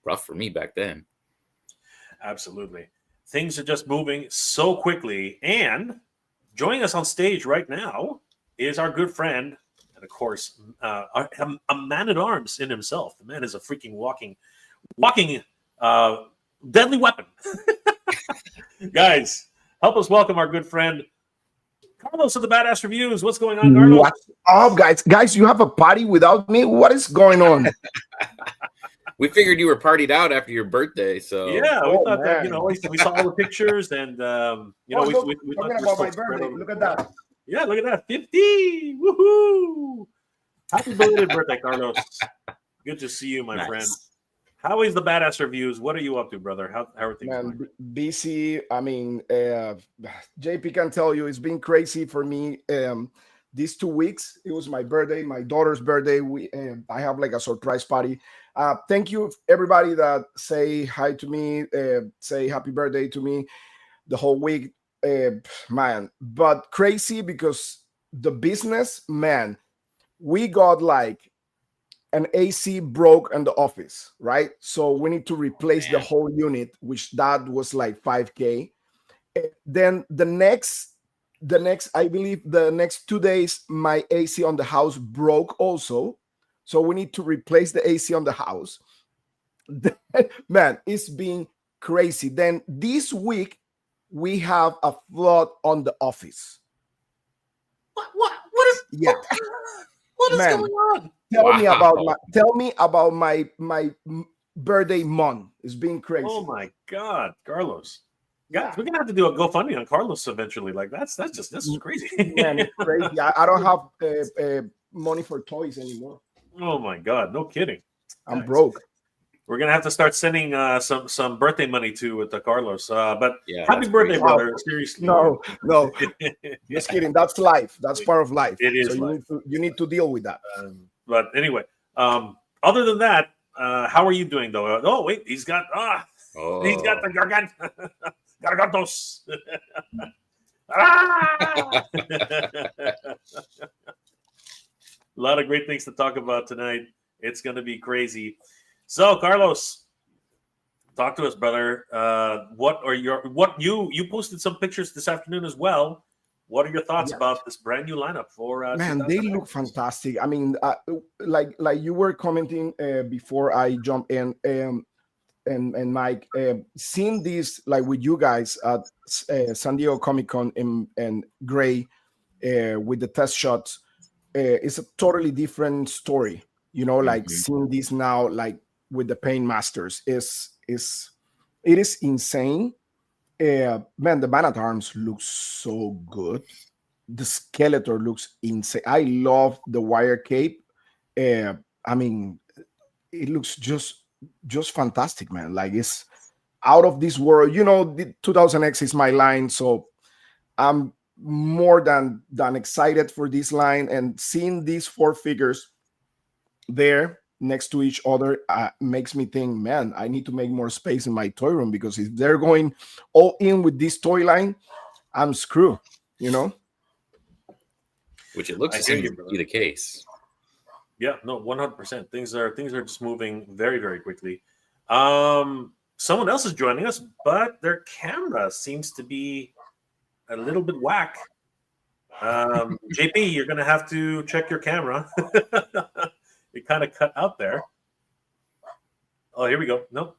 rough for me back then. Absolutely. Things are just moving so quickly. And joining us on stage right now is our good friend, and of course, a man at arms in himself. The man is a freaking walking deadly weapon. Guys, help us welcome our good friend Carlos of the Badass Reviews. What's going on, Carlos? What's up, guys? Guys, you have a party without me? What is going on? We figured you were partied out after your birthday, so yeah, we thought that we saw all the pictures, and we look, talking about my birthday. Look at that. Yeah, look at that, 50! Woohoo! Happy belated birthday, Carlos. Good to see you, my friend. How is the Badass Reviews? What are you up to, brother? How are things going? Busy. I mean, JP can tell you it's been crazy for me. These 2 weeks, it was my birthday, my daughter's birthday. I have like a surprise party. Thank you, everybody that say hi to me, say happy birthday to me the whole week, man. But crazy because the business, man, we got like an AC broke in the office, right? So we need to replace the whole unit, which that was like $5K. Then the next, I believe the next 2 days, my AC on the house broke also. So we need to replace the AC on the house. Man, it's been crazy. Then this week, we have a flood on the office. What is going on? Tell me about my birthday month. It's been crazy. Oh my God, Carlos. Guys, we're gonna have to do a GoFundMe on Carlos eventually. Like this is crazy. Man, it's crazy. I don't have money for toys anymore. Oh my God, no kidding. I'm broke. We're gonna have to start sending some birthday money to Carlos. But yeah, happy birthday, brother! Seriously. No. Just kidding. That's life. That's part of life. It is. So you need to deal with that. But anyway, other than that, how are you doing though? Oh wait, he's got the gargantos. A lot of great things to talk about tonight. It's going to be crazy. So, Carlos, talk to us, brother. You posted some pictures this afternoon as well. What are your thoughts about this brand new lineup for? Man, they look fantastic. I mean, like you were commenting before I jump in, and Mike, seeing this like with you guys at San Diego Comic-Con and Gray with the test shots, it's a totally different story. Like seeing this now, like with the Paint Masters, it is insane. Man, the Man at Arms looks so good. The Skeletor looks insane. I love the wire cape. I mean, it looks just fantastic, man. Like it's out of this world. The 2000X is my line, so I'm more than excited for this line, and seeing these 4 figures there next to each other makes me think, man, I need to make more space in my toy room, because if they're going all in with this toy line, I'm screwed, Which it looks to be the case. Yeah, no, 100%. Things are just moving very, very quickly. Someone else is joining us, but their camera seems to be a little bit whack. JP, you're gonna have to check your camera. It kind of cut out there. Oh, here we go. Nope.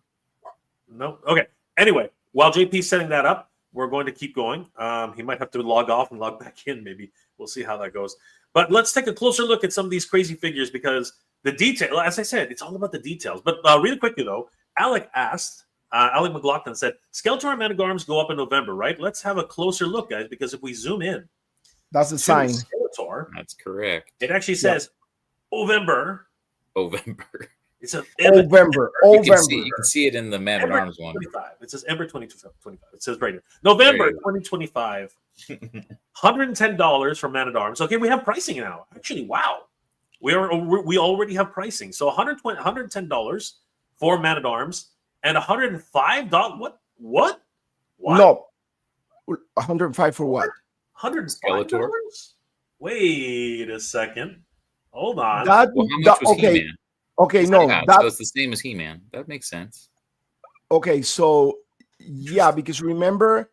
Okay. Anyway, while JP's setting that up, we're going to keep going. He might have to log off and log back in. Maybe we'll see how that goes. But let's take a closer look at some of these crazy figures, because the detail, as I said, it's all about the details. But really quickly though, Alec McLaughlin said, Skeletor and Man at Arms go up in November, right? Let's have a closer look, guys, because if we zoom in, that's the sign. Skeletor, that's correct. It actually says November. It says November. You can see it in the Man at Arms one. It says Ember 2025. It says right here, November 2025. $110 for Man at Arms. Okay, we have pricing now. Actually, wow, we already have pricing. So $110 for Man at Arms and $105. What? No, 105 for what? $105. Wait a second. Hold on. How much was He-Man? Okay, no, Yeah, that so it's the same as He-Man. That makes sense. okay. So yeah, because remember,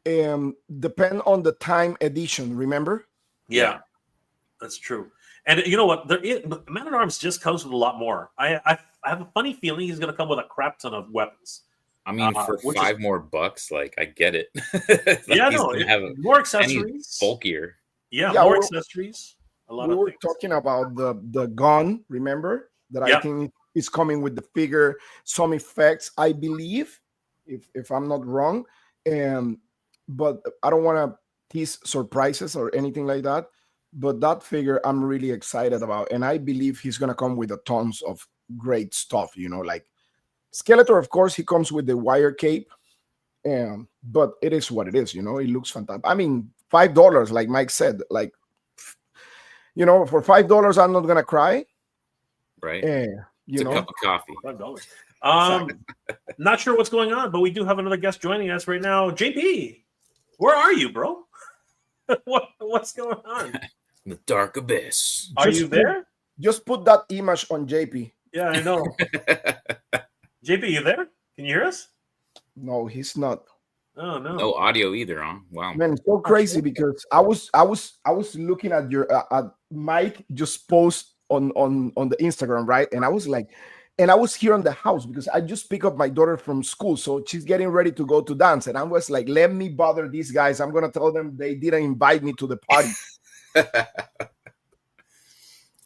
depend on the time edition. Remember? Yeah, that's true. And you know what? Man at Arms just comes with a lot more. I have a funny feeling he's going to come with a crap ton of weapons. I mean, for which is- $5 more, like I get it. Like, Yeah, he's no, gonna have more and he's accessories. bulkier. Yeah, Yeah, more accessories. A lot we of were things. talking about the gun. Remember that I Yeah. think is coming with the figure, some effects. I believe, if I'm not wrong, but I don't want to tease surprises or anything like that. But that figure I'm really excited about, and I believe he's gonna come with a tons of great stuff. You know, like Skeletor. Of course, he comes with the wire cape, but it is what it is. You know, it looks fantastic. I mean, $5, like Mike said, like. You know, for $5, I'm not gonna cry. Right? You It's know, a cup of coffee. $5. Exactly. Not sure what's going on, but we do have another guest joining us right now. JP, where are you, bro? What's going on? The dark abyss. Are you there? Just put that image on JP. Yeah, I know. JP, you there? Can you hear us? No, he's not. Oh no. No audio either, huh? Wow. Man, it's so crazy because I was looking at your at Mike just post on the Instagram, right? And I was like, and I was here on the house because I just pick up my daughter from school, so she's getting ready to go to dance, and I was like, let me bother these guys. I'm gonna tell them they didn't invite me to the party.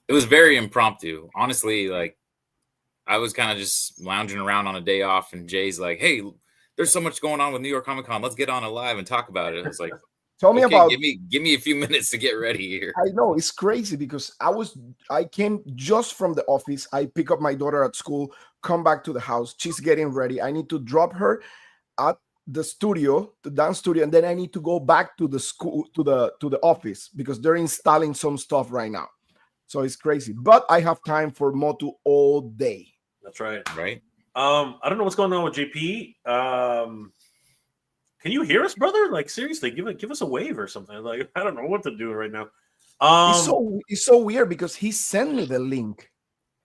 It was very impromptu. Honestly, like I was kind of just lounging around on a day off, and Jay's like, "Hey, there's so much going on with New York Comic Con. Let's get on it live and talk about it." I was like, Tell me okay, about. give me a few minutes to get ready here. I know it's crazy because I came just from the office. I pick up my daughter at school, come back to the house. She's getting ready. I need to drop her at the studio, the dance studio, and then I need to go back to the school to the office because they're installing some stuff right now. So it's crazy. But I have time for MOTU all day. That's right. Right. I don't know what's going on with JP. Can you hear us, brother? Like seriously, give us a wave or something. Like I don't know what to do right now. It's so weird because he sent me the link.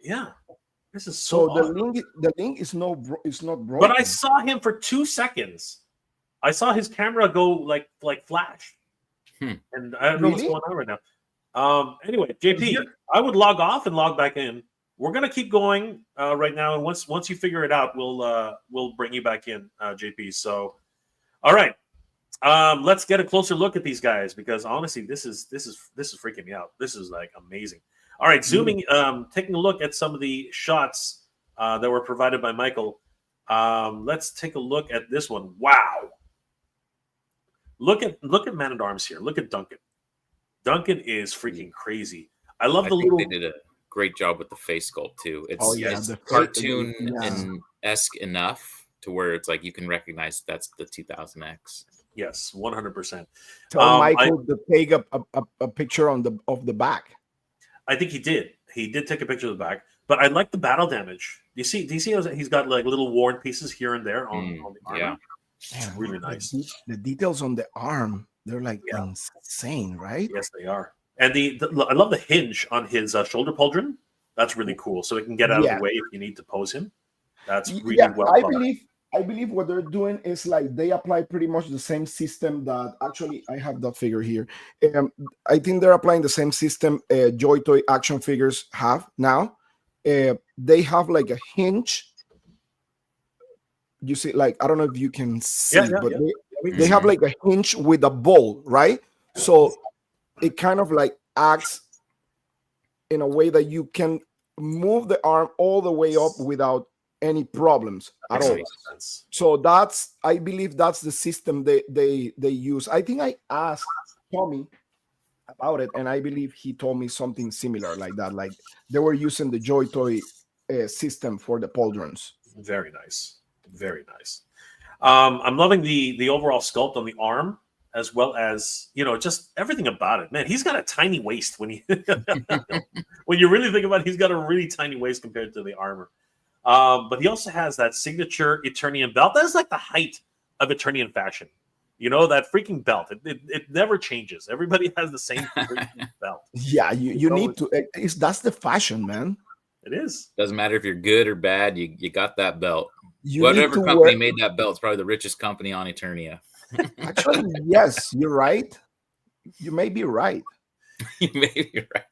Yeah, this is So so. the link is not broken. But I saw him for 2 seconds. I saw his camera go like flash, and I don't know what's going on right now. Anyway, JP, I would log off and log back in. We're gonna keep going right now, and once you figure it out, we'll bring you back in, JP. So, all right, let's get a closer look at these guys because honestly, this is freaking me out. This is like amazing. All right, zooming, taking a look at some of the shots that were provided by Michael. Let's take a look at this one. Wow, look at Man at Arms here. Look at Duncan. Duncan is freaking crazy. I love the little. They did a great job with the face sculpt too. It's, it's cartoon-esque enough to where it's like you can recognize that's the 2000X. Yes, 100%. Tell Michael to take a picture of the back. I think he did. He did take a picture of the back, but I like the battle damage. Do you see how he's got like little worn pieces here and there on the armor? Yeah, it's really nice. The details on the arm, they're like insane, right? Yes, they are. And I love the hinge on his shoulder pauldron. That's really cool. So it can get out of the way if you need to pose him. That's really well done. I believe what they're doing is like they apply pretty much the same system that actually I have that figure here. I think they're applying the same system Joy Toy action figures have now. They have like a hinge. You see, like I don't know if you can see, but they have like a hinge with a ball, right? So it kind of like acts in a way that you can move the arm all the way up without any problems at all. So I believe that's the system they use. I think I asked Tommy about it, and I believe he told me something similar like that. Like they were using the Joy Toy system for the pauldrons. Very nice, very nice. I'm loving the overall sculpt on the arm, as well as just everything about it. Man, he's got a tiny waist when he when you really think about it, he's got a really tiny waist compared to the armor. But he also has that signature Eternian belt. That's like the height of Eternian fashion. That freaking belt. It never changes. Everybody has the same freaking belt. Yeah, you need to. That's the fashion, man. It is. Doesn't matter if you're good or bad. You got that belt. You Whatever need to company wear, made that belt is probably the richest company on Eternia. actually, yes, you're right. You may be right. You may be right.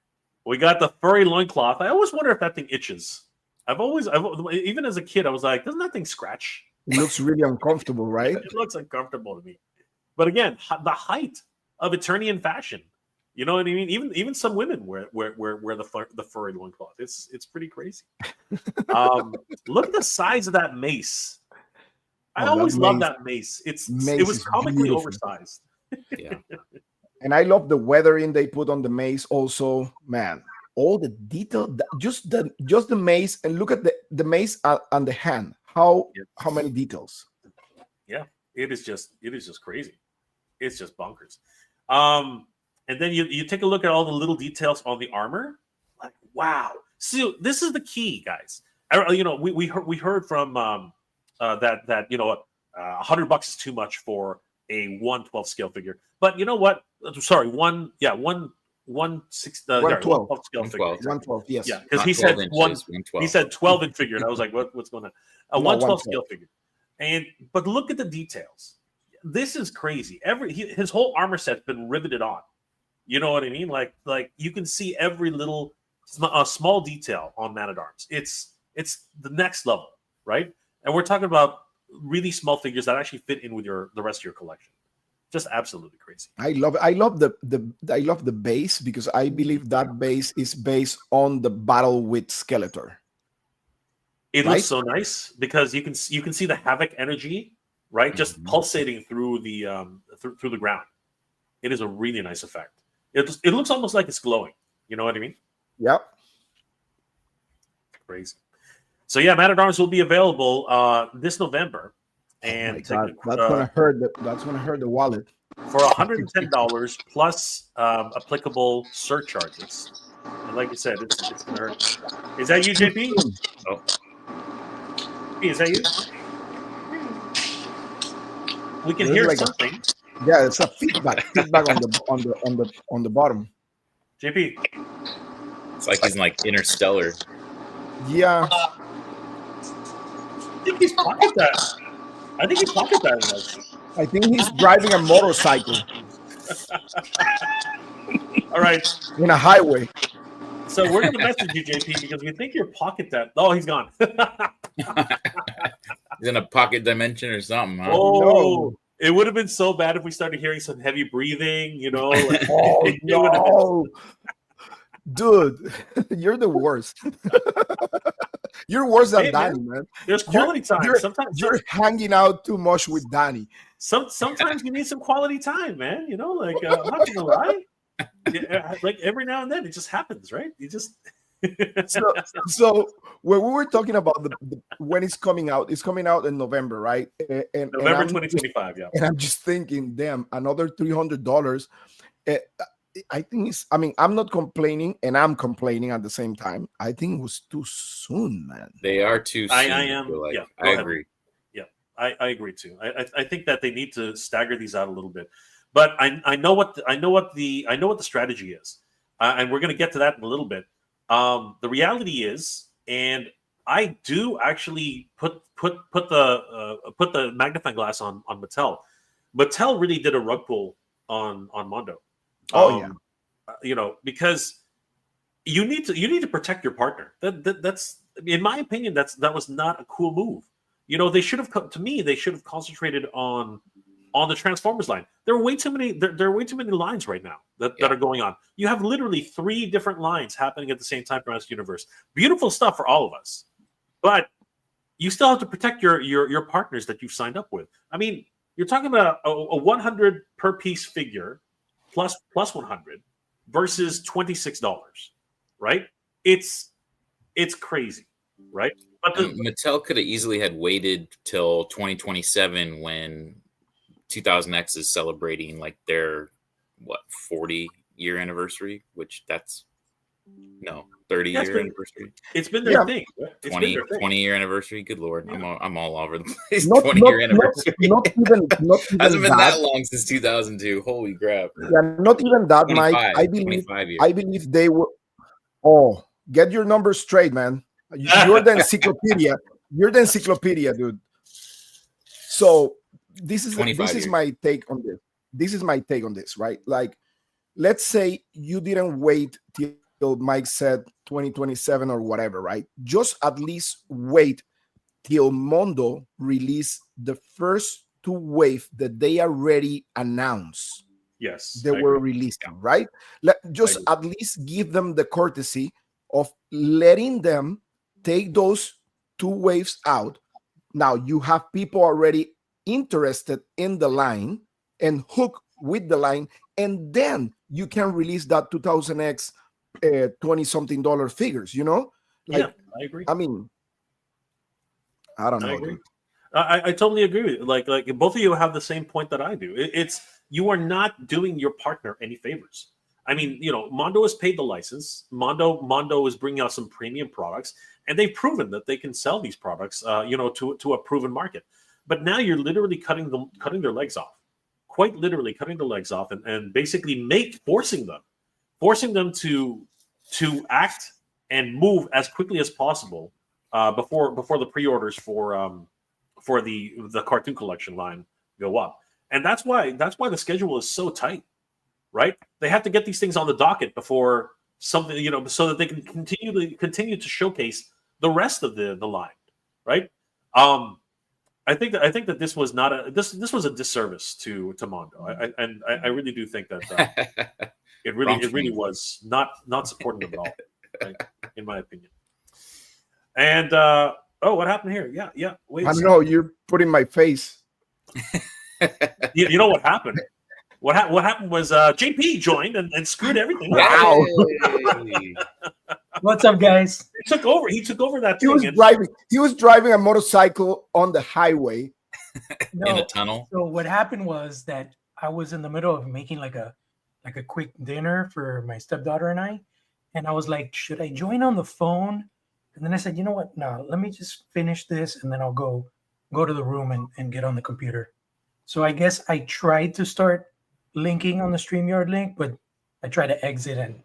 We got the furry loincloth. I always wonder if that thing itches. Even as a kid, I was like, doesn't that thing scratch? It looks really uncomfortable, right? It looks uncomfortable to me. But again, the height of Eternian fashion. You know what I mean? Even some women wear the furry loincloth. It's pretty crazy. Look at the size of that mace. I always love that mace. It was comically oversized. Yeah. And I love the weathering they put on the mace also, man. All the detail, just the mace, and look at the mace on the hand. How many details? Yeah, it is just crazy. It's just bonkers. And then you take a look at all the little details on the armor. Like, wow. So this is the key, guys. We heard from that $100 is too much for a 1/12 scale figure. But you know what? Sorry, 1/12 scale figure. 1/12, yes. Yeah, because he said 1/12. He said 12-inch figure, and I was like, what's going on? A 1/12 scale figure. But look at the details. This is crazy. His whole armor set's been riveted on. You know what I mean? Like you can see every little small detail on Man at Arms. It's the next level, right? And we're talking about really small figures that actually fit in with the rest of your collection. Just absolutely crazy. I love the base, because I believe that base is based on the battle with Skeletor. It looks so nice because you can see the Havoc energy, right? Just pulsating through the through the ground. It is a really nice effect. It looks almost like it's glowing. You know what I mean? Yep. Crazy. So yeah, Man at Arms will be available this November, and that's gonna hurt. That's gonna hurt the wallet. For $110 plus applicable surcharges. And like you said, it's gonna hurt. Is that you, JP? Oh, is that you? We can hear something. Yeah, it's a feedback on the bottom. JP, it's like he's in Interstellar. Yeah. I think he's pocket that. I think he's driving a motorcycle. All right. In a highway. So we're going to message you, JP, because we think you're pocket that. Oh, he's gone. He's in a pocket dimension or something. Huh? Oh, no. It would have been so bad if we started hearing some heavy breathing, Oh, no. Dude, you're the worst. You're worse than Danny, man. There's quality time. Sometimes you're hanging out too much with Danny. Sometimes you need some quality time, man. I'm not gonna lie. Like every now and then, it just happens, right? You just. So when we were talking about when it's coming out in November, right? And November 2025, yeah. And I'm just thinking, damn, another $300. I think I'm not complaining, and I'm complaining at the same time. I think it was too soon, man. They are too soon. I am. Yeah, I agree. Yeah, I agree too. I think that they need to stagger these out a little bit. But I know what the strategy is, and we're going to get to that in a little bit. The reality is, and I do actually put the magnifying glass on Mattel. Mattel really did a rug pull on Mondo. Because you need to protect your partner. That's in my opinion, that was not a cool move. They should have concentrated on the Transformers line. There are way too many. There are way too many lines right now that are going on. You have literally 3 different lines happening at the same time around this universe. Beautiful stuff for all of us, but you still have to protect your partners that you've signed up with. I mean, you're talking about a 100 per piece figure plus 100 versus $26, right? It's crazy, right? But Mattel could have easily had waited till 2027 when 2000X is celebrating their 40-year anniversary, which that's 30-year anniversary. It's been their thing. 20-year anniversary. Good Lord, yeah. I'm all over the place. 20-year anniversary. Not even hasn't been that long since 2002. Holy crap! Yeah, not even that, Mike. I believe they were. Oh, Get your numbers straight, man. You're the encyclopedia. You're the encyclopedia, dude. So this is 25 years. my take on this. This is my take on this, right? Like, let's say you didn't wait till Mike said 2027 or whatever, right? Just at least wait till Mondo release the first 2 waves that they already announced. Yes, They were releasing, right? Just at least give them the courtesy of letting them take those 2 waves out. Now you have people already interested in the line and hook with the line, and then you can release that 2000X $20-something figures, you know? Like, yeah, I agree. I mean, I don't know. I agree. I totally agree with you. Like both of you have the same point that I do. It's you are not doing your partner any favors. I mean, you know, Mondo has paid the license. Mondo is bringing out some premium products, and they've proven that they can sell these products, you know, to a proven market. But now you're literally cutting their legs off, quite literally cutting their legs off, and basically forcing them to act and move as quickly as possible before the pre-orders for the cartoon collection line go up. And that's why the schedule is so tight, right? They have to get these things on the docket before something, you know, so that they can continue to showcase the rest of the line, right? I think that this was not this was a disservice to Mondo. I really do think that it really was not supporting them at all, right? In my opinion. And what happened here? Yeah. Wait. I don't know. You're putting my face. You know what happened? What happened was JP joined and screwed everything. Wow. What's up, guys? He took over that He thing. He was driving a motorcycle on the highway. No, in a tunnel. So what happened was that I was in the middle of making like a quick dinner for my stepdaughter and I was like, should I join on the phone? And then I said, you know what? No, let me just finish this and then I'll go to the room and get on the computer. So I guess I tried to start linking on the StreamYard link, but I tried to exit and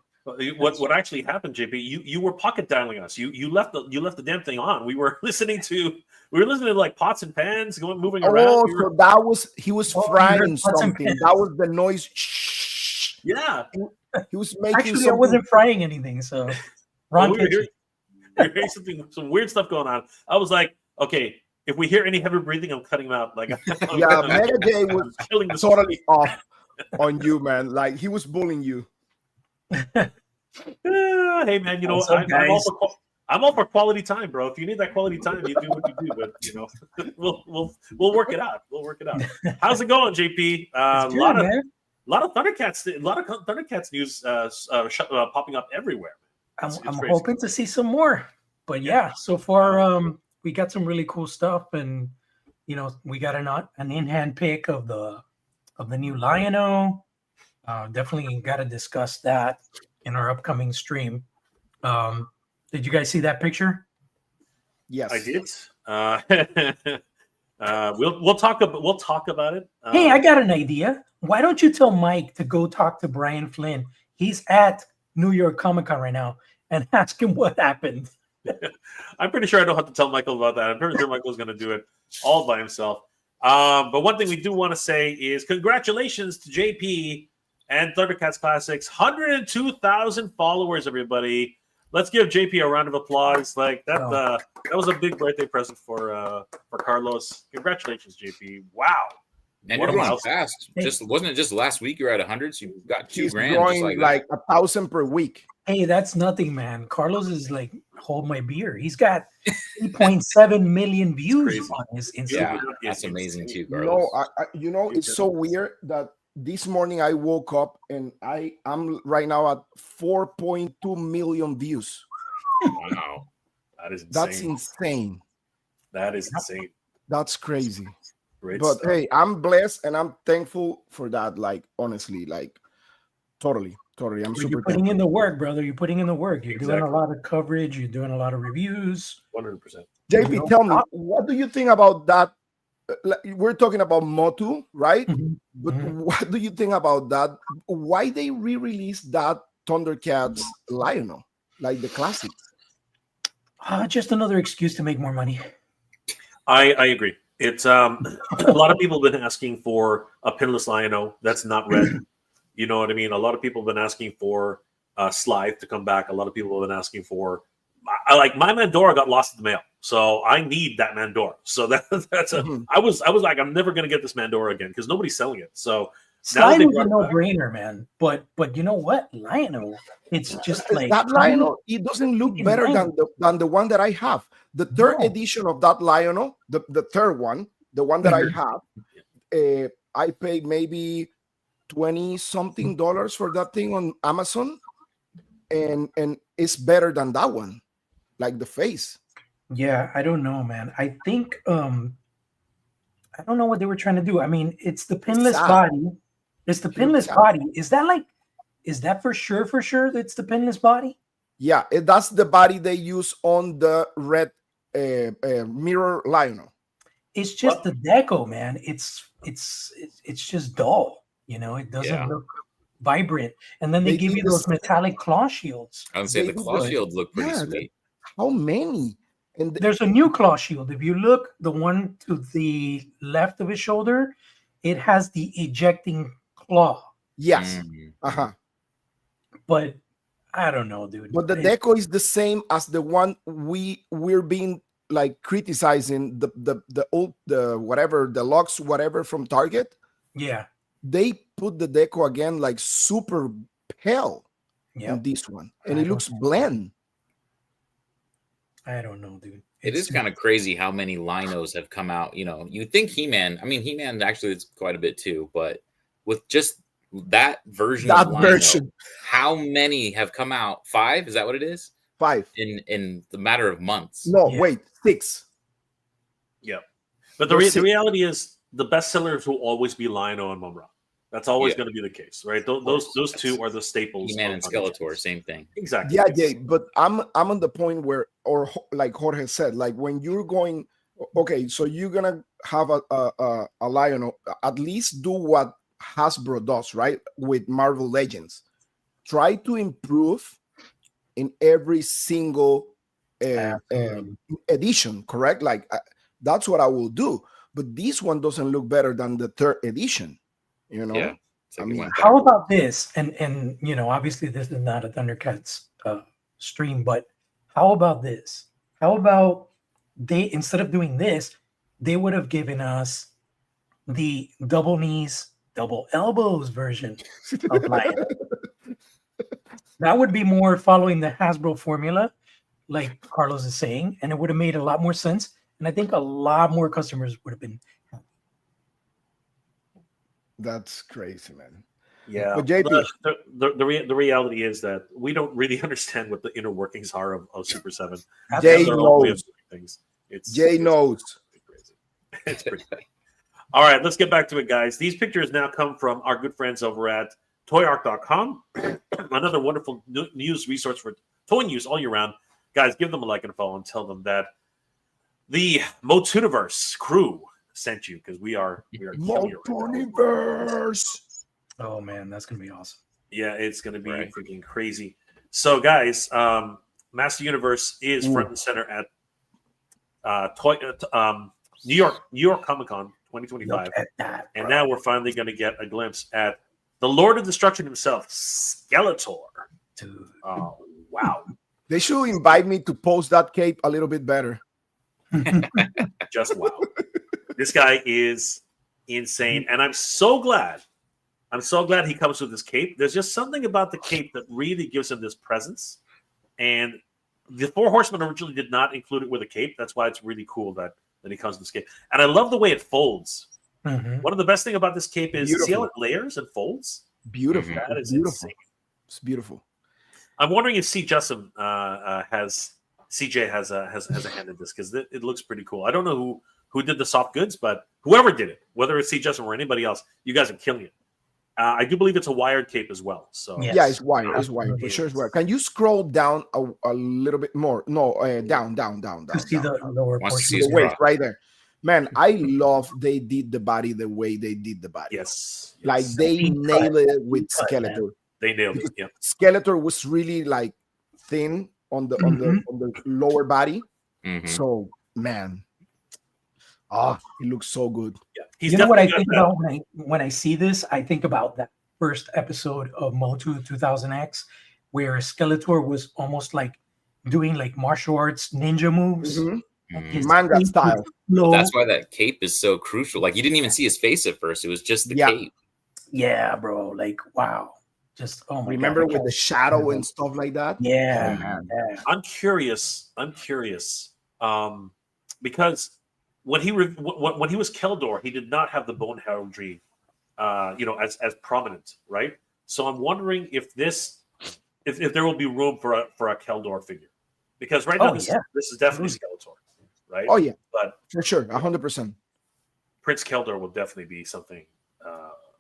what actually happened, JP? You were pocket dialing us. You left the damn thing on. We were listening to like pots and pans moving around. Oh, so that was he was frying something. That was the noise. Shh. Yeah, he was making. Actually, something. I wasn't frying anything. So wrong. We were hearing some weird stuff going on. I was like, okay, if we hear any heavy breathing, I'm cutting him out. Like, yeah, Mega J was totally off on you, man. Like he was bullying you. Hey man, you know I'm all for quality time, bro. If you need that quality time, you do what you do. But you know, we'll work it out. We'll work it out. How's it going, JP? A lot of Thundercats news popping up everywhere. I'm hoping to see some more. But yeah, so far we got some really cool stuff, and you know we got an in-hand pick of the new Lion-O. Definitely got to discuss that in our upcoming stream. Did you guys see that picture? Yes, I did. We'll talk about it. Hey, I got an idea. Why don't you tell Mike to go talk to Brian Flynn? He's at New York Comic Con right now, and ask him what happened. I'm pretty sure I don't have to tell Michael about that. I'm pretty sure Michael's going to do it all by himself. But one thing we do want to say is congratulations to JP and Thundercats Classics. 102,000 followers, everybody. Let's give JP a round of applause. Like that was a big birthday present for Carlos. Congratulations, JP. Wow. And you're going fast. Wasn't it just last week you were at 100? So you got $2,000. Growing like 1,000 per week. Hey, that's nothing, man. Carlos is like, hold my beer. He's got 3.7 million views on his Instagram. Yeah, that's amazing too, Carlos. No, it's so weird that this morning I woke up and I'm right now at 4.2 million views. Wow. That's insane. That is insane. That's crazy. Great but stuff. Hey, I'm blessed and I'm thankful for that. Like, honestly, like totally. I'm super You're putting in the work, brother. You're putting in the work. You're doing a lot of coverage. You're doing a lot of reviews. 100%. JP, tell me, what do you think about that? We're talking about MOTU, right? Mm-hmm. But what do you think about that? Why they re-released that Thundercats Lion-O? like the classics. Just another excuse to make more money. I agree. It's a lot of people have been asking for a pinless Lion-O that's not red. You know what I mean? A lot of people have been asking for Slide to come back. A lot of people have been asking for. I like my Mandora got lost in the mail, so I need that Mandora. So that's a. I was like, I'm never gonna get this Mandora again because nobody's selling it. So Slide is a no-brainer, man. But you know what, Lion-O, it's just like that Lion-O. It doesn't look better than the one that I have. The third edition of that Lion-O, the third one, the one that I have, I paid maybe $20-something for that thing on Amazon, and it's better than that one, like the face. Yeah, I don't know, man. I think I don't know what they were trying to do. I mean, it's the pinless body. It's the pinless body. Is that for sure that it's the pinless body? Yeah, that's the body they use on the red mirror Lion-O. It's just the deco, man. It's just dull. You know, it doesn't look vibrant. And then they give you those metallic claw shields. I would say the claw shields look pretty sweet. How many? And there's a new claw shield. If you look, the one to the left of his shoulder, it has the ejecting claw. Yes. But I don't know, dude. But the deco is the same as the one we're being like criticizing, the old whatever, the locks, whatever from Target. Yeah. They put the deco again like super pale in this one, and it looks bland. I don't know, dude. It is kind of crazy how many Lion-Os have come out. You know, you think He-Man. I mean, He-Man actually it's quite a bit too, but with just that version of Lion-O, how many have come out? 5? Is that what it is? 5 in the matter of months. No, wait, 6. Yeah, but the reality is the best sellers will always be Lion-O and Mumra. That's always going to be the case, right? Those two are the staples. He-Man and Skeletor, same thing. Exactly. Yeah, yeah. But I'm on the point where, or like Jorge said, like when you're going, okay, so you're gonna have a Lion-O. At least do what Hasbro does, right? With Marvel Legends, try to improve in every single edition. Correct? Like that's what I will do. But this one doesn't look better than the 3rd edition. You know, yeah. I mean, how about this? And you know, obviously this is not a Thundercats stream, but how about this? How about they, instead of doing this, they would have given us the double knees, double elbows version of Lion. That would be more following the Hasbro formula, like Carlos is saying, and it would have made a lot more sense. And I think a lot more customers would have been happy. That's crazy, man. Yeah, but JP, the reality is that we don't really understand what the inner workings are of Super 7. Jay knows. Jay knows. It's pretty bad. All right, let's get back to it, guys. These pictures now come from our good friends over at toyark.com. Another wonderful news resource for toy news all year round. Guys, give them a like and a follow and tell them that the MOTUniverse crew sent you, because we are MOTUniverse. Oh man, that's gonna be awesome. Yeah, it's gonna be freaking crazy. So, guys, Master Universe is front and center at New York Comic Con 2025, and now we're finally gonna get a glimpse at the Lord of Destruction himself, Skeletor. Dude. Oh wow! They should invite me to post that cape a little bit better. Just wow. This guy is insane, and I'm so glad he comes with this cape. There's just something about the cape that really gives him this presence, and the Four Horsemen originally did not include it with a cape. That's why it's really cool that he comes with this cape, and I love the way it folds. One of the best thing about this cape is see how it layers and folds. Beautiful. That is beautiful. Insane. It's beautiful. I'm wondering if CJ has a hand in this, because it looks pretty cool. I don't know who did the soft goods, but whoever did it, whether it's CJ or anybody else, you guys are killing it. I do believe it's a wired cape as well. So yeah, it's wired. It's wired for sure. It's wired. Can you scroll down a little bit more? No, down. To see the lower portion. The waist right there. Man, I love they did the body the way they did the body. Yes. Like they nailed it with Skeletor. They nailed it. Yeah. Skeletor was really like thin on the lower body. So man, it looks so good. Yeah, you know what I think about when I see this? I think about that first episode of MOTU 2000X, where Skeletor was almost like doing like martial arts ninja moves. Manga style. But that's why that cape is so crucial. Like you didn't even see his face at first; it was just the cape. Yeah, bro. Like wow. Just remember with the shadow and stuff like that. Yeah, man. I'm curious. Because when he was Keldor, he did not have the bone heraldry, as prominent, right? So I'm wondering if there will be room for a Keldor figure, because right now this is definitely Skeletor, right? Oh yeah, but for sure, 100%. Prince Keldor will definitely be something.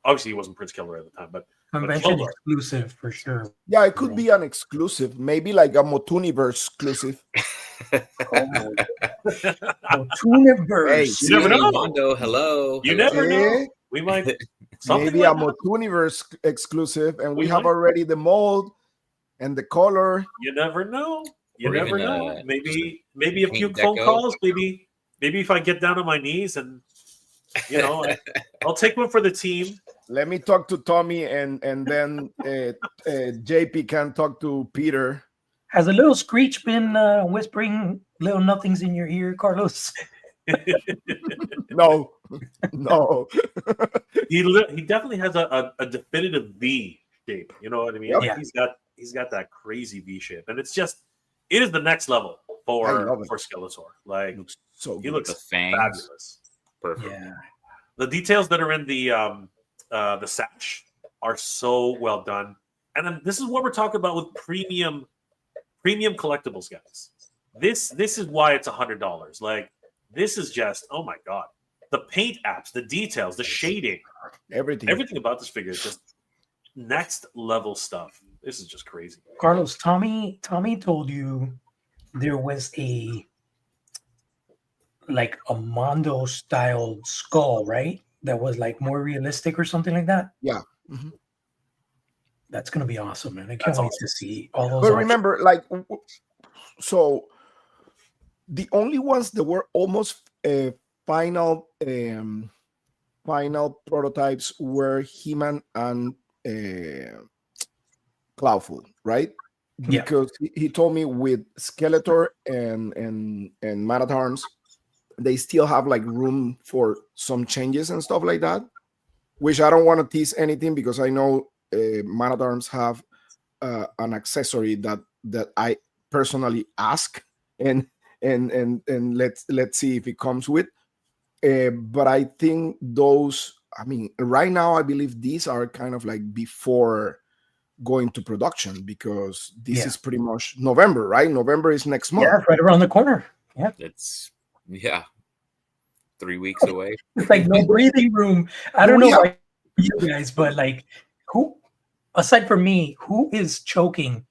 Obviously, he wasn't Prince Keldor at the time, but convention exclusive for sure. Yeah, it could be an exclusive, maybe like a MOTUniverse exclusive. MOTUniverse. Hey, you never know. Mondo, hello. You never know. We might maybe a MOTUniverse exclusive, and we have already the mold and the color. You never know. You never know. Maybe a few phone calls. Maybe if I get down on my knees and I'll take one for the team. Let me talk to Tommy, and then JP can talk to Peter. Has a little Screech been whispering little nothings in your ear, Carlos? No. He definitely has a definitive V shape. You know what I mean? Yep. Like he's got that crazy V shape, and it is the next level for Skeletor. Like he looks fabulous. Perfect. Yeah. The details that are in the sash are so well done, and then this is what we're talking about with premium collectibles, guys. This is why it's $100. Like this is just, oh my god, the paint apps, the details, the shading, everything about this figure is just next level stuff. This is just crazy. Carlos, Tommy told you there was a Mondo style skull, right? That was like more realistic or something like that. Yeah. That's gonna be awesome, man. I can't wait to see all those. But remember, so the only ones that were almost final prototypes were He-Man and Cloudful, right? Because he told me with Skeletor and Man at Arms, they still have like room for some changes and stuff like that, which I don't want to tease anything because I know Man at Arms have an accessory that I personally ask and let's see if it comes with. But I think those, I mean, right now I believe these are kind of like before going to production because this is pretty much November, right? November is next month. Yeah, right around the corner. Yeah, it's 3 weeks away. It's like no breathing room. I don't know about you guys, but like, who, aside from me, who is choking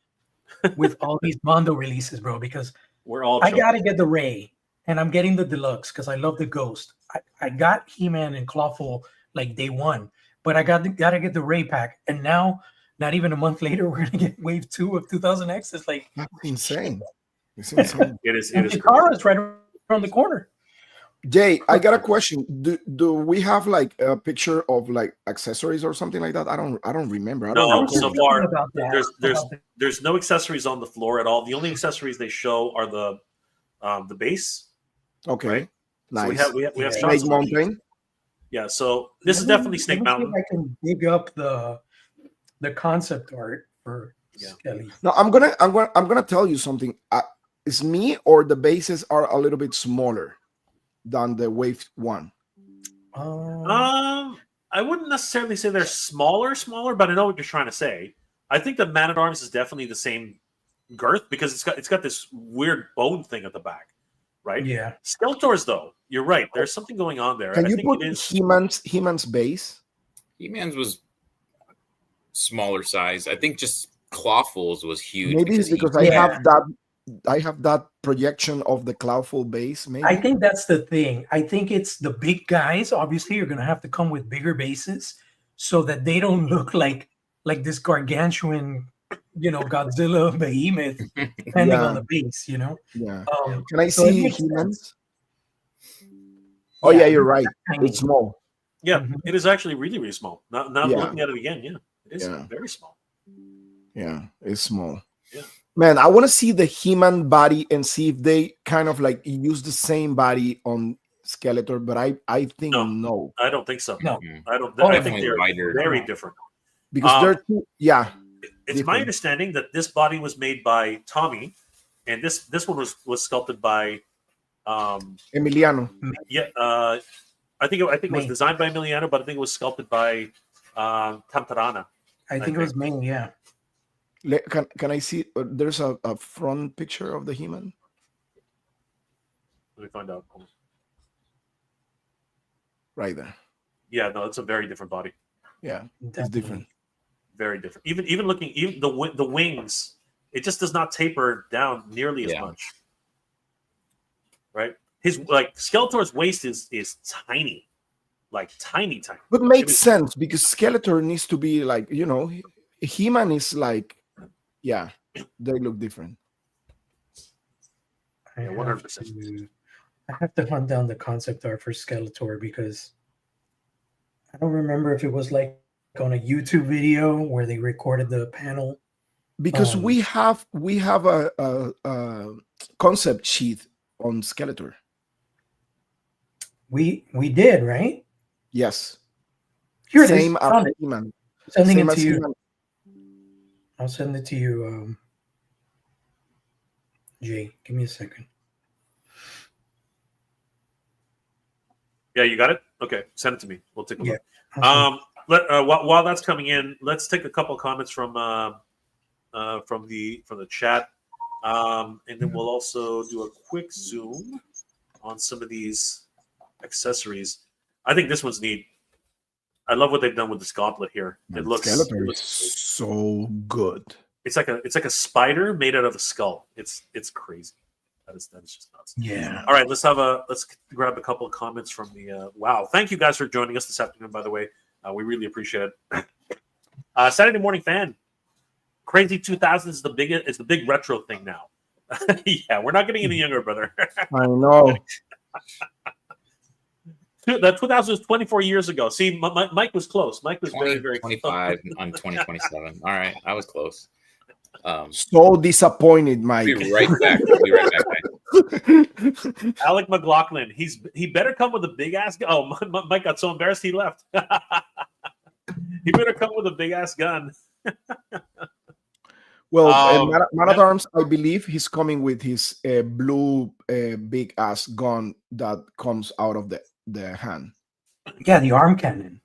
with all these Mondo releases, bro? Because we're all. I gotta get the Ray, and I'm getting the deluxe because I love the Ghost. I got He-Man and Clawful like day one, but I gotta get the Ray pack, and now not even a month later, we're gonna get Wave 2 of 2000X. It's like that's insane. It's insane. It is. Chikara's right around the corner. Jay, I got a question. Do we have like a picture of like accessories or something like that? I don't remember. So far there's no accessories on the floor at all. The only accessories they show are the base. Okay, right? nice. So we have Snake Mountain. Yeah, so this is definitely Snake Mountain. I can dig up the concept art for Skelly. No, I'm gonna tell you something. It's me or the bases are a little bit smaller than the Wave 1. I wouldn't necessarily say they're smaller, but I know what you're trying to say. I think the Man at Arms is definitely the same girth because it's got this weird bone thing at the back, right? Yeah. Skeletor's though, you're right. There's something going on there. Can you put He-Man's base? He-Man's was smaller size. I think just Clawful's was huge. Maybe it's because I have that projection of the Clawful base. Maybe I think that's the thing. I think it's the big guys. Obviously, you're gonna have to come with bigger bases so that they don't look like this gargantuan, Godzilla, Behemoth, depending on the base. Yeah. Can I So it see makes He-Man? sense. Oh yeah, you're it's right. tiny. It's small. Yeah, Mhm. it is actually really, really small. Now I'm Yeah. looking at it again. Yeah, it is Yeah. very small. Yeah, it's small. Yeah. Man, I want to see the He-Man body and see if they kind of like use the same body on Skeletor, but I think no. I don't think so. No. I don't. Oh, I no. think they're Wider. very different. Because they're two, It's different. my understanding that this body was made by Tommy, and this one was sculpted by Emiliano. yeah. I think it was designed by Emiliano, but I think it was sculpted by Tamtarana. I think it was Ming. Yeah. Can I see? There's a front picture of the He-Man. Let me find out. Right there. Yeah, no, it's a very different body. Yeah, Definitely. it's different. Very different. Even looking, even the wings, it just does not taper down nearly as much. Right? His Skeletor's waist is tiny, like tiny. But it makes sense because Skeletor needs to be like He-Man is like, yeah, they look different. Yeah, 100%. I have to hunt down the concept art for Skeletor because I don't remember if it was like on a YouTube video where they recorded the panel. Because we have a concept sheet on Skeletor. We did, right? Yes. Here it Same is. as Found it. He-Man. Sending Same it as to you. He-Man. I'll send it to you, Jay. Give me a second. Yeah, you got it? Okay, send it to me. We'll take a look. Awesome. While that's coming in, let's take a couple comments from the chat, and then we'll also do a quick zoom on some of these accessories. I think this one's neat. I love what they've done with this gauntlet here. It looks so good. It's like a spider made out of a skull. It's crazy. That is just nuts. Yeah. All right, let's grab a couple of comments from the wow. Thank you guys for joining us this afternoon, by the way. We really appreciate it. Saturday Morning Fan. Crazy 2000s is the big retro thing now. Yeah, we're not getting any younger, brother. I know. The 2000 was 24 years ago. See, Mike was close. Mike was very 25 on 2027. All right, I was close. So disappointed, Mike. Be right back. Alec McLaughlin. He better come with a big ass gun. Oh, Mike got so embarrassed he left. He better come with a big ass gun. Well, Man at Arms, I believe he's coming with his blue big ass gun that comes out of the hand. Yeah, the arm cannon.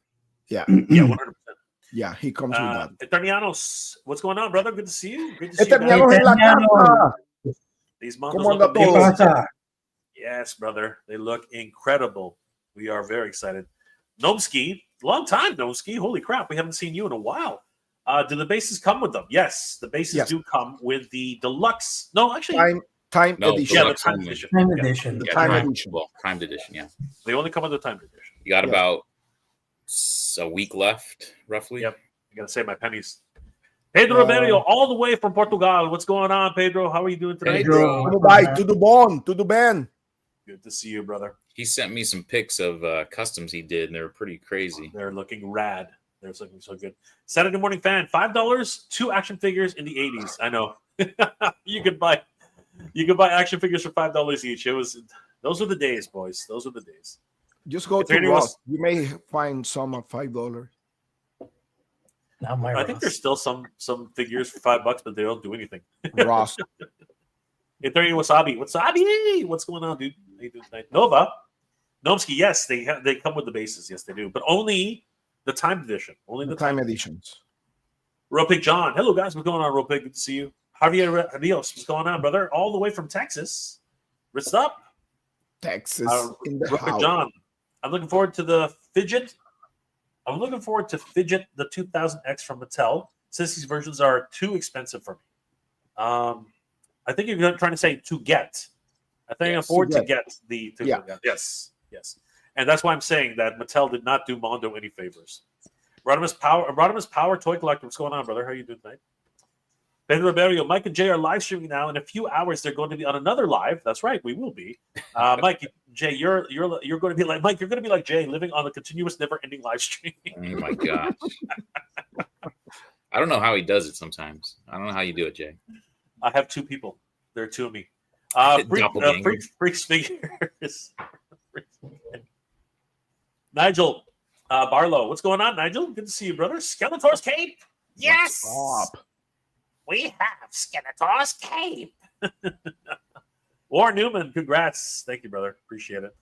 Yeah. Yeah, 100%. Yeah, he comes with that. Eternianos, what's going on, brother? Good to see you. Good to see Eternianos en la casa. These monsters look amazing. Yes, brother. They look incredible. We are very excited. Nomski, long time, Nomski. Holy crap, we haven't seen you in a while. Do the bases come with them? Yes, the bases do come with the deluxe. No, actually, time edition. Yeah, the time edition. Time edition. The time edition. Well, timed edition, yeah. They only come with the time edition. You got about a week left, roughly. Yep. I gotta save my pennies. Pedro Romerio, all the way from Portugal. What's going on, Pedro? How are you doing today? Pedro, to the bone, to the band. Good to see you, brother. He sent me some pics of customs he did, and they were pretty crazy. They're looking rad. They're looking so good. Saturday Morning Fan, $5, 2 action figures in the 80s. I know. You could buy action figures for $5 each. Those were the days, boys. Those were the days. Just go to Ross. You may find some at $5. I think there's still some figures for $5, but they don't do anything. Ross. Hey, 30 Wasabi. What's going on, dude? How you doing tonight? Nova. Nomski, yes, they come with the bases. Yes, they do. But only the time edition. Only the time editions. Ropig John. Hello, guys. What's going on, Ropig? Good to see you. Javier Rios. What's going on, brother? All the way from Texas. What's up? Texas in the Ropig house. John. I'm looking forward to the Fidget. I'm looking forward to Fidget the 2000X from Mattel, since these versions are too expensive for me. I think you're trying to say to get. I think I afford to get the. Yes. And that's why I'm saying that Mattel did not do Mondo any favors. Rodimus Power toy collector. What's going on, brother? How are you doing tonight? Pedro Ribeiro, Mike and Jay are live streaming now. In a few hours, they're going to be on another live. That's right, we will be. Mike, Jay, you're going to be like Mike. You're going to be like Jay, living on a continuous, never-ending live stream. Oh my gosh. I don't know how he does it sometimes. I don't know how you do it, Jay. I have two people. There are two of me. Freaks figures. Nigel Barlow, what's going on, Nigel? Good to see you, brother. Skeletor's cape. Yes. We have Skeletor's cape. Warren Newman, congrats. Thank you, brother. Appreciate it.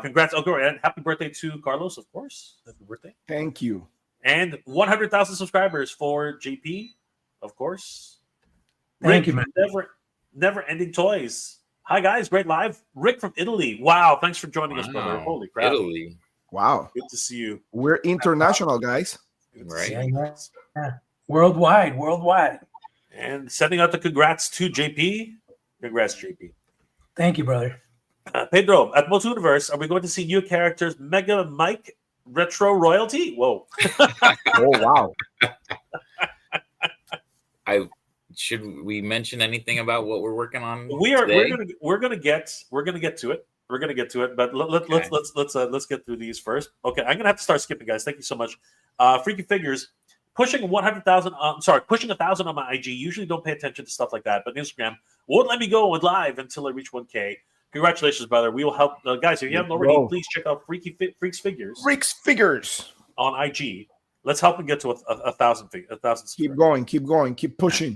Congrats. Oh, go ahead. Happy birthday to Carlos, of course. Happy birthday. Thank you. And 100,000 subscribers for JP, of course. Thank you, man. Never ending toys. Hi, guys. Great live. Rick from Italy. Wow. Thanks for joining us, brother. Holy crap. Italy. Wow. Good to see you. We're international, guys. Right. Yeah. Worldwide. And sending out the congrats to JP. Congrats, JP. Thank you, brother. Pedro, at MOTU Universe, are we going to see new characters? Mega Mike Retro Royalty? Whoa. Oh, wow. Should we mention anything about what we're working on? We're gonna get to it. We're gonna get to it, but let's get through these first. Okay, I'm gonna have to start skipping, guys. Thank you so much. Freaky Figures pushing 100,000. Pushing 1,000 on my IG. Usually don't pay attention to stuff like that, but Instagram won't let me go with live until I reach 1K. Congratulations, brother. We will help, guys. If you haven't already, please check out Freaks Figures on IG. Let's help him get to a thousand. Keep going. Keep pushing.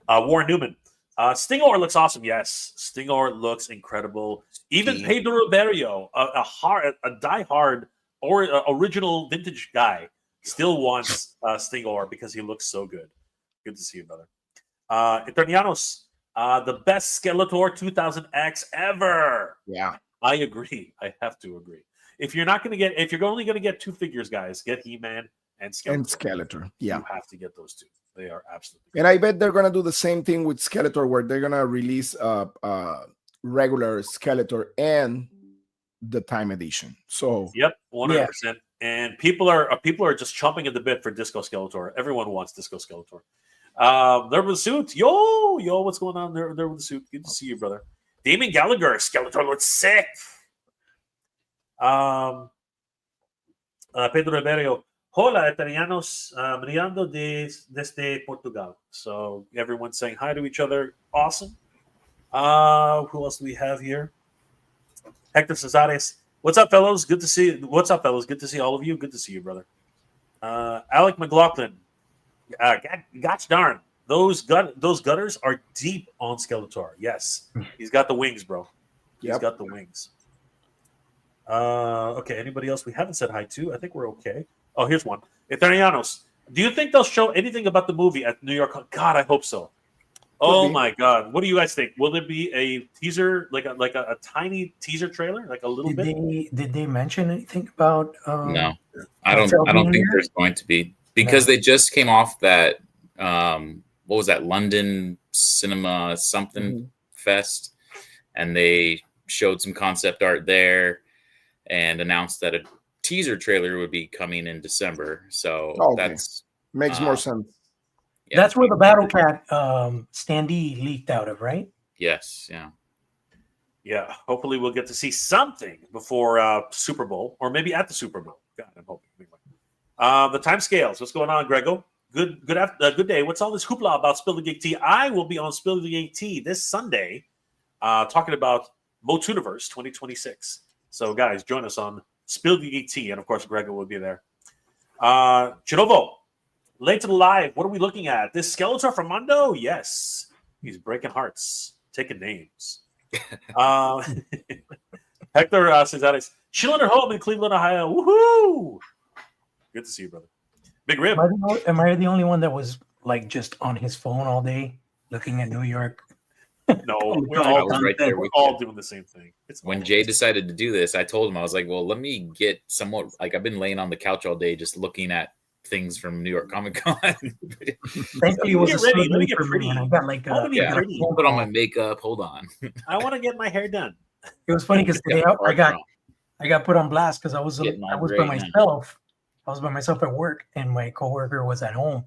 Warren Newman. Stingor looks awesome. Yes, Stingor looks incredible. Even Pedro Ribeiro, a diehard or original vintage guy, still wants Stingor because he looks so good. Good to see you, brother. Eternianos, the best Skeletor 2000X ever. Yeah, I agree. I have to agree. If you're only going to get two figures, guys, get He-Man and Skeletor. Yeah, you have to get those two. They are absolutely. And I bet they're gonna do the same thing with Skeletor, where they're gonna release regular Skeletor and the Time Edition. So yep, 100%. And people are just chomping at the bit for Disco Skeletor. Everyone wants Disco Skeletor. There with the suit. Yo, what's going on there with the suit? Good to see you, brother. Damon Gallagher, Skeletor looks sick. Pedro Ribeiro. Hola, italianos, mirando desde Portugal. So everyone's saying hi to each other. Awesome. Who else do we have here? Hector Cesares. What's up, fellows? Good to see you. What's up, fellows? Good to see all of you. Good to see you, brother. Alec McLaughlin. Gosh darn. Those gutters are deep on Skeletor. Yes. He's got the wings, bro. He's got the wings. Okay, anybody else we haven't said hi to? I think we're okay. Oh, here's one. Eternianos, do you think they'll show anything about the movie at New York? God, I hope so. Oh my God, what do you guys think? Will there be a teaser, like a tiny teaser trailer, like a little bit? Did they mention anything about? No, I don't think there's going to be, because they just came off that. What was that? London Cinema something Fest, and they showed some concept art there and announced that a teaser trailer would be coming in December, so that's makes more sense. Yeah. That's where the Battle Cat standee leaked out of, right? Yes, yeah. Hopefully, we'll get to see something before Super Bowl, or maybe at the Super Bowl. God, I'm hoping. The time scales. What's going on, Grego? Good day. What's all this hoopla about Spill the Geek Tea? I will be on Spill the Geek Tea this Sunday, talking about MOTUniverse 2026. So, guys, join us on Spill the Geek Tea, and of course, Grego will be there. Chinovo, late to the live. What are we looking at? This Skeletor from Mondo? Yes, he's breaking hearts, taking names. Hector Cesares, chilling at home in Cleveland, Ohio. Woohoo! Good to see you, brother. Big Rib. Am I the only one that was like just on his phone all day looking at New York? No, we're all doing the same thing. When Jay decided to do this, I told him, I was like, well, let me get somewhat, like, I've been laying on the couch all day just looking at things from New York Comic Con. Thankfully, it was ready. Let me get pretty. I got like put on my makeup. Hold on. I want to get my hair done. It was funny because today I got put on blast because I was by myself. I was by myself at work, and my coworker was at home,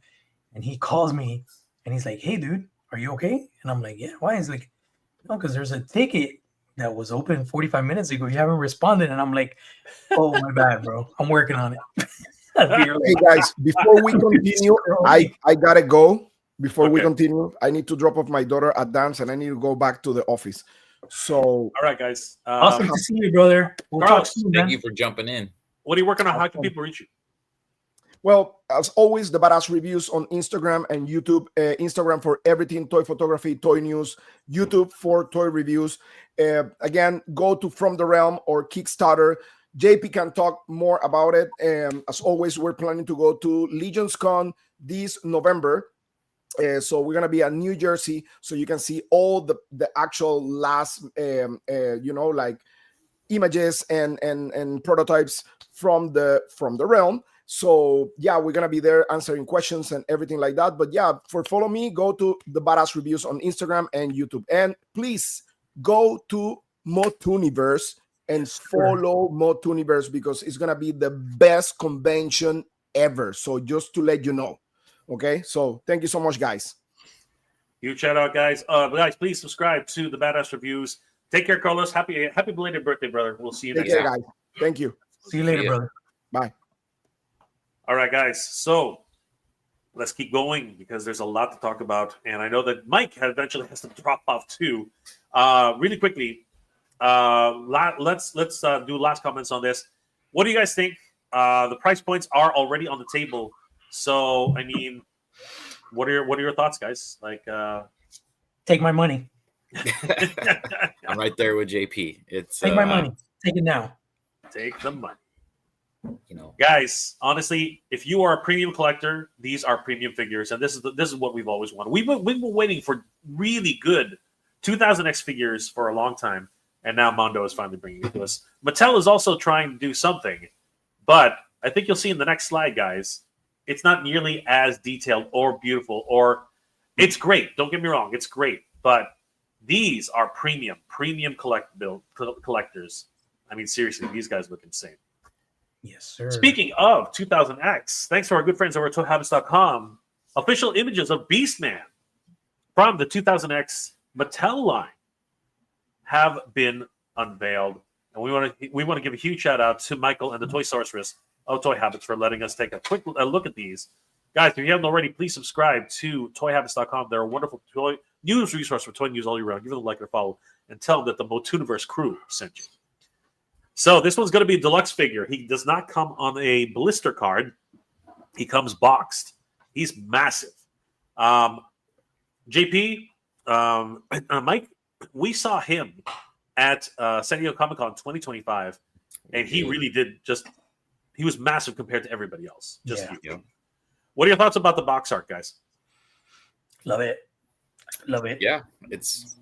and he calls me and he's like, "Hey, dude, are you okay?" And I'm like, "Yeah, why?" He's like, "No, because there's a ticket that was open 45 minutes ago. You haven't responded." And I'm like, "Oh, my bad, bro. I'm working on it." Hey guys, before we continue, I gotta go. Before we continue, I need to drop off my daughter at dance, and I need to go back to the office. So, all right, guys. Awesome to see you, brother. We'll Carlos, talk soon, Thank man. you for jumping in. What are you working on? How can people reach you? well, as always, the Badass Reviews on Instagram and YouTube. Instagram for everything toy photography, toy news. YouTube for toy reviews. Again, go to From the Realm or Kickstarter. JP can talk more about it. As always, we're planning to go to Legions Con this November. So we're gonna be at New Jersey, so you can see all the actual last, like images and prototypes from the realm. So yeah, we're gonna be there answering questions and everything like that. But yeah, follow me, go to the Badass Reviews on Instagram and YouTube, and please go to MOTUniverse and follow MOTUniverse because it's gonna be the best convention ever. So just to let you know. Okay, so thank you so much, guys. Huge shout out, guys. Guys, please subscribe to the Badass Reviews. Take care, Carlos. Happy belated birthday, brother. We'll see you next time. Guys. Thank you. See you later, brother. Bye. All right, guys. So let's keep going because there's a lot to talk about, and I know that Mike eventually has to drop off too. Really quickly, let's do last comments on this. What do you guys think? The price points are already on the table. So, I mean, what are your thoughts, guys? Like, take my money. I'm right there with JP. It's take my money. Take it now. Take the money. You Guys, honestly, if you are a premium collector, these are premium figures, and this is what we've always wanted. We've been waiting for really good 2000X figures for a long time, and now Mondo is finally bringing it to us. Mattel is also trying to do something, but I think you'll see in the next slide, guys. It's not nearly as detailed or beautiful, or it's great. Don't get me wrong, it's great, but these are premium collectors. I mean, seriously, these guys look insane. Yes, sir. Speaking of 2000X, thanks to our good friends over at ToyHabits.com, official images of Beastman from the 2000X Mattel line have been unveiled, and we want to give a huge shout out to Michael and the Toy Sorceress of Toy Habits for letting us take a quick look at these. Guys, if you haven't already, please subscribe to ToyHabits.com. They're a wonderful toy news resource for toy news all year round. Give them a like and a follow, and tell them that the MOTUniverse crew sent you. So this one's going to be a deluxe figure. He does not come on a blister card. He comes boxed. He's massive. JP, Mike, we saw him at San Diego Comic-Con 2025, and he really did he was massive compared to everybody else. Yeah. What are your thoughts about the box art, guys? Love it. Yeah, it's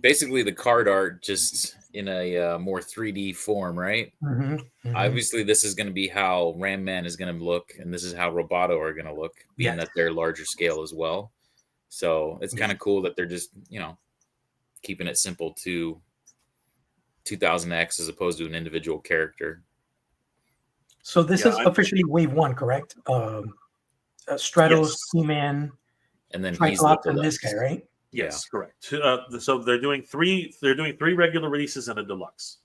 basically the card art just in a more 3D form, right? Mm-hmm. Mm-hmm. Obviously, this is going to be how Ram Man is going to look, and this is how Roboto are going to look, being that they're larger scale as well. So it's kind of cool that they're just, keeping it simple to 2000X as opposed to an individual character. So this is officially wave 1, correct? Stratos, He-Man, and then Triclops, and this guy, right? Yes, correct. So they're doing three regular releases and a deluxe.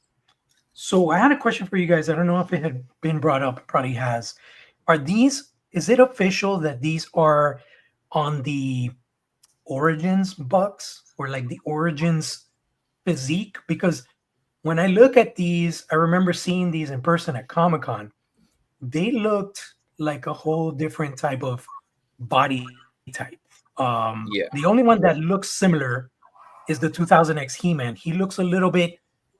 So I had a question for you guys. I don't know if it had been brought up. It probably has. Is it official that these are on the Origins box or like the Origins physique? Because when I look at these, I remember seeing these in person at Comic-Con. They looked like a whole different type of body type. The only one that looks similar is the 2000X He-Man. He looks a little bit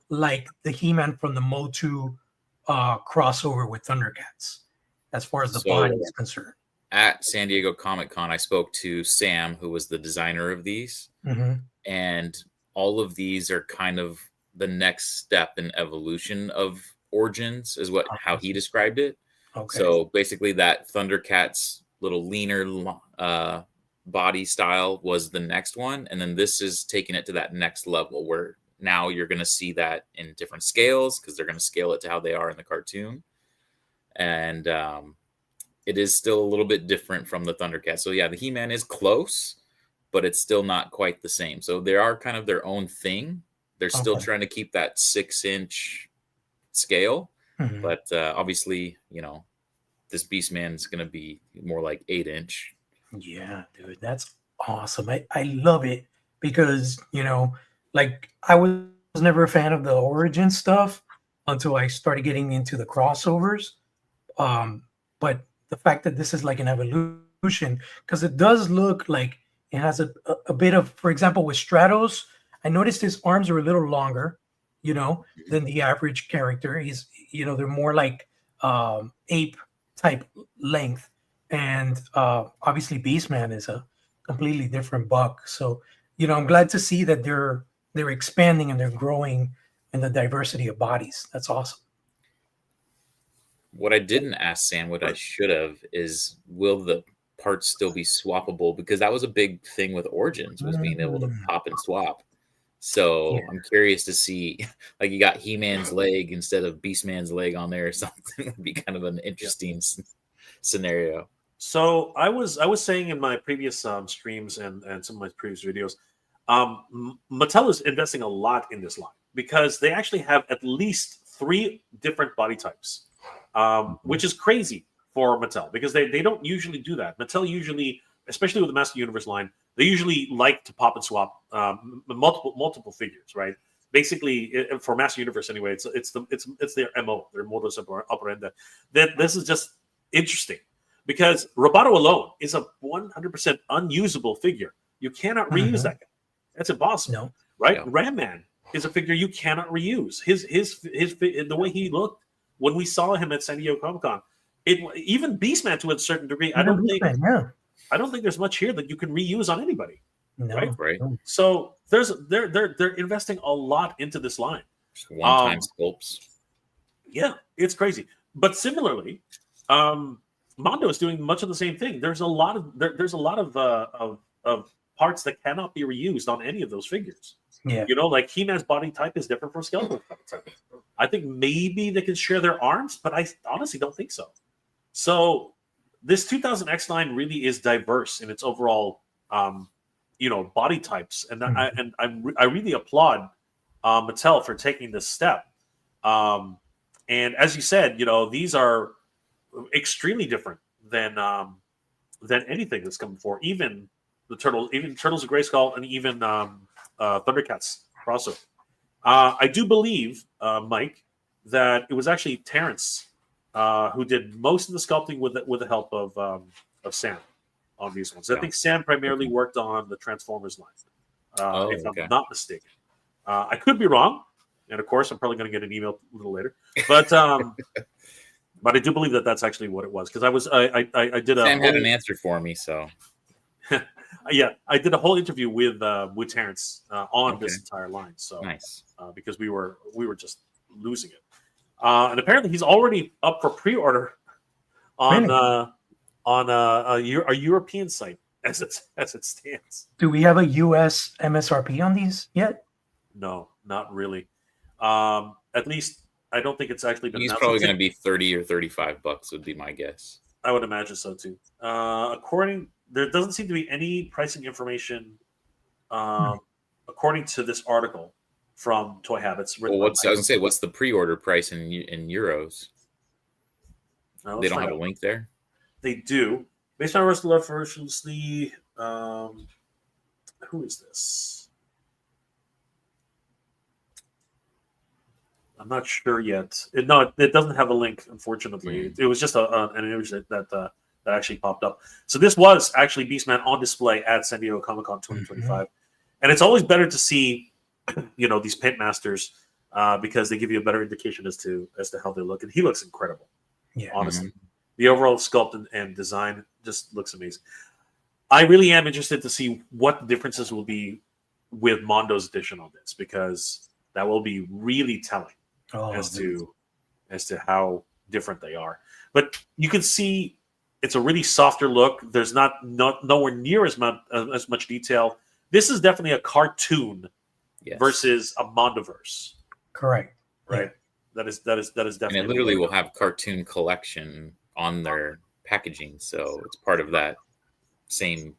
like the He-Man from the MOTU crossover with Thundercats, as far as the body is concerned. At San Diego Comic-Con, I spoke to Sam, who was the designer of these, and all of these are kind of the next step in evolution of Origins, is how he described it. Okay. So basically, that Thundercats little leaner body style was the next one, and then this is taking it to that next level where now you're going to see that in different scales because they're going to scale it to how they are in the cartoon. And it is still a little bit different from the Thundercats. So yeah, the He-Man is close, but it's still not quite the same. So they are kind of their own thing. They're still trying to keep that 6-inch scale, but obviously, this Beastman is going to be more like 8-inch. Yeah, dude, that's awesome. I love it because, like I was never a fan of the origin stuff until I started getting into the crossovers. But the fact that this is like an evolution, because it does look like it has a bit of, for example, with Stratos, I noticed his arms are a little longer, than the average character. He's, they're more like ape type length. And obviously Beastman is a completely different buck. So, I'm glad to see that they're expanding and they're growing in the diversity of bodies. That's awesome. What I didn't ask Sam, what I should have, is will the parts still be swappable? Because that was a big thing with Origins, was being able to pop and swap. So I'm curious to see, like, you got He-Man's leg instead of Beastman's leg on there or something. Would be kind of an interesting scenario. So I was saying in my previous streams and some of my previous videos, Mattel is investing a lot in this line because they actually have at least 3 different body types, which is crazy for Mattel because they don't usually do that. Mattel usually, especially with the Master Universe line, they usually like to pop and swap multiple figures, right? Basically, for Master Universe anyway, it's their MO, their modus operandi. That this is just interesting because Roboto alone is a 100% unusable figure. You cannot reuse that guy. That's impossible, right? Yeah. Ram Man is a figure you cannot reuse. His the way he looked when we saw him at San Diego Comic-Con, even Beastman to a certain degree. I don't think there's much here that you can reuse on anybody. No, right. So they're investing a lot into this line. Just one-time sculpts. Yeah, it's crazy. But similarly, Mondo is doing much of the same thing. There's a lot of parts that cannot be reused on any of those figures. Yeah, like He-Man's body type is different from Skeletor's body type. I think maybe they can share their arms, but I honestly don't think so. So this 2000 X line really is diverse in its overall, body types, and I really applaud Mattel for taking this step. And as you said, these are extremely different than anything that's come before. Even the Turtles of Grayskull, and even Thundercats crossover. I do believe, Mike, that it was actually Terrence who did most of the sculpting with the help of Sam on these ones. I think Sam primarily worked on the Transformers line, if I'm not mistaken. I could be wrong, and of course, I'm probably going to get an email a little later. But but I do believe that that's actually what it was because I did Sam had an answer for me, so. Yeah, I did a whole interview with Terrence on this entire line. So nice, because we were just losing it, and apparently he's already up for pre-order on a European site as it stands. Do we have a US MSRP on these yet? No, not really. At least I don't think it's actually been. He's probably going to be $30 or $35 would be my guess. I would imagine so too. There doesn't seem to be any pricing information, according to this article from Toy Habits. Well, I was going to say, what's the pre-order price in euros? They don't have a link there. They do. Based on rest of the versions, who is this? I'm not sure yet. It doesn't have a link, unfortunately. It was just an image that actually popped up. So this was actually Beastman on display at San Diego Comic-Con 2025. And it's always better to see, these paint masters because they give you a better indication as to how they look. And he looks incredible. Yeah, honestly. The overall sculpt and design just looks amazing. I really am interested to see what the differences will be with Mondo's edition on this because that will be really telling as to how different they are. But you can see it's a really softer look. There's nowhere near as much detail. This is definitely a cartoon versus a Mondoverse. Correct. Right. Yeah. That is definitely. And it literally will have cartoon collection on their packaging, so it's part of that same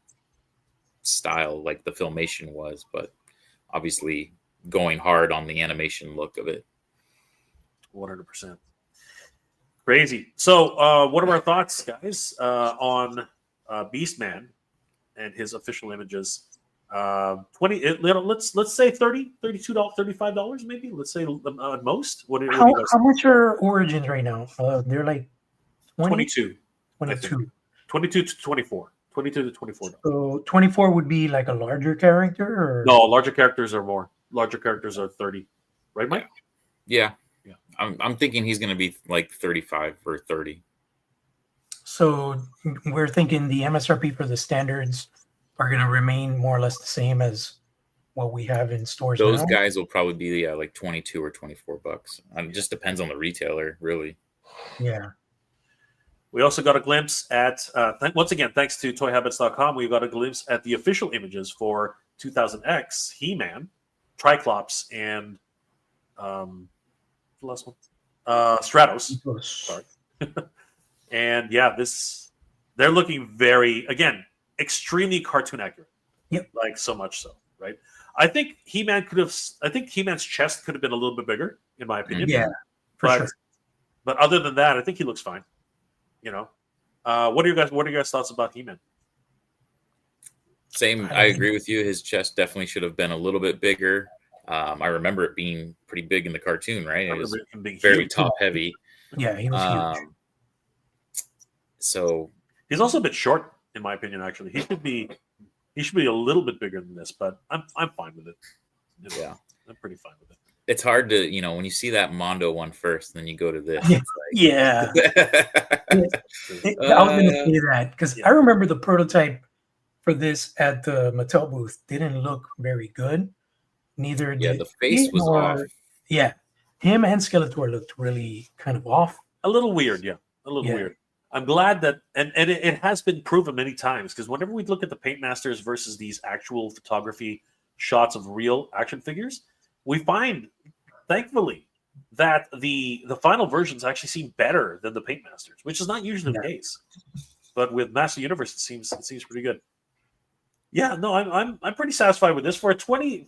style like the Filmation was, but obviously going hard on the animation look of it. 100%. Crazy. So, what are our thoughts, guys, on Beastman and his official images? 20. Let's say $30, $32, $35, maybe. Let's say at most. What do you guys how much are Origins right now? They're like 22. 22. 22 to 24. 22 to $24. So 24 would be like a larger character, or no? Larger characters are more. Larger characters are 30, right, Mike? Yeah. I'm thinking he's going to be like 35 or 30. So we're thinking the MSRP for the standards are going to remain more or less the same as what we have in stores. Those now. guys will probably be like 22 or 24 bucks. It just depends on the retailer, really. Yeah. We also got a glimpse at, once again, thanks to ToyHabits.com, we got a glimpse at the official images for 2000X, He-Man, Triclops, and the last one, Stratos. Sorry. And yeah, they're looking very, again, extremely cartoon accurate. Yep. Like so much so, right? I think He-Man's chest could have been a little bit bigger, in my opinion. Yeah, for sure. But other than that, I think he looks fine. You know, what are your guys' thoughts about He-Man? Same. I agree with you. His chest definitely should have been a little bit bigger. I remember it being pretty big in the cartoon, right? It was very top heavy. Yeah, he was huge. So he's also a bit short, in my opinion. Actually, he should be a little bit bigger than this, but I'm fine with it. You know, yeah, I'm pretty fine with it. It's hard to, when you see that Mondo one first, then you go to this. Yeah. It's like, yeah. I was going to say that because I remember the prototype for this at the Mattel booth didn't look very good. Neither did the face was off. Yeah, him and Skeletor looked really kind of off. A little weird, yeah, a little weird. I'm glad that, and it has been proven many times, because whenever we look at the Paint Masters versus these actual photography shots of real action figures, we find, thankfully, that the final versions actually seem better than the Paint Masters, which is not usually the case. But with Master Universe, it seems pretty good. Yeah, no, I'm pretty satisfied with this for a 20,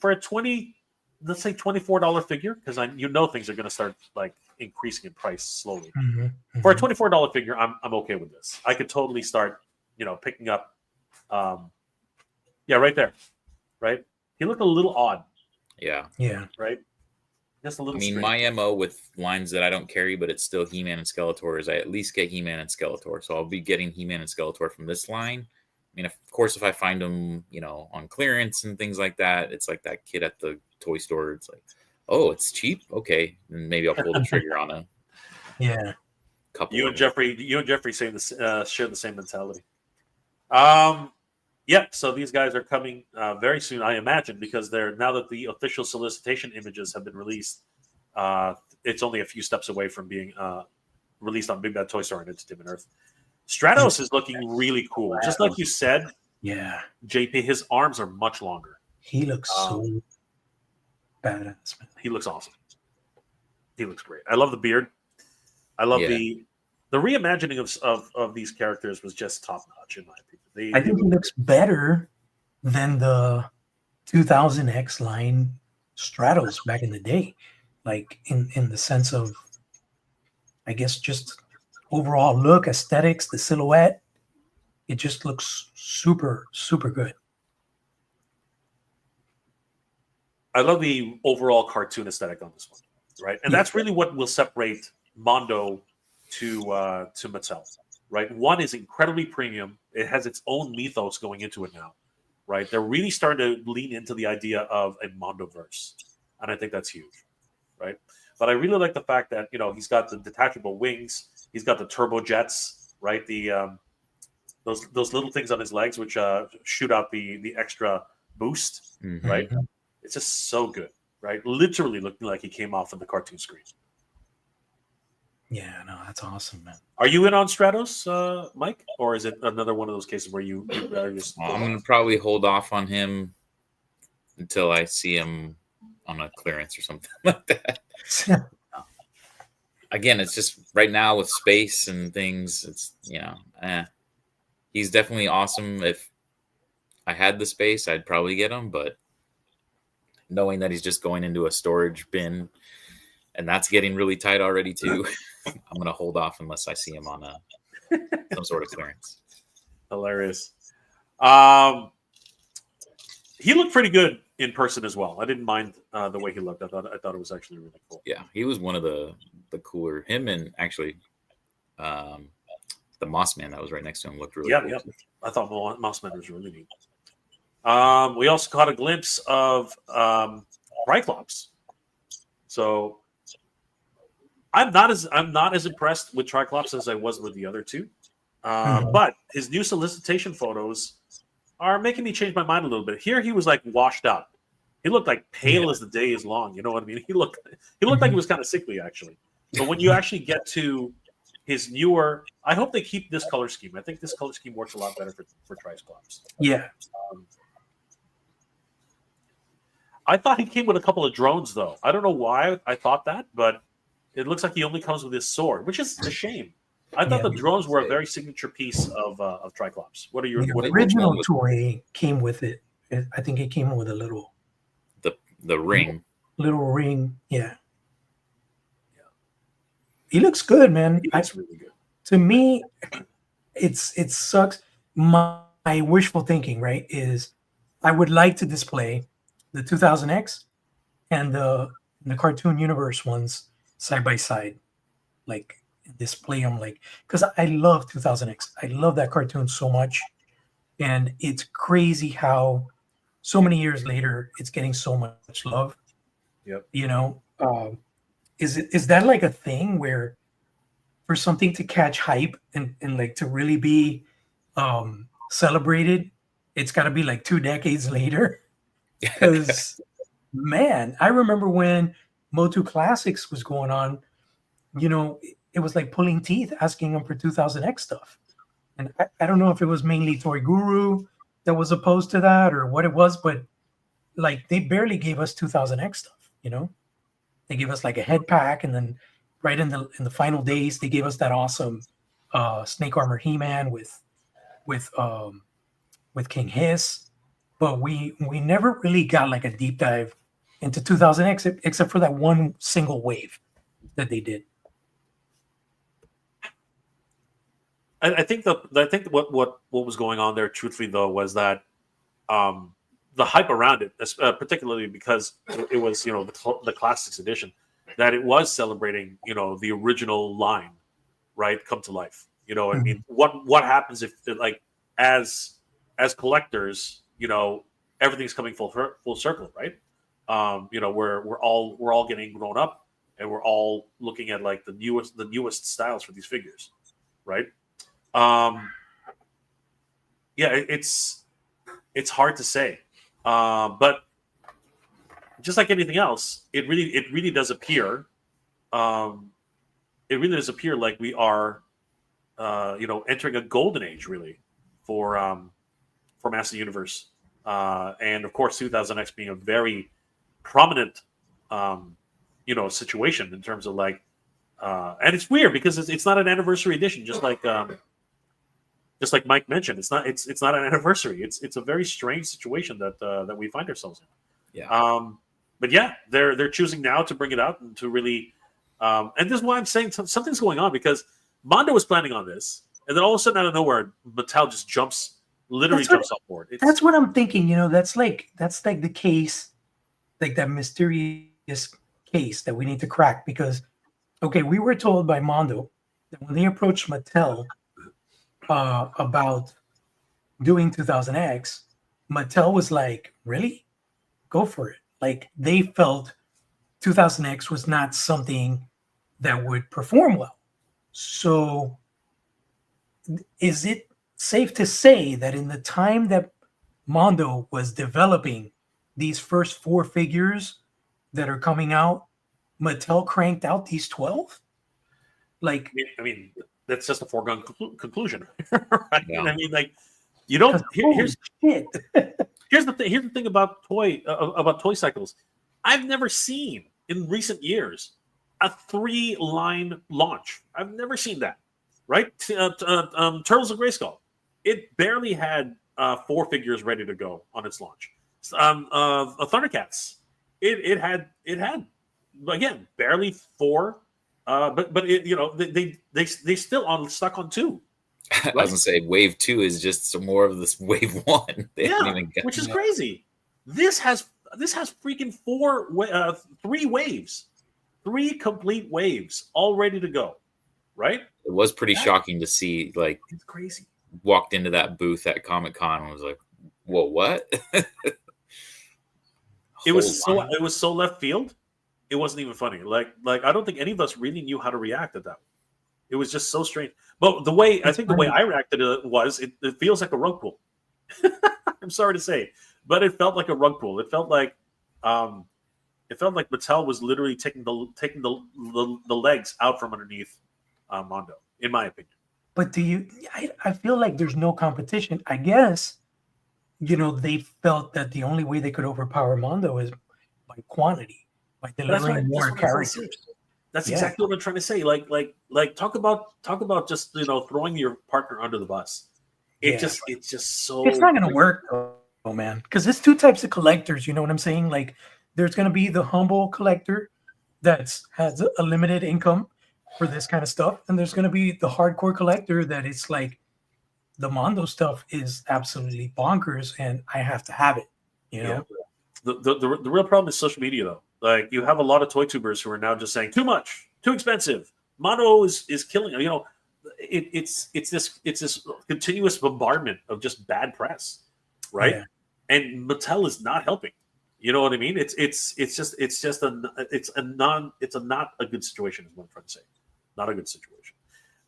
let's say $24 figure, because things are going to start like increasing in price slowly. For a $24 figure, I'm okay with this. I could totally start, picking up. Right there, right. He looked a little odd. Yeah. Right. Just a little. My MO with lines that I don't carry, but it's still He-Man and Skeletor, is I at least get He-Man and Skeletor. So I'll be getting He-Man and Skeletor from this line. Of course, if I find them, on clearance and things like that, it's like that kid at the toy store. It's like, oh, it's cheap. Okay, and maybe I'll pull the trigger on a couple. You and Jeffrey saying this, share the same mentality. So these guys are coming very soon, I imagine, because now that the official solicitation images have been released, it's only a few steps away from being released on Big Bad Toy Store and Entertainment Earth. Stratos is looking really cool. Just like you said, JP, his arms are much longer. He looks so badass. He looks awesome. He looks great. I love the beard. I love the reimagining of these characters was just top notch in my opinion. I think he looks better than the 2000X line Stratos back in the day, like in the sense of, I guess, just overall look, aesthetics, the silhouette. It just looks super, super good. I love the overall cartoon aesthetic on this one, right? And that's really what will separate Mondo to Mattel, right? One is incredibly premium. It has its own mythos going into it now, right? They're really starting to lean into the idea of a Mondoverse, and I think that's huge, right? But I really like the fact that, he's got the detachable wings. He's got the turbo jets, right? The those little things on his legs, which shoot out the extra boost, right? It's just so good, right? Literally looking like he came off of the cartoon screen. Yeah, no, that's awesome, man. Are you in on Stratos, Mike? Or is it another one of those cases where you just... I'm going to probably hold off on him until I see him on a clearance or something like that. again, it's just right now with space and things. It's he's definitely awesome. If I had the space, I'd probably get him, but knowing that he's just going into a storage bin, and that's getting really tight already too, I'm gonna hold off unless I see him on some sort of clearance. Hilarious. He looked pretty good in person as well. I didn't mind the way he looked. I thought it was actually really cool. Yeah, he was one of the cooler. Him and actually the Moss Man that was right next to him looked really cool. Yeah. I thought Moss Man was really neat. We also caught a glimpse of Triclops. So I'm not as impressed with Triclops as I was with the other two. But his new solicitation photos are making me change my mind a little bit. Here he was like washed out. He looked like pale as the day is long. You know what I mean? He looked like he was kind of sickly actually. But when you actually get to his newer, I hope they keep this color scheme. I think this color scheme works a lot better for Triclops. Yeah. I thought he came with a couple of drones though. I don't know why I thought that, but it looks like he only comes with his sword, which is a shame. I thought the drones were a very signature piece of Triclops. What are your the original toy came with it? I think it came with a little the ring. Little ring, yeah. He looks good, man. He looks really good. To me, it sucks. My wishful thinking, right, is I would like to display the 2000X and the cartoon universe ones side by side, like display them, like, because I love 2000X. I love that cartoon so much, and it's crazy how so many years later it's getting so much love. Yep. You know, is that like a thing where for something to catch hype and like to really be celebrated, it's got to be like 2 decades later? Because man, I remember when MOTU Classics was going on, you know, it was like pulling teeth asking them for 2000X stuff. And I don't know if it was mainly Toy Guru that was opposed to that or what it was, but like they barely gave us 2000X stuff, you know? They gave us like a head pack, and then right in the final days, they gave us that awesome Snake Armor He-Man with King Hiss. But we never really got like a deep dive into 2000X except for that one single wave that they did. I think what was going on there, truthfully though, was that the hype around it, particularly because it was, you know, the Classics edition, that it was celebrating, you know, the original line, right, come to life. You know, I mean, what happens if, like, as collectors, you know, everything's coming full circle, right? You know, we're all getting grown up, and we're all looking at like the newest styles for these figures, right? Yeah, it's hard to say, but just like anything else, it really does appear, like we are, you know, entering a golden age really for Master Universe, and of course 2000X being a very prominent, you know, situation in terms of like, and it's weird because it's not an anniversary edition, just like Mike mentioned, it's not an anniversary. It's a very strange situation that we find ourselves in. Yeah. But yeah, they're choosing now to bring it out and to really, and this is why I'm saying something's going on, because Mondo was planning on this, and then all of a sudden out of nowhere, Mattel just jumps off board. That's what I'm thinking. You know, that's like the case, like that mysterious case that we need to crack, because okay, we were told by Mondo that when they approached Mattel about doing 2000X, Mattel was like, really? Go for it. Like, they felt 2000X was not something that would perform well. So is it safe to say that in the time that Mondo was developing these first 4 figures that are coming out, Mattel cranked out these 12? Like, I mean, that's just a foregone conclusion, right? Yeah. I mean, like, you don't. Here's shit. Here's the thing about toy cycles. I've never seen in recent years a 3-line launch. I've never seen that. Right? Turtles of Grayskull. It barely had 4 figures ready to go on its launch. Thundercats. It had again barely 4, but they still stick on 2. I was gonna say wave 2 is just some more of this wave 1. Which is crazy. This has freaking 3 waves, 3 complete waves all ready to go. Right? It was pretty shocking to see. Like, it's crazy. Walked into that booth at Comic-Con and was like, "Whoa, what?" It was so left field. It wasn't even funny. Like I don't think any of us really knew how to react to that. It was just so strange. But the way I reacted to it was it feels like a rug pull. I'm sorry to say, but it felt like a rug pull. It felt like Mattel was literally taking the legs out from underneath Mondo, in my opinion. But I feel like there's no competition. I guess, they felt that the only way they could overpower Mondo is by quantity, by delivering more characters. That's exactly what I'm trying to say. Like talk about just throwing your partner under the bus. It's just so. It's not going to work, though, man. Because there's 2 types of collectors. You know what I'm saying? Like, there's going to be the humble collector that has a limited income for this kind of stuff, and there's going to be the hardcore collector that it's like the Mondo stuff is absolutely bonkers, and I have to have it. The real problem is social media, though. Like, you have a lot of toy tubers who are now just saying too much, too expensive. Mondo is killing. It's this continuous bombardment of just bad press, right? Yeah. And Mattel is not helping. You know what I mean? It's not a good situation, is what I'm trying to say. Not a good situation.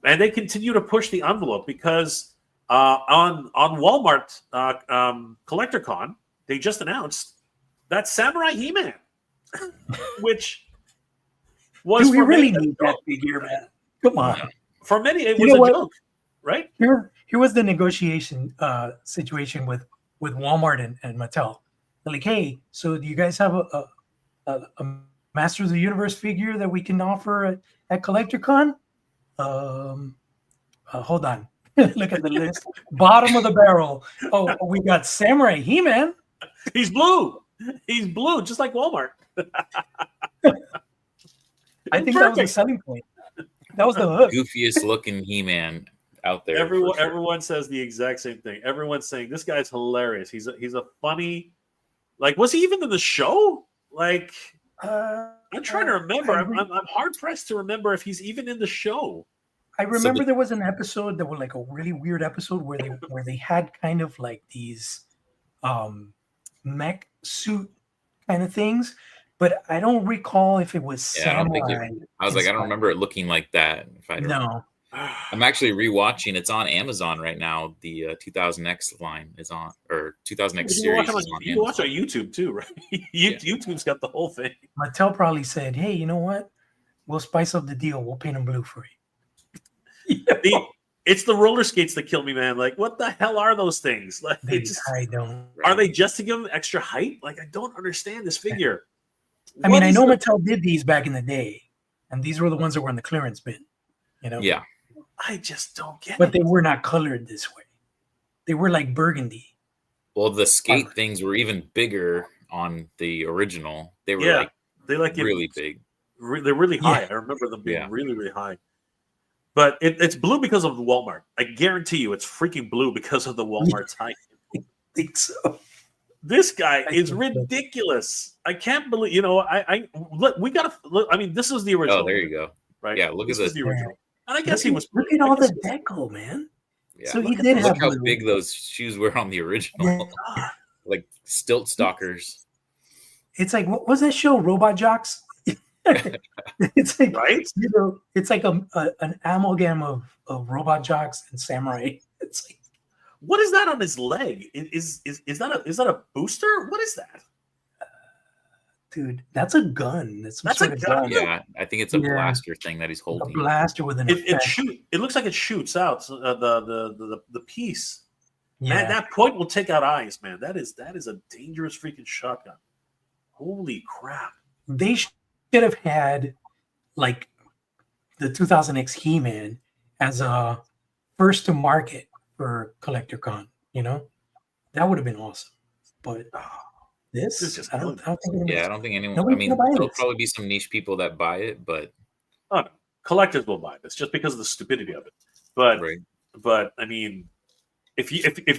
And they continue to push the envelope because on Walmart CollectorCon, they just announced that Samurai He-Man, which was do we really need that figure, man? Come on. For many, it was a joke, right? Here was the negotiation situation with Walmart and Mattel. They're like, hey, so do you guys have a Masters of the Universe figure that we can offer at CollectorCon? Hold on. Look at the list. Bottom of the barrel. Oh, we got Samurai He-Man. He's blue. He's blue, just like Walmart. I think that was the selling point. That was the hook. Goofiest looking He-Man out there. Everyone says the exact same thing. Everyone's saying this guy's hilarious. He's a funny. Like, was he even in the show? Like, I'm trying to remember. I'm hard pressed to remember if he's even in the show. I remember there was an episode that was like a really weird episode where they had kind of like these mech suit kind of things, but I don't recall if it was Samurai. I was like, I don't remember it looking like that. No. I'm actually rewatching. It's on Amazon right now. The 2000X line is on, or 2000X series is on. You can watch on YouTube too, right? YouTube's got the whole thing. Mattel probably said, "Hey, you know what? We'll spice up the deal. We'll paint them blue for you." It's the roller skates that kill me, man. Like, what the hell are those things? Like, I don't. Are they just to give them extra height? Like, I don't understand this figure. I mean, I know Mattel did these back in the day, and these were the ones that were in the clearance bin. Yeah. I just don't get it. But they were not colored this way. They were like burgundy. Well, the skate things were even bigger on the original. They were really big. They're really high. I remember them being really, really high. But it's blue because of the Walmart. I guarantee you it's freaking blue because of the Walmart's height. I think so. This guy is ridiculous. I can't believe, we got to look. I mean, this is the original. Oh, there you go. Right? Yeah, look at this. The original. And I guess he was. Look at all the deco, man. Yeah, so he did have. Look how big those shoes were on the original. Like stilt stalkers. It's like, what was that show? Robot Jocks? It's like, right? It's like an amalgam of Robot Jocks and Samurai. It's like, what is that on his leg? Is that a booster? What is that? Dude, that's a gun. That's a gun. Yeah, I think it's a blaster thing that he's holding. A blaster with an it looks like it shoots out the piece. Yeah. Man, that point will take out eyes, man. That is a dangerous freaking shotgun. Holy crap! They should have had like the 2000X He-Man as a first to market for CollectorCon. You know, that would have been awesome. But This is just I don't think Yeah, I don't think anyone. I nobody's mean, gonna buy there'll this. probably be some niche people that buy it, but Oh, no. Collectors will buy this just because of the stupidity of it. But right. but I mean, if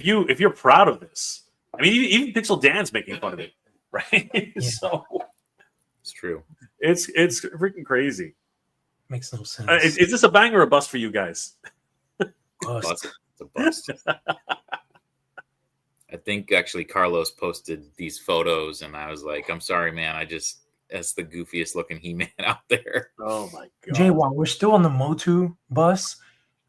you're proud of this, I mean, even Pixel Dan's making fun of it, right? Yeah. So It's true. it's freaking crazy. Makes no sense. Is this a bang or a bust for you guys? Bust. It's a bust. I think actually Carlos posted these photos, and I was like, "I'm sorry, man. That's the goofiest looking He-Man out there." Oh my god, Jay, while we're still on the MOTU bus,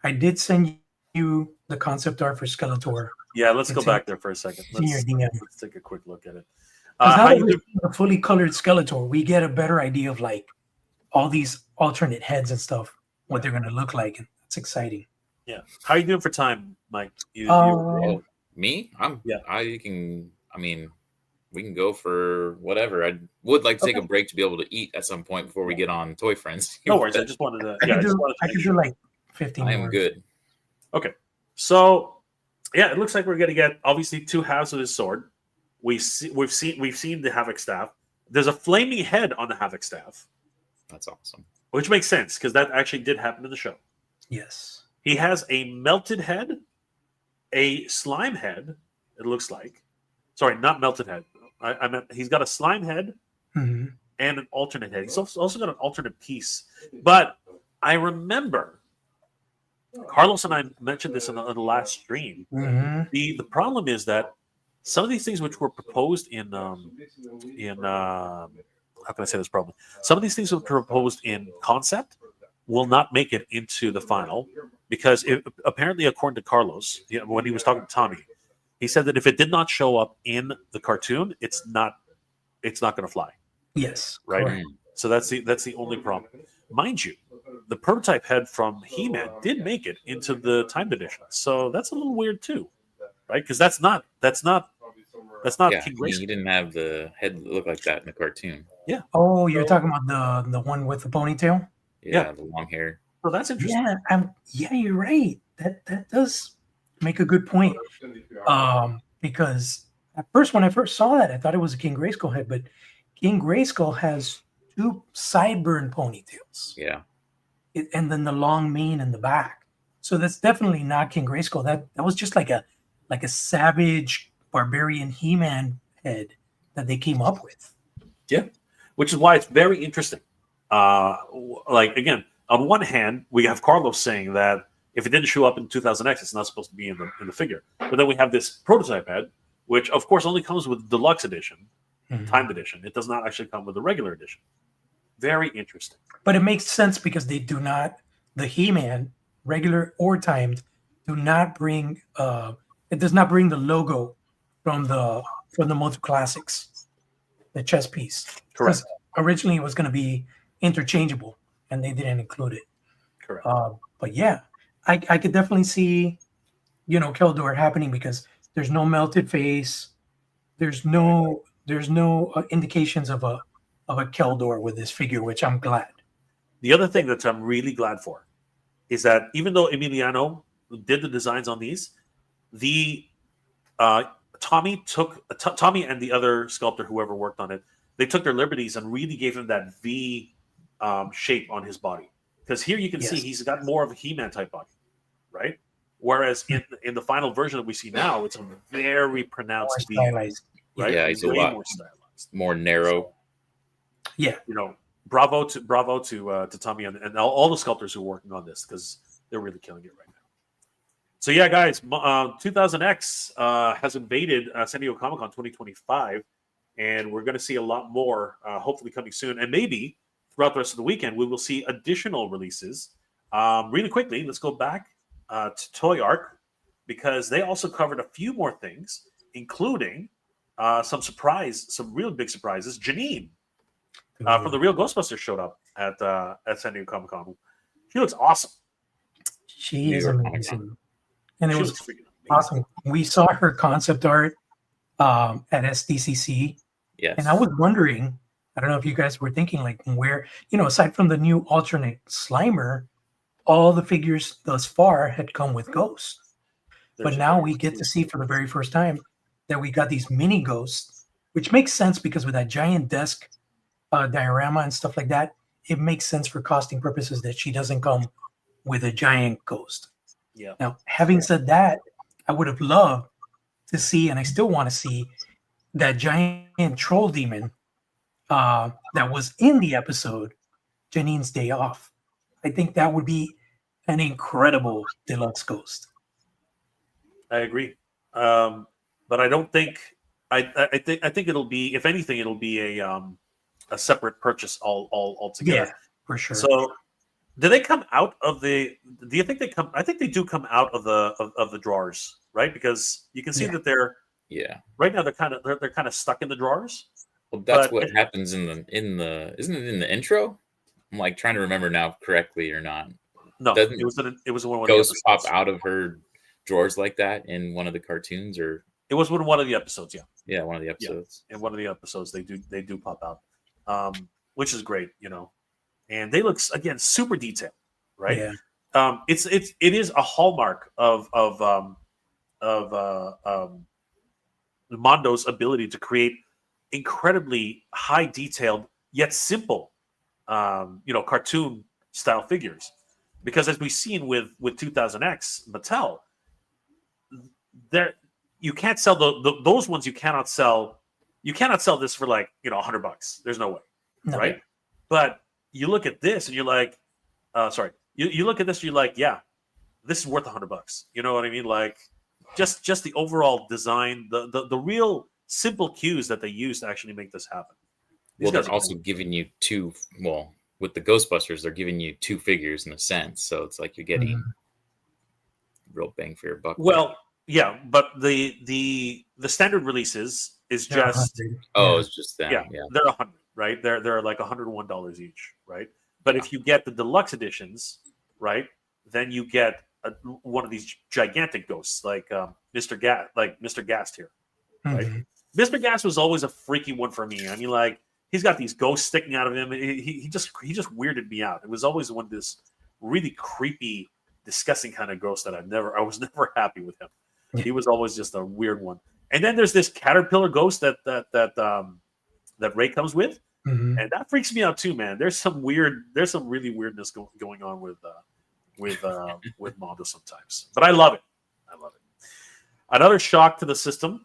I did send you the concept art for Skeletor. Yeah, let's go back there for a second. Let's take a quick look at it. Now that we're seeing a fully colored Skeletor, we get a better idea of like all these alternate heads and stuff, what they're going to look like, and that's exciting. Yeah, how are you doing for time, Mike? Me? Yeah. I mean, we can go for whatever. I would like to take a break to be able to eat at some point before we get on Toy Friends. No worries. I just wanted to. I could do like 15 I am more. good. Okay, so yeah, it looks like we're going to get obviously two halves of his sword. We've seen the Havoc staff. There's a flaming head on the Havoc staff. That's awesome. Which makes sense because that actually did happen in the show. Yes. He has a melted head, a slime head. It looks like. Sorry, not melted head. I meant he's got a slime head and an alternate head. He's also got an alternate piece. But I remember Carlos and I mentioned this in the last stream. The problem is that some of these things which were proposed in how can I say this problem? Some of these things which were proposed in concept will not make it into the final because apparently, according to Carlos, when he was talking to Tommy, he said that if it did not show up in the cartoon, it's not going to fly. Yes. Right. Correct. So that's the only problem. Mind you, the prototype head from He-Man did make it into the timed edition, so that's a little weird too, right? Because that's not Yeah, King Grayskull. he didn't have the head that looked like that in the cartoon. Yeah. Oh, you're talking about the one with the ponytail? Yeah, the long hair. So that's interesting. Yeah, you're right. That does make a good point. Because at first, when I first saw that, I thought it was a King Grayskull head, but King Grayskull has two sideburn ponytails. Yeah. And then the long mane in the back. So that's definitely not King Grayskull. That was just like a savage barbarian He-Man head that they came up with. Yeah, which is why it's very interesting. Like again, on one hand, we have Carlos saying that if it didn't show up in 2000X, it's not supposed to be in the figure. But then we have this prototype head, which of course only comes with the deluxe edition, timed edition. It does not actually come with the regular edition. Very interesting. But it makes sense because they do not, the He-Man, regular or timed, do not bring it does not bring the logo from the MOTU Classics, the chess piece. Correct. Originally it was going to be interchangeable and they didn't include it. Correct. But yeah, I could definitely see, Keldor happening because there's no melted face. There's no indications of a Keldor with this figure, which I'm glad. The other thing that I'm really glad for is that even though Emiliano did the designs on these, the Tommy and the other sculptor, whoever worked on it, they took their liberties and really gave him that V shape on his body. Because here you can see he's got more of a He-Man type body, right? Whereas in the final version that we see now, it's a very pronounced V, right? Yeah, he's a lot more stylized, more narrow. Yeah, bravo to Tommy and all the sculptors who are working on this because they're really killing it right now. So yeah, guys, 2000X has invaded San Diego Comic-Con 2025, and we're going to see a lot more, hopefully coming soon, and maybe throughout the rest of the weekend we will see additional releases. Really quickly, let's go back to Toy Arc because they also covered a few more things, including some real big surprises. Janine from the Real Ghostbusters showed up at San Diego Comic-Con. She looks awesome. She is amazing. And it was awesome. We saw her concept art at SDCC. Yes. And I was wondering, I don't know if you guys were thinking like where, aside from the new alternate Slimer, all the figures thus far had come with Ghost. But now we get to see for the very first time that we got these mini Ghosts, which makes sense because with that giant desk diorama and stuff like that, it makes sense for costing purposes that she doesn't come with a giant Ghost. Yeah. Now, having said that, I would have loved to see, and I still want to see, that giant troll demon that was in the episode Janine's Day Off. I think that would be an incredible deluxe Ghost. I agree, but I don't think I think it'll be, if anything, it'll be a separate purchase altogether. Yeah, for sure. So, do they come out of the? Do you think they come? I think they do come out of the drawers, right? Because you can see that they're right now they're kind of stuck in the drawers. Well, that's what happens in the isn't it in the intro? I'm like trying to remember now correctly or not. No, it was one of the Ghosts pop out of her drawers like that in one of the cartoons, or it was one of the episodes. Yeah, one of the episodes. In one of the episodes, they do pop out, which is great, and they look again super detailed, right? Yeah. It is a hallmark of Mondo's ability to create incredibly high detailed yet simple, cartoon style figures. Because as we've seen with 2000X Mattel, you can't sell those ones. You cannot sell this for like $100. There's no way, right? But you look at this and you're like, you look at this and you're like, yeah, this is worth $100. You know what I mean? Like just the overall design, the real simple cues that they use to actually make this happen. Well, they're also giving you two. Well, with the Ghostbusters, they're giving you two figures in a sense, so it's like you're getting real bang for your buck. Well, yeah, but the standard releases is just it's just them. Yeah, they're $100, right? They're like $101 each, right? But if you get the deluxe editions, right, then you get one of these gigantic ghosts, like Mr. Gast here, right? Mr. Gast was always a freaky one for me. I mean, like he's got these ghosts sticking out of him. He just weirded me out. It was always one of this really creepy, disgusting kind of ghost that I was never happy with him. He was always just a weird one. And then there's this caterpillar ghost that Ray comes with, and that freaks me out too, man. There's some really weirdness going on with Mondo sometimes, but I love it. Another shock to the system.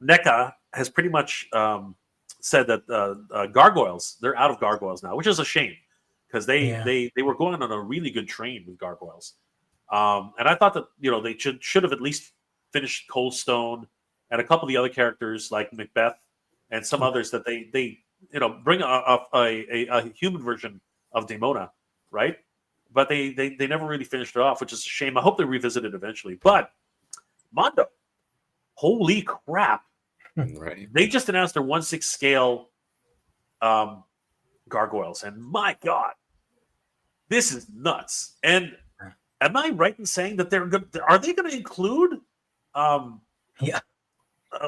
NECA has pretty much said that gargoyles, they're out of gargoyles now, which is a shame because they were going on a really good train with gargoyles. And I thought that they should have at least finished Cold Stone and a couple of the other characters like Macbeth and some others that they bring a human version of Demona, right? But they never really finished it off, which is a shame. I hope they revisit it eventually. But Mondo, holy crap! Right. They just announced their 1/6 scale gargoyles, and my God, this is nuts. And am I right in saying that they're good? Are they going to include?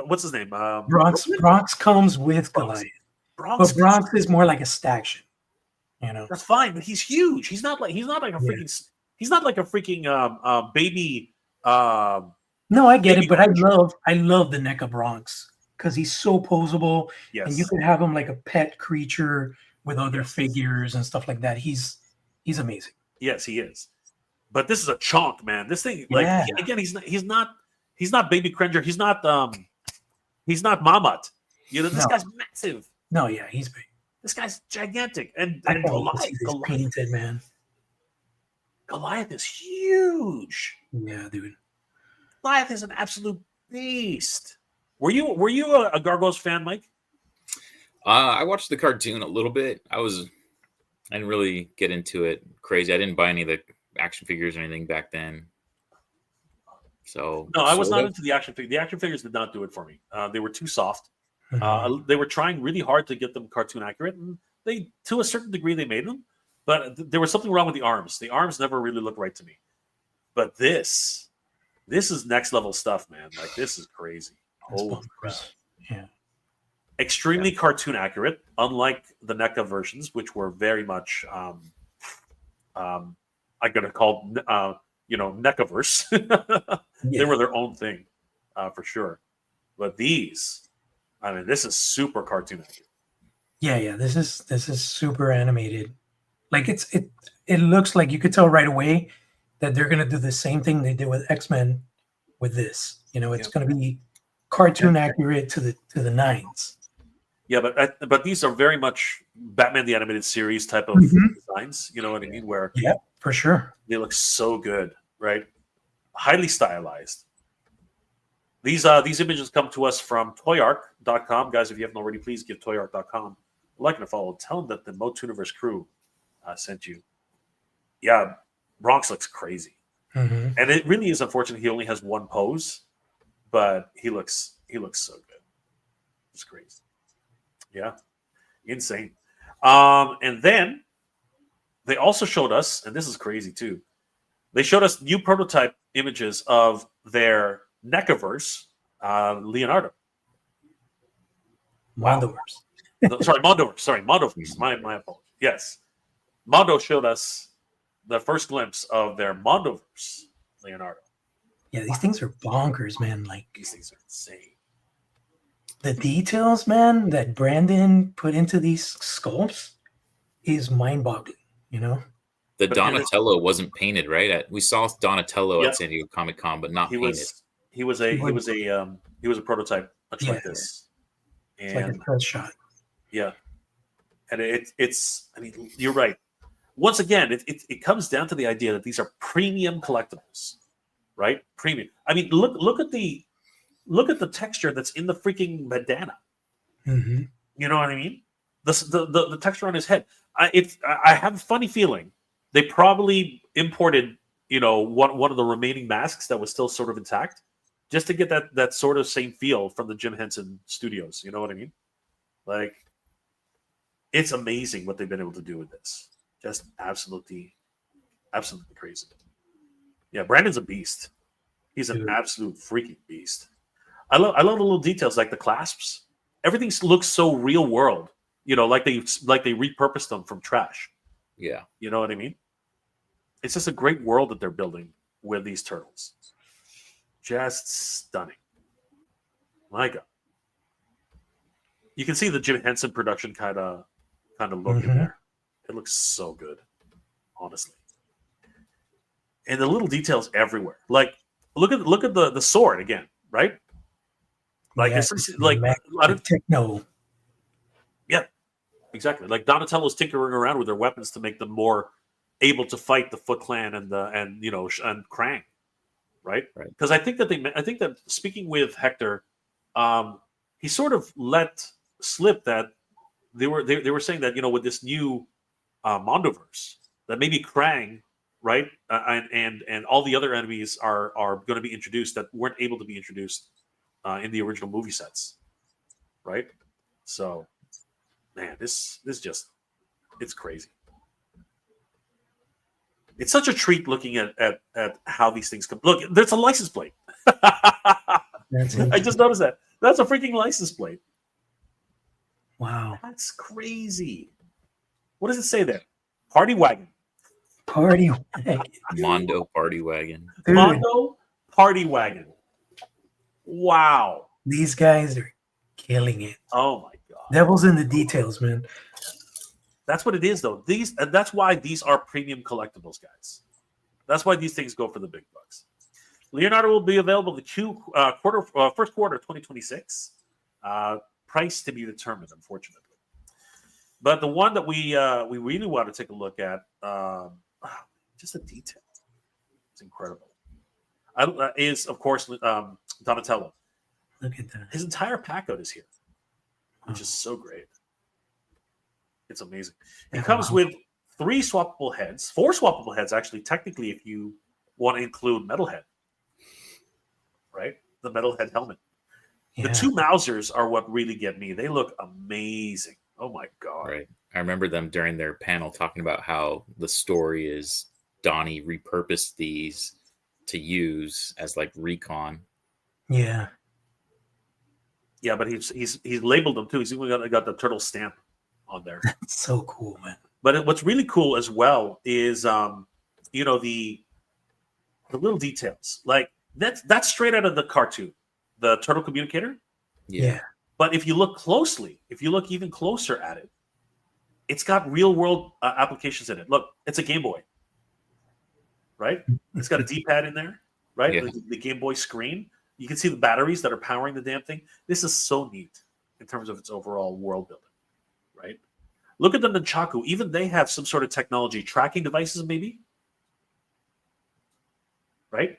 What's his name? Bronx comes with Goliath. But Bronx is more like a staction. That's fine, but he's huge. He's not like a freaking. He's not like a freaking baby. No, I get it, but I love the NECA Bronx because he's so posable, and you can have him like a pet creature with other figures and stuff like that. He's amazing. Yes, he is. But this is a chonk, man. This thing, again, he's not Baby Cringer. He's not Mamut. This guy's massive. No, yeah, he's big. This guy's gigantic, and Goliath painted, man. Goliath is huge. Yeah, dude. Goliath is an absolute beast. Were you a Gargoyles fan, Mike? I watched the cartoon a little bit. I didn't really get into it crazy. I didn't buy any of the action figures or anything back then. So no, I was not into the action figures. The action figures did not do it for me. They were too soft. They were trying really hard to get them cartoon accurate, and they, to a certain degree, they made them. But there was something wrong with the arms. The arms never really looked right to me. But this is next level stuff, man. Like, this is crazy. Holy crap! Yeah. extremely cartoon accurate, unlike the NECA versions, which were very much I'm going to call NECAverse. They were their own thing, for sure. But these, I mean, this is super cartoon accurate. Yeah. This is super animated. Like it looks like you could tell right away that they're gonna do the same thing they did with X-Men with this. It's gonna be cartoon accurate to the nines. Yeah, but these are very much Batman the Animated Series type of designs. You know what I mean? Where for sure they look so good, right? Highly stylized. These images come to us from toyark.com. Guys, if you haven't already, please give toyark.com a like and a follow. Tell them that the MOTUniverse crew sent you. Yeah, Bronx looks crazy. And it really is unfortunate he only has one pose, but he looks so good. It's crazy. Yeah, insane. And then they also showed us, and this is crazy too, they showed us new prototype images of their NECAverse, Leonardo. Mondoverse. Sorry, Mondoverse. Sorry, Mondoverse. My apologies. Yes. Mondo showed us the first glimpse of their Mondoverse Leonardo. Yeah, these things are bonkers, man. Like, these things are insane. The details, man, that Brandon put into these sculpts is mind-boggling. The Donatello wasn't painted, right? We saw Donatello at San Diego Comic-Con, but not painted. He was a prototype, much like this. And it's like a press shot. Yeah, and it's. I mean, you're right. Once again, it comes down to the idea that these are premium collectibles, right? Premium. I mean, look at the texture that's in the freaking bandana. You know what I mean? The texture on his head. I have a funny feeling they probably imported, one of the remaining masks that was still sort of intact, just to get that sort of same feel from the Jim Henson Studios. You know what I mean? Like, it's amazing what they've been able to do with this. Just absolutely crazy. Yeah, Brandon's a beast. He's an absolute freaking beast. I love the little details, like the clasps. Everything looks so real world. Like they repurposed them from trash. Yeah. You know what I mean? It's just a great world that they're building with these turtles. Just stunning. My God. You can see the Jim Henson production kind of look in there. It looks so good, honestly. And the little details everywhere. Like, look at the sword again, right? Like, it's like techno. Yeah, exactly. Like Donatello's tinkering around with their weapons to make them more able to fight the Foot Clan and Krang, right? Because I think that speaking with Hector, he sort of let slip that they were saying that with this new Mondoverse that maybe Krang, right, and all the other enemies are going to be introduced that weren't able to be introduced in the original movie sets, right? So, man, this just, it's crazy. It's such a treat looking at how these things come. Look, there's a license plate. I just noticed that. That's a freaking license plate. Wow. That's crazy. What does it say there? Party wagon. Party wagon. Mondo party wagon. Dude. Mondo party wagon. Wow. These guys are killing it. Oh my God. Devil's in the details, man. That's what it is, though. That's why these are premium collectibles, guys. That's why these things go for the big bucks. Leonardo will be available the first quarter of 2026. Price to be determined, unfortunately. But the one that we really want to take a look at, just the detail. It's incredible. Is, of course, Donatello. Look at that. His entire pack-out is here, which is so great. It's amazing. It comes with 4 swappable heads, actually, technically, if you want to include Metalhead, right? The Metalhead helmet. Yeah. The 2 Mousers are what really get me. They look amazing. Oh, my God. Right. I remember them during their panel talking about how the story is Donnie repurposed these to use as, like, recon. Yeah. Yeah, but he's labeled them too. He's even got the turtle stamp on there. It's so cool, man. But what's really cool as well is you know, the little details. Like that's straight out of the cartoon, the turtle communicator. Yeah. But if you look closely, if you look even closer at it, it's got real world applications in it. Look, it's a Game Boy, right? It's got a D-pad in there, right? Yeah. The Game Boy screen. You can see the batteries that are powering the damn thing. This is so neat in terms of its overall world building, right? Look at the Nunchaku. Even they have some sort of technology, tracking devices, maybe, right?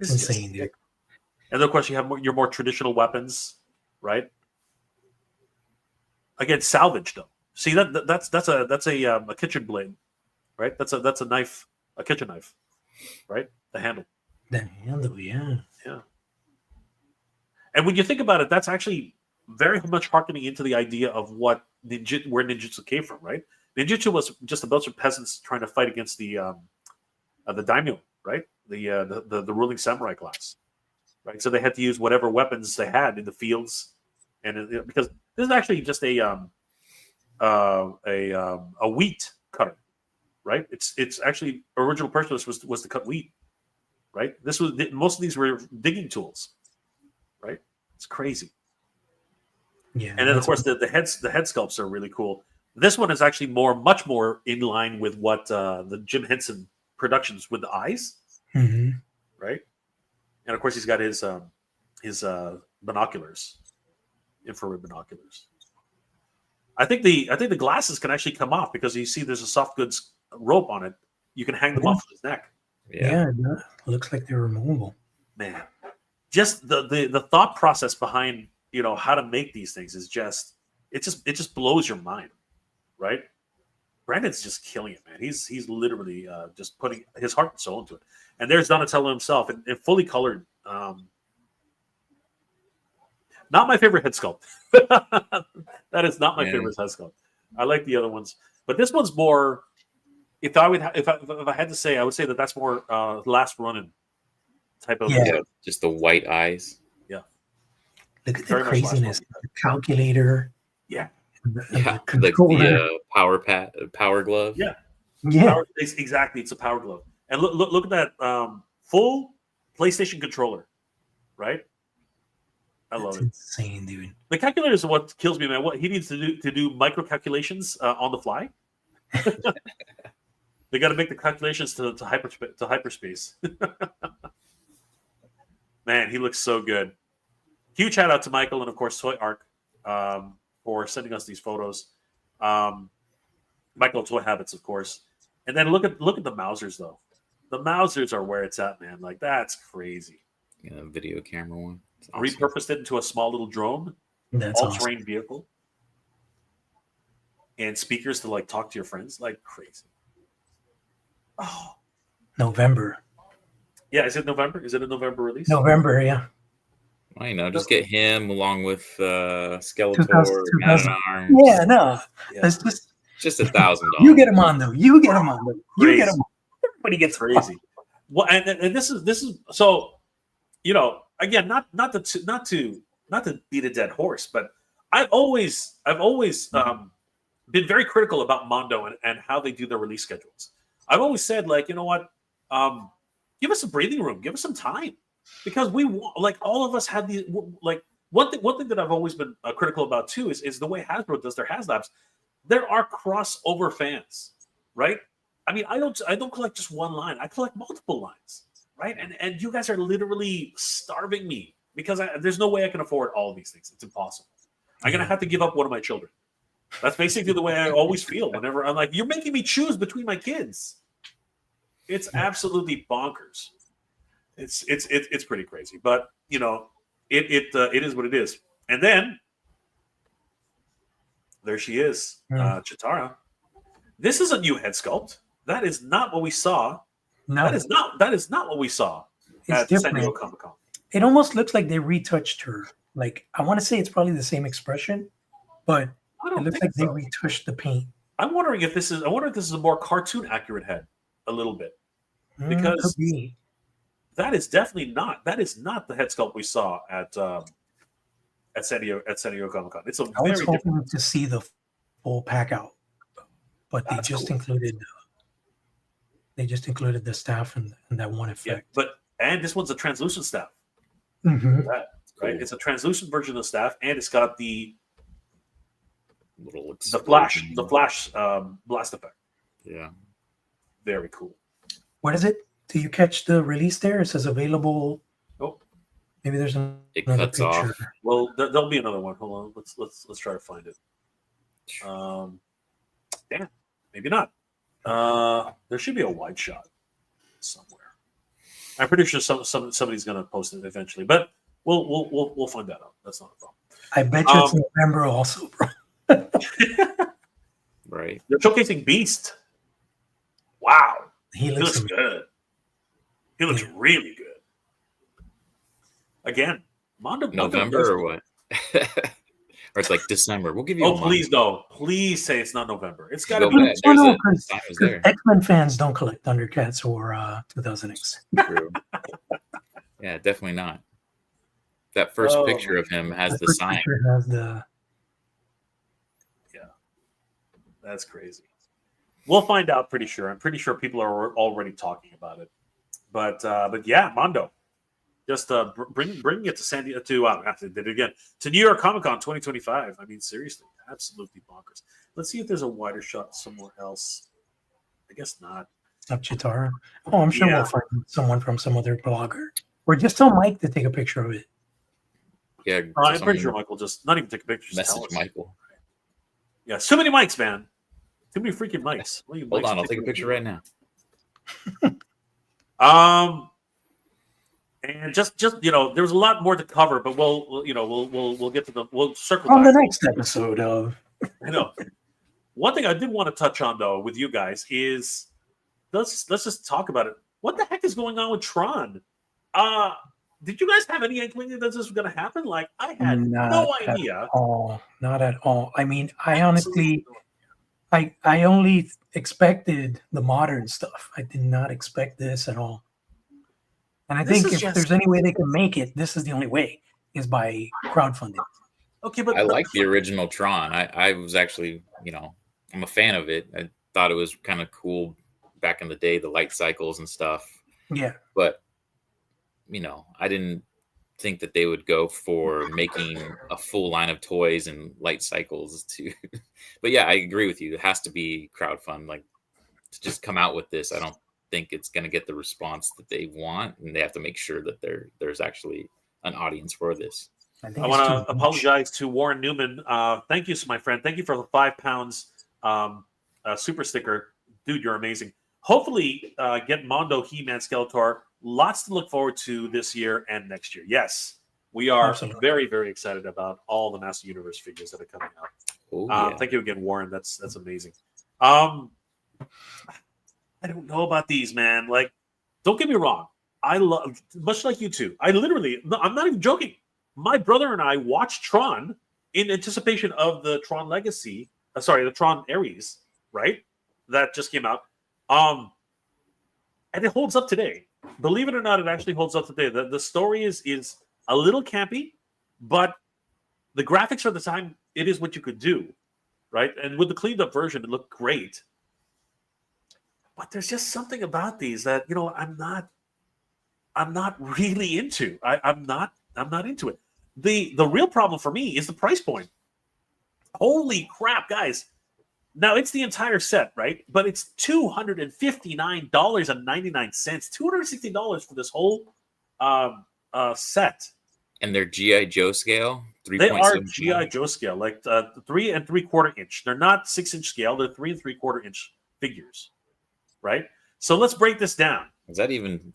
It's insane, dude. And then, of course, you have your more traditional weapons, right? Again, salvage though. See that's a kitchen blade, right? That's a knife, a kitchen knife, right? The handle. The handle, yeah. Yeah. And when you think about it, that's actually very much harkening into the idea of where ninjutsu came from, right? Ninjutsu was just a bunch of peasants trying to fight against the daimyo, right? The ruling samurai class, right? So they had to use whatever weapons they had in the fields, and because this is actually just a wheat cutter, right? It's actually original purpose was to cut wheat, right? Most of these were digging tools, right? It's crazy. Yeah, and then of course the head sculpts are really cool. This one is actually much more in line with what the Jim Henson Productions with the eyes, right? And of course he's got his binoculars, infrared binoculars. I think the glasses can actually come off because you see there's a soft goods rope on it. You can hang them off his neck. Yeah, it looks like they're removable. Man, just the thought process behind how to make these things is just it just blows your mind, right? Brandon's just killing it, man. He's literally just putting his heart and soul into it. And there's Donatello himself, and fully colored. Not my favorite head sculpt. That is not my favorite head sculpt. I like the other ones, but this one's more. If I had to say, I would say that's more Last Ronin type of. Yeah, just the white eyes. Yeah. Look at the craziness. The calculator. Yeah. Like the power glove. Yeah. Yeah. Exactly. It's a power glove. And look at that full PlayStation controller, right? I love it. Insane, dude. The calculator is what kills me, man. What he needs to do micro calculations on the fly. They got to make the calculations to hyperspace. Man, he looks so good. Huge shout out to Michael and of course Toy Arc for sending us these photos. Michael Toy Habits, of course. And then look at the Mausers though. The Mausers are where it's at, man. Like that's crazy. Yeah, video camera one. Awesome. Repurposed it into a small little drone, all-terrain vehicle, and speakers to like talk to your friends, like crazy. Oh, November. Yeah, is it November? Is it a November release? November, yeah. Well, just get him along with Skeletor, Man at Arms. Yeah, no. Yeah. It's just $1,000. You get him on though. You get him on. You get him on. Everybody gets crazy. Well, and this is so. Again, not to beat a dead horse, but I've always been very critical about Mondo and how they do their release schedules. I've always said, like, you know what, give us some breathing room, give us some time, because we want, like, all of us had the like one thing that I've always been critical about too is the way Hasbro does their HasLabs. There are crossover fans, right? I mean, I don't collect just one line; I collect multiple lines. Right, and you guys are literally starving me because there's no way I can afford all of these things. It's impossible. I'm gonna have to give up one of my children. That's basically the way I always feel whenever I'm like, you're making me choose between my kids. It's absolutely bonkers. It's pretty crazy, but it is what it is. And then there she is, Chitara. This is a new head sculpt. That is not what we saw. No, that is not what we saw at San Diego Comic-Con. It almost looks like they retouched her. Like, I want to say it's probably the same expression, but it looks like they retouched the paint. I'm wondering if this is a more cartoon accurate head, a little bit, because That is definitely not. That is not the head sculpt we saw at San Diego Comic-Con. It's a I was very hoping different. to see the full pack out, but they That's just cool. included the staff and that one effect. And this one's a translucent staff. Mhm. Right? Cool. It's a translucent version of the staff, and it's got the Little flash explosion. blast effect. Yeah. Very cool. What is it? Do you catch the release there? It says available. Oh, maybe there's It another cuts picture. off. well, there'll be another one. Hold on, let's try to find it. Damn, maybe not. There should be a wide shot somewhere. I'm pretty sure somebody's going to post it eventually, but we'll find that out. That's not a problem. I bet you it's November also, bro. Right. They're showcasing Beast. Wow, He he looks good. He looks really good. Again, Mondo November or what? Or it's like December. We'll give you. Oh, please no! Please say it's not November. It's got to Go be. back. There's a sign was there. X-Men fans don't collect Thundercats or 2000X. True. Yeah, definitely not. That first picture of him has the sign. Has the... Yeah, that's crazy. We'll find out. Pretty sure. I'm pretty sure people are already talking about it. But yeah, Mondo. Just bring it to San Diego to New York Comic Con 2025. I mean, seriously, absolutely bonkers. Let's see if there's a wider shot somewhere else. I guess not. Up Chitara. Oh, I'm sure we'll find someone from some other blogger. Or just tell Mike to take a picture of it. Yeah, I'm pretty sure Michael just not even take a picture. Message Michael. Yeah, too many mics, man. Too many freaking mics. Hold on, I'll take a picture right now. And just there's a lot more to cover, but we'll get to we'll circle on back. The next episode of. I know. One thing I did want to touch on though with you guys is let's just talk about it. What the heck is going on with Tron? Did you guys have any inkling that this was going to happen? Like I had no idea. Not at all. I mean, I honestly, I only expected the modern stuff. I did not expect this at all. And I think if there's any way they can make it, this is the only way, is by crowdfunding. Okay, but I like the original Tron. I was actually, I'm a fan of it. I thought it was kind of cool back in the day, the light cycles and stuff. Yeah. But, I didn't think that they would go for making a full line of toys and light cycles too. But yeah, I agree with you. It has to be crowdfund. Like to just come out with this, I don't think it's going to get the response that they want, and they have to make sure that there's actually an audience for this. I want to apologize to Warren Newman. Thank you, my friend. Thank you for the £5 super sticker, dude. You're amazing. Hopefully, get Mondo, He-Man, Skeletor. Lots to look forward to this year and next year. Yes, we are very, very excited about all the Master Universe figures that are coming out. Oh, yeah. Thank you again, Warren. That's amazing. I don't know about these, man. Like, don't get me wrong. I love, much like you two. I'm not even joking. My brother and I watched Tron in anticipation of the Tron Legacy. The Tron Ares, right? That just came out. And it holds up today. Believe it or not, it actually holds up today. The story is a little campy, but the graphics for the time, it is what you could do, right? And with the cleaned up version, it looked great. But there's just something about these that I'm not really into. I'm not into it. The real problem for me is the price point. Holy crap, guys! Now it's the entire set, right? But it's $259.99. $260 for this whole set. And they're GI Joe scale. They are GI Joe scale, like 3 3/4 inch. They're not 6-inch scale. They're 3 3/4 inch figures, right? So let's break this down. Is that even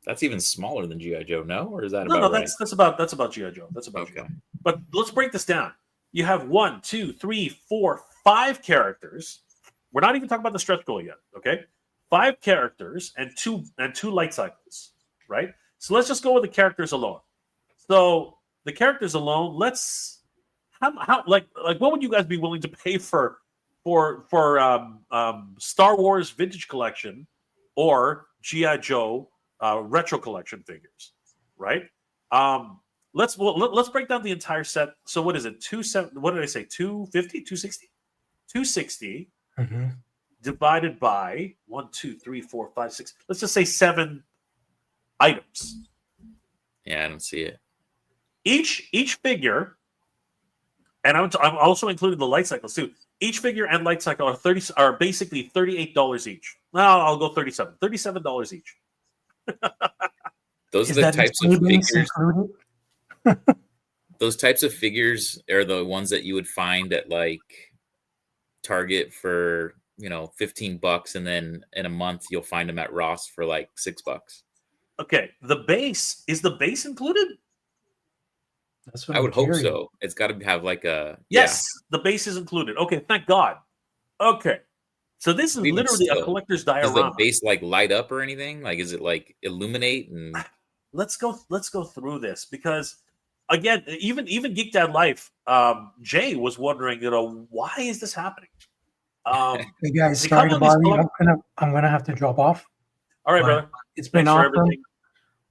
that's even smaller than GI Joe? No, or is that no? Right? That's about GI Joe. That's about GI Joe. But let's break this down. You have 1, 2, 3, 4, 5 characters. We're not even talking about the stretch goal yet. Okay, 5 characters and two light cycles, right? So let's just go with the characters alone. So the characters alone, let's how like what would you guys be willing to pay for Star Wars Vintage Collection or GI Joe retro collection figures, right? Let's break down the entire set. So what is it? What did I say? 250, 260? 260 divided by 1, 2, 3, 4, 5, 6. Let's just say 7 items. Yeah, I don't see it. Each figure, and I'm also including the light cycles too. Each figure and light cycle are basically $38 each. Well, I'll go $37 each. Those are the types of figures. Those types of figures are the ones that you would find at like Target for $15, and then in a month you'll find them at Ross for like $6. Okay, the base included? That's what I would hope so. It's got to have like a yes. The base is included. Okay, thank God. Okay, so this is literally a collector's diorama. Does the base like light up or anything? Like, is it like illuminate? And let's go through this, because again, even Geek Dad Life, Jay was wondering, why is this happening? Hey guys, sorry to bother you. I'm gonna have to drop off. All right, brother. It's been awesome.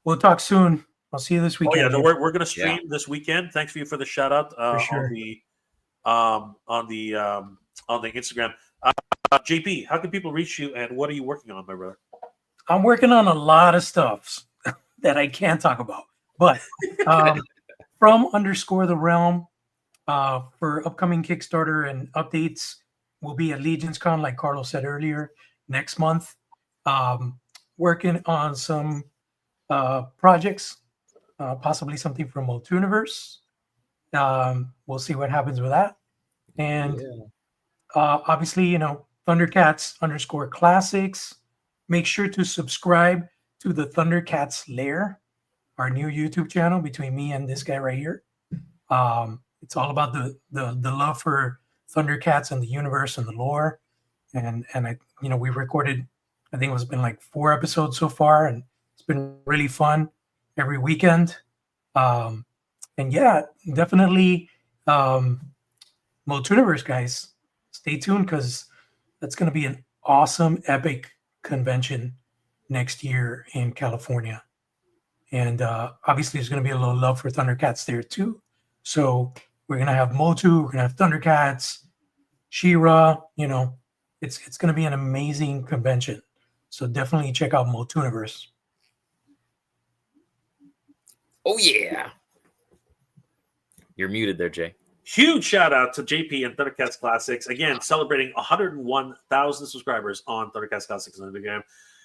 We'll talk soon. I'll see you this weekend. Oh yeah, we're gonna stream this weekend. Thanks for the shout out on the Instagram. JP, how can people reach you, and what are you working on, my brother? I'm working on a lot of stuff that I can't talk about, but from _the realm for upcoming Kickstarter and updates, will be at Legion's Con, like Carlos said earlier, next month. Working on some projects, possibly something from MOTU. We'll see what happens with that. And obviously, Thundercats _classics. Make sure to subscribe to the Thundercats Lair, our new YouTube channel between me and this guy right here. It's all about the love for Thundercats and the universe and the lore. And I, we recorded, I think it's been like 4 episodes so far, and it's been really fun every weekend. And yeah, definitely MOTUniverse, guys. Stay tuned, because that's going to be an awesome, epic convention next year in California. And obviously there's going to be a little love for Thundercats there too. So we're going to have MOTU, we're going to have Thundercats, She-Ra, it's going to be an amazing convention. So definitely check out MOTUniverse. Oh yeah. You're muted there, Jay. Huge shout out to JP and Thundercats Classics. Again, celebrating 101,000 subscribers on Thundercats Classics on Instagram.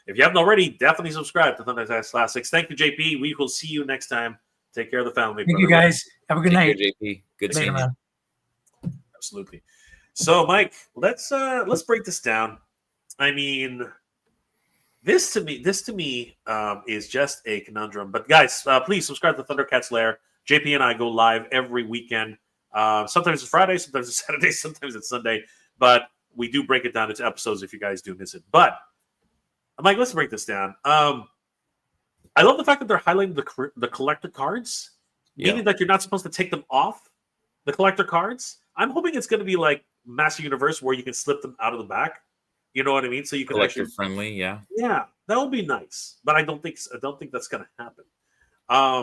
If you haven't already, definitely subscribe to Thundercats Classics. Thank you, JP. We will see you next time. Take care of the family. Thank you, guys. Have a good night. Care, JP. Good seeing you. Absolutely. So, Mike, let's break this down. I mean, this to me is just a conundrum. But guys, please subscribe to Thundercats Lair. JP and I go live every weekend. Sometimes it's Friday, sometimes it's Saturday, sometimes it's Sunday. But we do break it down into episodes if you guys do miss it. But Mike, let's break this down. I love the fact that they're highlighting the collector cards, meaning that you're not supposed to take them off the collector cards. I'm hoping it's going to be like Master Universe, where you can slip them out of the back. You know what I mean? So you can collector friendly, yeah. Yeah, that would be nice, but I don't think that's going to happen.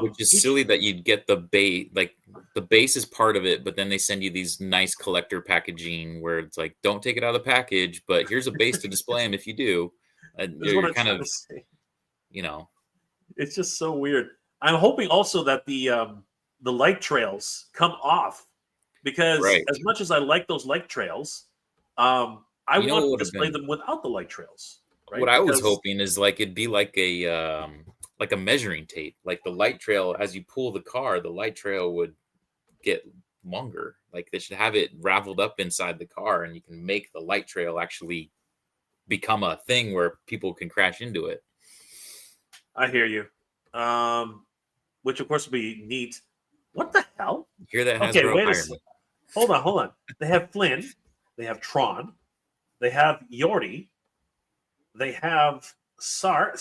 Which is silly that you'd get the base. Like, the base is part of it, but then they send you these nice collector packaging where it's like, don't take it out of the package, but here's a base to display them if you do. You're kind of, it's just so weird. I'm hoping also that the light trails come off, because as much as I like those light trails, I want to display them without the light trails. Right? What I was hoping is like it'd be like a measuring tape. Like the light trail, as you pull the car, the light trail would get longer. Like they should have it raveled up inside the car, and you can make the light trail actually become a thing where people can crash into it. I hear you. Which of course would be neat. What the hell? Hear that? Okay, wait a second. Hold on. They have Flynn. They have Tron. They have Yordi. They have Sark.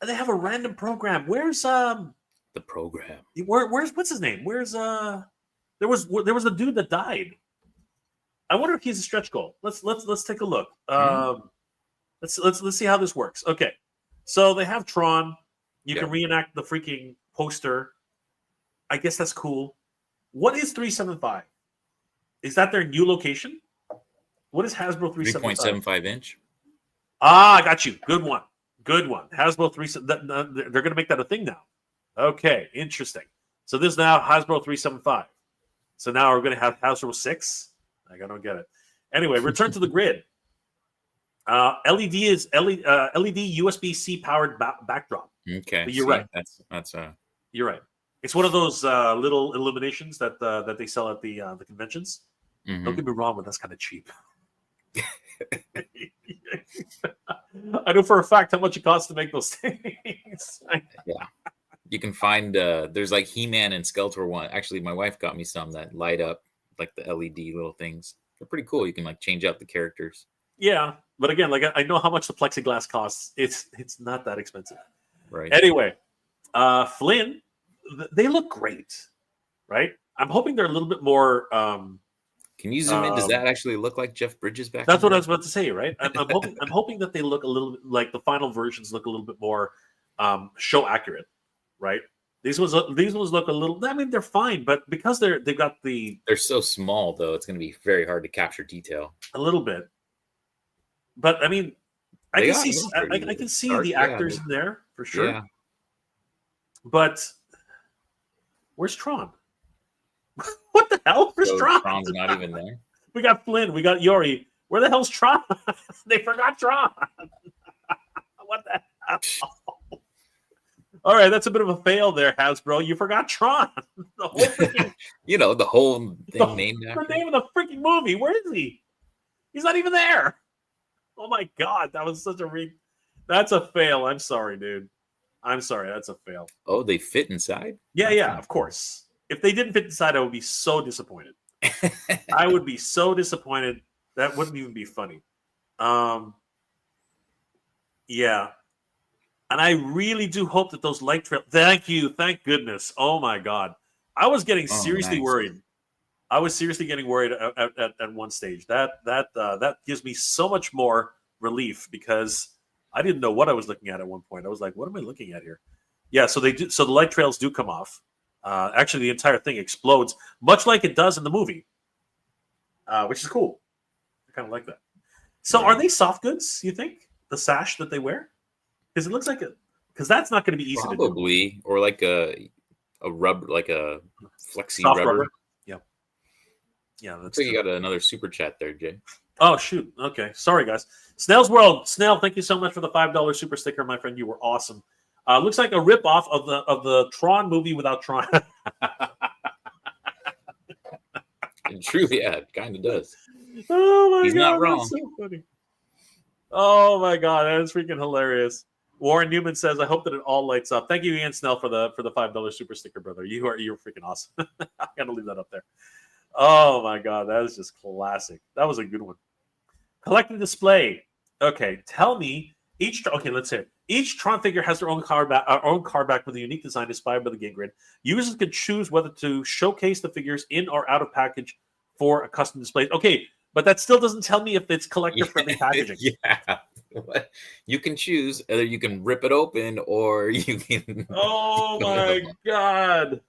And they have a random program. Where's the program? Where's what's his name? Where's there was a dude that died. I wonder if he's a stretch goal. Let's take a look. Let's Let's see how this works. Okay, so they have Tron. You can reenact the freaking poster. I guess that's cool. What is 375? Is that their new location? What is Hasbro 375? 3.75 inch. Ah, I got you. Good one. Good one. Hasbro 3. They're going to make that a thing now. Okay, interesting. So this is now Hasbro 375. So now we're going to have Hasbro 6. I don't get it. Anyway, return to the grid. LED is LED USB-C powered backdrop. Okay, but you're right. That's You're right. It's one of those little illuminations that they sell at the conventions. Mm-hmm. Don't get me wrong, but that's kind of cheap. I know for a fact how much it costs to make those things. Yeah, you can find there's like He-Man and Skeletor one. Actually, my wife got me some that light up like the LED little things. They're pretty cool. You can like change out the characters. Yeah, but again, like I know how much the plexiglass costs. It's not that expensive. Right. Anyway, Flynn, they look great, right? I'm hoping they're a little bit more. Can you zoom in? Does that actually look like Jeff Bridges back? That's what I was about to say, right? I'm hoping that they look a little bit like the final versions look a little bit more show accurate, right? These ones look a little. I mean, they're fine, but because they're so small though, it's going to be very hard to capture detail. A little bit, but I mean, I can see the actors in there for sure. Yeah. But where's Tron? What the hell? Where's Tron? Tron's not even there. We got Flynn. We got Yori. Where the hell's Tron? They forgot Tron. What the hell? All right, that's a bit of a fail there, Hasbro. You forgot Tron. The whole freaking, the whole thing named after the name of the freaking movie. Where is he? He's not even there. Oh my god, that was such a That's a fail. I'm sorry, dude. I'm sorry. That's a fail. Oh, they fit inside? Yeah, of course. If they didn't fit inside, I would be so disappointed. I would be so disappointed. That wouldn't even be funny. Yeah. And I really do hope that those light trails. Thank you. Thank goodness. Oh my God. I was getting seriously worried. I was seriously getting worried at one stage. That gives me so much more relief because I didn't know what I was looking at one point. I was like, what am I looking at here? Yeah, so they do. So the light trails do come off. Actually, the entire thing explodes, much like it does in the movie, which is cool. I kind of like that. So, are they soft goods? You think the sash that they wear? Because it looks like it. Because that's not going to be easy to do. Probably, or like a rubber, like a flexi rubber. Yeah. Looks like you got another super chat there, Jay. Oh shoot. Okay, sorry guys. Snell's World. Snell, thank you so much for the $5 super sticker, my friend. You were awesome. Looks like a ripoff of the Tron movie without Tron. It truly, kind of does. Oh my God, he's not wrong. That's so funny. Oh my God, that is freaking hilarious. Warren Newman says, "I hope that it all lights up." Thank you, Ian Snell, for the $5 super sticker, brother. You're freaking awesome. I gotta leave that up there. Oh my God, that is just classic. That was a good one. Collect and display. Okay, tell me each. Okay, let's hear it. Each Tron figure has their own card back with a unique design inspired by the game grid. Users can choose whether to showcase the figures in or out of package for a custom display. Okay, but that still doesn't tell me if it's collector-friendly packaging. Yeah, you can choose either you can rip it open or you can. Oh my God!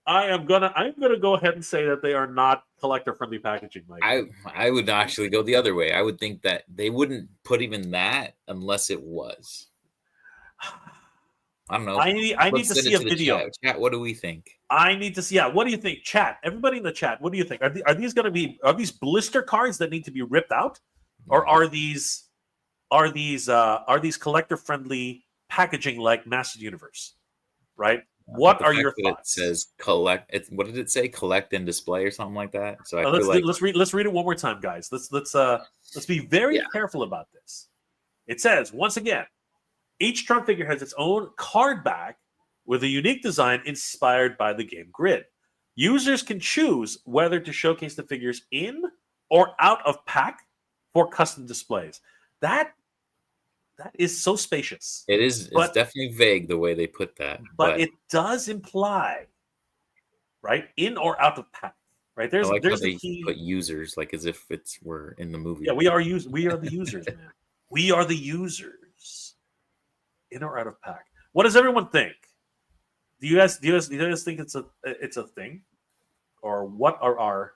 I'm gonna go ahead and say that they are not collector-friendly packaging, Mike. I would actually go the other way. I would think that they wouldn't put even that unless it was. I don't know. I need to see a video. Chat, what do we think? I need to see. Yeah, what do you think, chat? Everybody in the chat, what do you think? Are these blister cards that need to be ripped out, or are these collector-friendly packaging like Master Universe? Right. What are your thoughts? It says collect. What did it say? Collect and display or something like that. So let's read it one more time, guys. Let's be very careful about this. It says once again, each Tron figure has its own card back with a unique design inspired by the game grid. Users can choose whether to showcase the figures in or out of pack for custom displays. That is so spacious. It is. It's definitely vague the way they put that, but it does imply, right, in or out of pack. Right there's the key. Put users like as if we're in the movie. Yeah, we are the users, man. We are the users. In or out of pack? What does everyone think? Do you guys think it's a thing, or what are our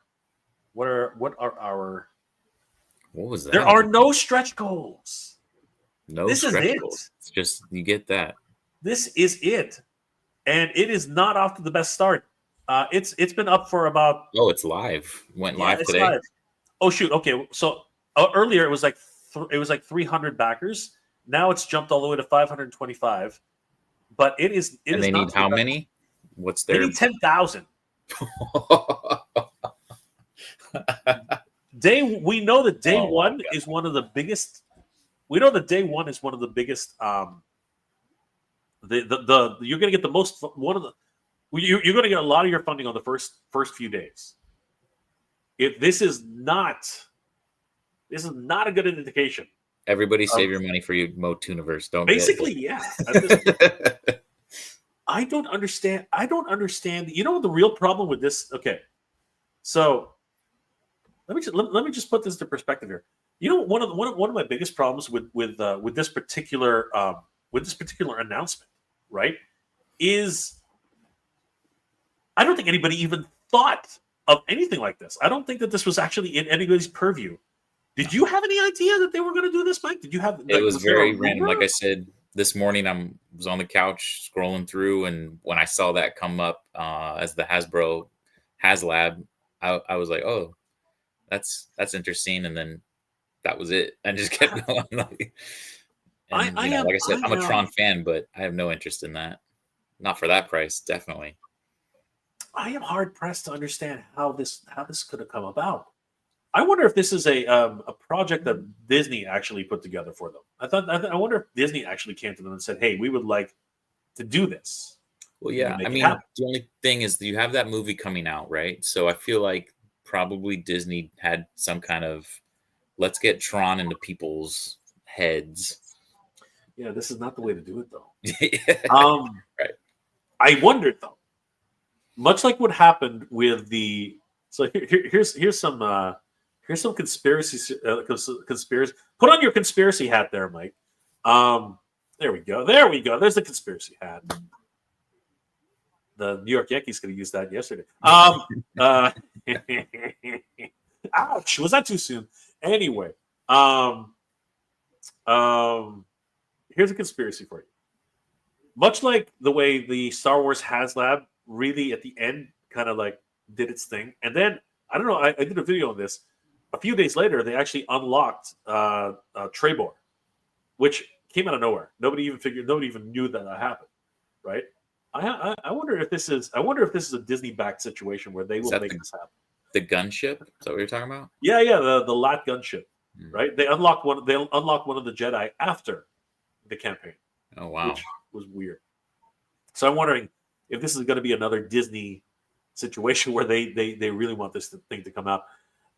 What was that? There are no stretch goals. No this stretch is it. goals. It's just you get that. This is it, and it is not off to the best start. It's been up for about. Oh, it's live. Went live today. Live. Oh shoot. Okay, so earlier it was like 300 backers. Now it's jumped all the way to 525. But it is. And they need how many? What's their? They need 10,000. We know that day one is one of the biggest. We know that day one is one of the biggest. You're going to get the most. You're going to get a lot of your funding on the first few days. If this is not a good indication. Everybody save your money for your MOTUniverse. Don't basically, yeah. I don't understand. You know what the real problem with this? Okay, so let me just put this into perspective here. You know, one of my biggest problems with this particular announcement, right, is I don't think anybody even thought of anything like this. I don't think that this was actually in anybody's purview. Did you have any idea that they were going to do this, Mike? Did you have? It was very random. Like I said this morning, was on the couch scrolling through, and when I saw that come up as the Hasbro HasLab, I was like, "Oh, that's interesting." And then that was it. I just kept going. Like I said, I'm a Tron fan, but I have no interest in that. Not for that price, definitely. I am hard pressed to understand how this could have come about. I wonder if this is a project that Disney actually put together for them. I wonder if Disney actually came to them and said, "Hey, we would like to do this." Well, yeah. I mean, the only thing is you have that movie coming out, right? So I feel like probably Disney had some kind of let's get Tron into people's heads. Yeah, this is not the way to do it, though. Right. I wondered though, much like what happened with the. So here's some conspiracy. Put on your conspiracy hat, there, Mike. There we go. There's the conspiracy hat. The New York Yankees could have used that yesterday. Ouch! Was that too soon? Anyway, here's a conspiracy for you. Much like the way the Star Wars HasLab really at the end kind of like did its thing, and then I don't know. I did a video on this. A few days later, they actually unlocked Trebor, which came out of nowhere. Nobody even knew that happened, right? I wonder if this is a Disney-backed situation where they will make this happen. The gunship? Is that what you're talking about? Yeah, the LAT gunship, right? They unlocked one of the Jedi after the campaign. Oh wow, which was weird. So I'm wondering if this is going to be another Disney situation where they really want this thing to come out.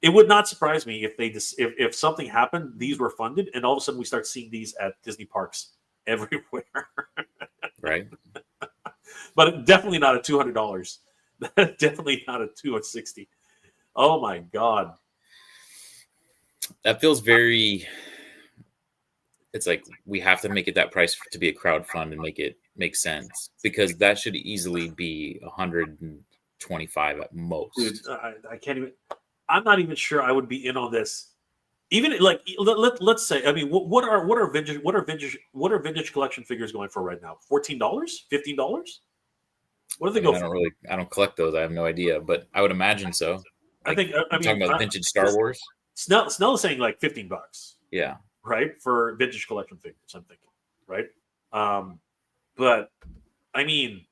It would not surprise me if something happened, these were funded, and all of a sudden we start seeing these at Disney parks everywhere. Right. But definitely not at $200. Definitely not at $260. Oh my God. That feels very. It's like we have to make it that price to be a crowdfund and make it make sense, because that should easily be 125 at most. Dude, I can't even. I'm not even sure I would be in on this. Even like let's say, I mean, what are vintage collection figures going for right now? $14, $15? What do they go for? I don't collect those. I have no idea, but I would imagine so. Like, talking about vintage Star Wars. Snell is saying like $15. Yeah. Right, for vintage collection figures, I'm thinking, right? But I mean,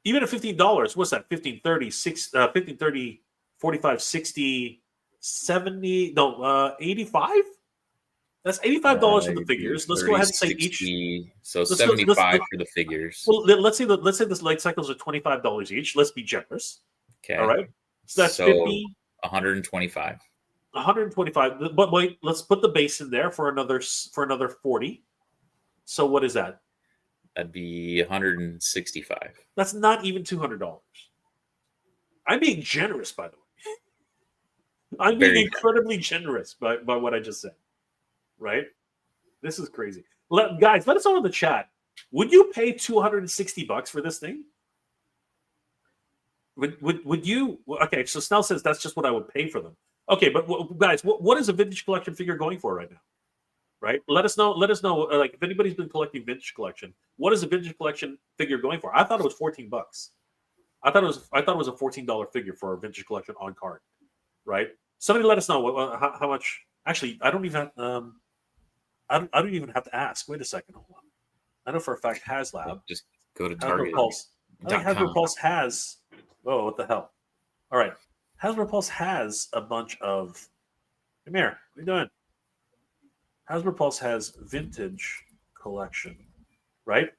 even at $15, what's that? 15, 30, 15, 30, 45, 60, 70, no, 85? That's $85 for the figures. Let's 30, go ahead and say 60, each. So 75 for the figures. Well, let's say this light cycles are $25 each. Let's be generous. Okay. All right. So that's 50. 125. 125. But wait, let's put the base in there for another 40. So what is that? That'd be 165. That's not even $200. I'm being generous, by the way. I'm being incredibly generous by what I just said. right? This is crazy. Guys, let us know in the chat. Would you pay $260 for this thing? Would you? Okay, so Snell says that's just what I would pay for them. Okay, but guys, what is a vintage collection figure going for right now? Right? Let us know. Let us know. Like if anybody's been collecting vintage collection, what is a vintage collection figure going for? I thought it was $14. I thought it was a $14 figure for a vintage collection on card. Right? Somebody let us know how much. Actually, I don't even. I don't even have to ask. Wait a second. Hold on. I know for a fact HasLab. Just go to Target. I think Hasbro Pulse has. Oh, what the hell! All right, Hasbro Pulse has a bunch of. Come here. What are you doing? Hasbro Pulse has vintage collection, right?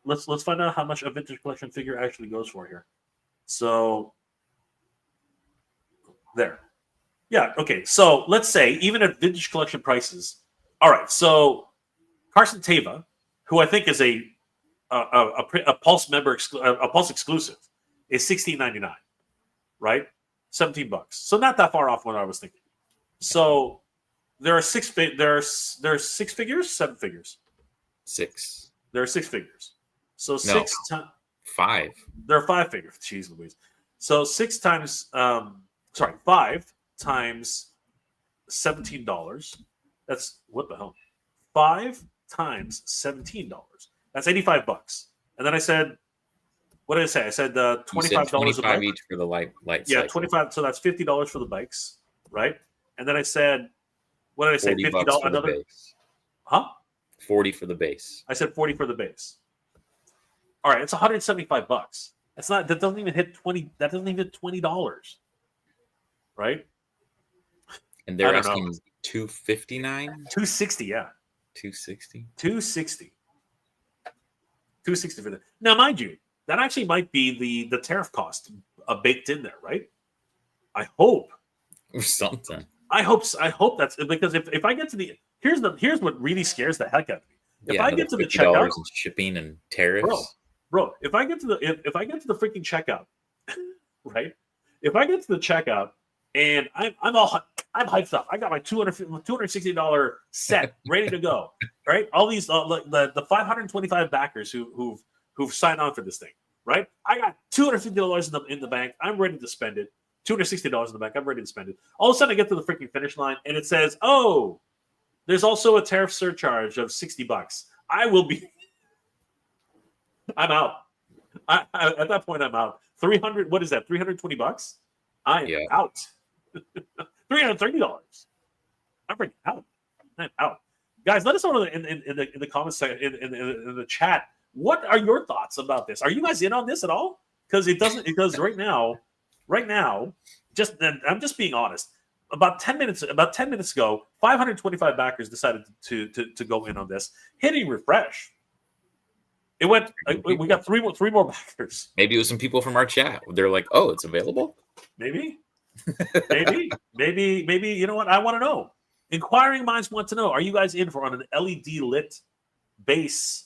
Let's find out how much a vintage collection figure actually goes for here. So there. Yeah, okay. So let's say even at vintage collection prices. All right, so Carson Teva, who I think is a Pulse member, a Pulse exclusive, is $16.99, right? $17. So not that far off what I was thinking. So there are six figures, 7 figures. 6. There are 6 figures. So No. 6 times 5. There are 5 figures. Jeez Louise. So 6 times 5 times $17. That's what the hell? 5 times $17. That's $85. And then I said, what did I say? I said $25 $25 a bike. each for the light Yeah, cycle. 25. So that's $50 for the bikes, right? And then I said, what did I say? $40 for the another, base. huh? 40 for the base. I said 40 for the base. All right, it's $175. That's not. That doesn't even hit 20. That doesn't even hit $20, right? And they're asking $259. $260, yeah. $260. $260 for that. Now, mind you, that actually might be the tariff cost baked in there, right? I hope. Or something. I hope that's because if I get to the here's what really scares the heck out of me. If I get to the checkout, and shipping and tariffs, bro, if I get to the freaking checkout, right? If I get to the checkout and I'm hyped up, I got my $260 set ready to go, right? All these the 525 backers who've signed on for this thing, right? I got $250 in the bank. I'm ready to spend it. $260 in the bank. I'm ready to spend it. All of a sudden, I get to the freaking finish line, and it says, "Oh, there's also a tariff surcharge of $60." I will be. I'm out. At that point, I'm out. 300. What is that? $320. I am out. $330. I'm freaking out. I'm out. Guys, let us know in the comments section in the chat. What are your thoughts about this? Are you guys in on this at all? Because it doesn't. Because right now, I'm just being honest. About 10 minutes ago, 525 backers decided to go in on this. Hitting refresh, it went. We got three more backers. Maybe it was some people from our chat. They're like, "Oh, it's available." Maybe. You know what? I want to know. Inquiring minds want to know: are you guys in for on an LED lit base,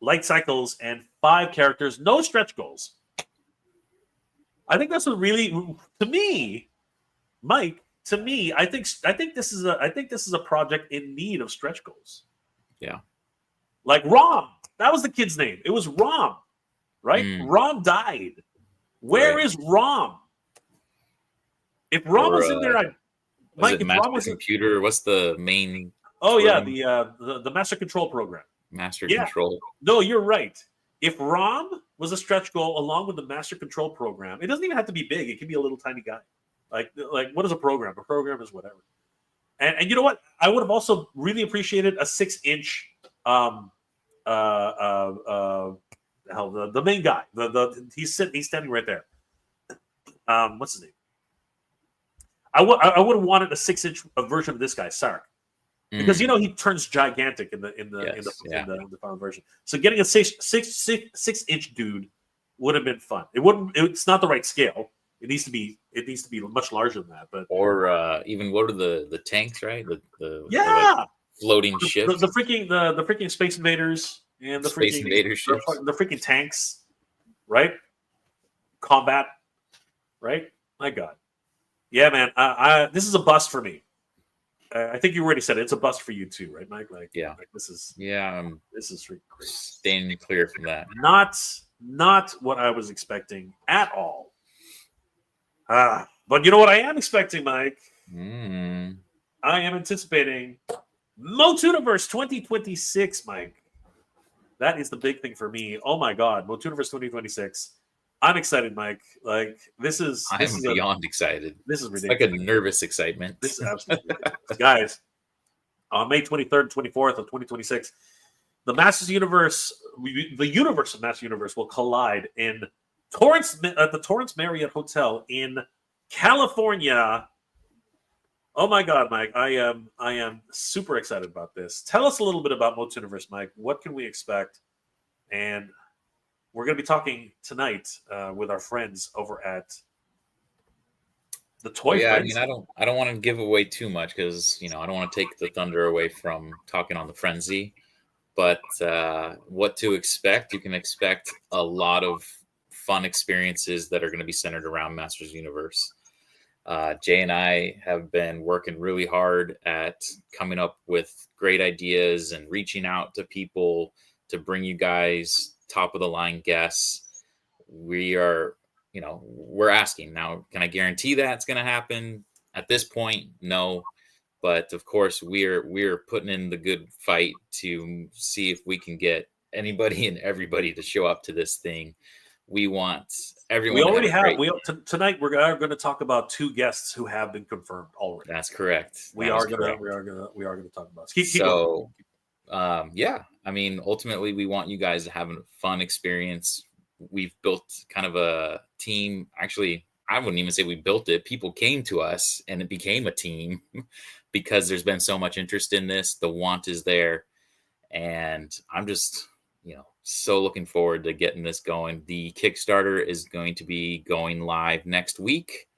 light cycles, and 5 characters, no stretch goals? I think that's what really, to me, Mike. To me, I think this is a project in need of stretch goals. Yeah, like Rom. That was the kid's name. It was Rom, right? Rom died. Where is Rom? If Rom was in there, Mike. If Rom was computer, what's the main? Oh program? Yeah, the Master Control program. Control. No, you're right. If Rom was a stretch goal along with the Master Control program, it doesn't even have to be big. It can be a little tiny guy. Like what is a program? A program is whatever. And you know what? I would have also really appreciated a 6-inch the main guy. He's standing right there. What's his name? I would have wanted a 6-inch version of this guy, Sark. Because he turns gigantic in the final version. So getting a 6-inch dude would have been fun. It's not the right scale. It needs to be much larger than that. But even what are the tanks, right? The floating ships. The freaking Space Invaders and the Space Invader ships. The freaking tanks, right? Combat, right? My God. Yeah, man. This is a bust for me. I think you already said it. It's a bust for you too, right, Mike? Like, yeah, this is this is great. Staying clear from that. Not what I was expecting at all. But you know what I am expecting, Mike? I am anticipating MOTUniverse 2026, Mike. That is the big thing for me. Oh my God, MOTUniverse 2026. I'm excited, Mike. Like I'm beyond excited. This is ridiculous. Like a nervous excitement. This is absolutely ridiculous. Guys, on May 23rd and 24th of 2026, the Masters Universe, the universe of Masters Universe will collide in at the Torrance Marriott Hotel in California. Oh my God, Mike! I am super excited about this. Tell us a little bit about MOTUniverse, Mike. What can we expect? And we're going to be talking tonight with our friends over at the Toy Frenzy. I mean, I don't want to give away too much because I don't want to take the thunder away from talking on the Frenzy. But what to expect? You can expect a lot of fun experiences that are going to be centered around Masters Universe. Jay and I have been working really hard at coming up with great ideas and reaching out to people to bring you guys top of the line guests. We are, we're asking now, can I guarantee that it's going to happen at this point? No. But of course we're putting in the good fight to see if we can get anybody and everybody to show up to this thing. We want everyone. We already have. Tonight we're going to talk about 2 guests who have been confirmed already. That's correct. We are going to talk about. Keep going. Yeah. I mean, ultimately, we want you guys to have a fun experience. We've built kind of a team. Actually, I wouldn't even say we built it. People came to us, and it became a team because there's been so much interest in this. The want is there, and I'm just so looking forward to getting this going. The Kickstarter is going to be going live next week.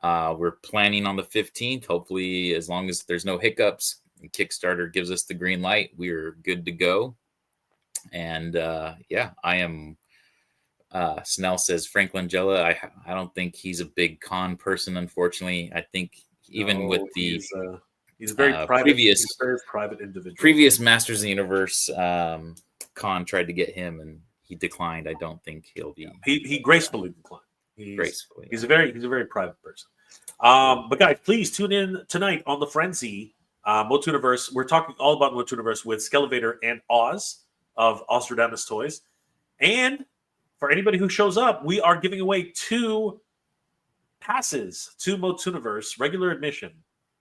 We're planning on the 15th. Hopefully, as long as there's no hiccups, Kickstarter gives us the green light, we're good to go. And I am. Snell says Frank Langella. I don't think he's a big con person, unfortunately. I think even with the he's a very private, very private individual. Previous Masters of the Universe con tried to get him and he declined. I don't think he'll be. He gracefully declined. He's a very private person. But guys, please tune in tonight on the Frenzy MOTUniverse. We're talking all about MOTUniverse with Skelevator and Oz of Ostradamus Toys. And for anybody who shows up, we are giving away 2 passes to MOTUniverse, regular admission.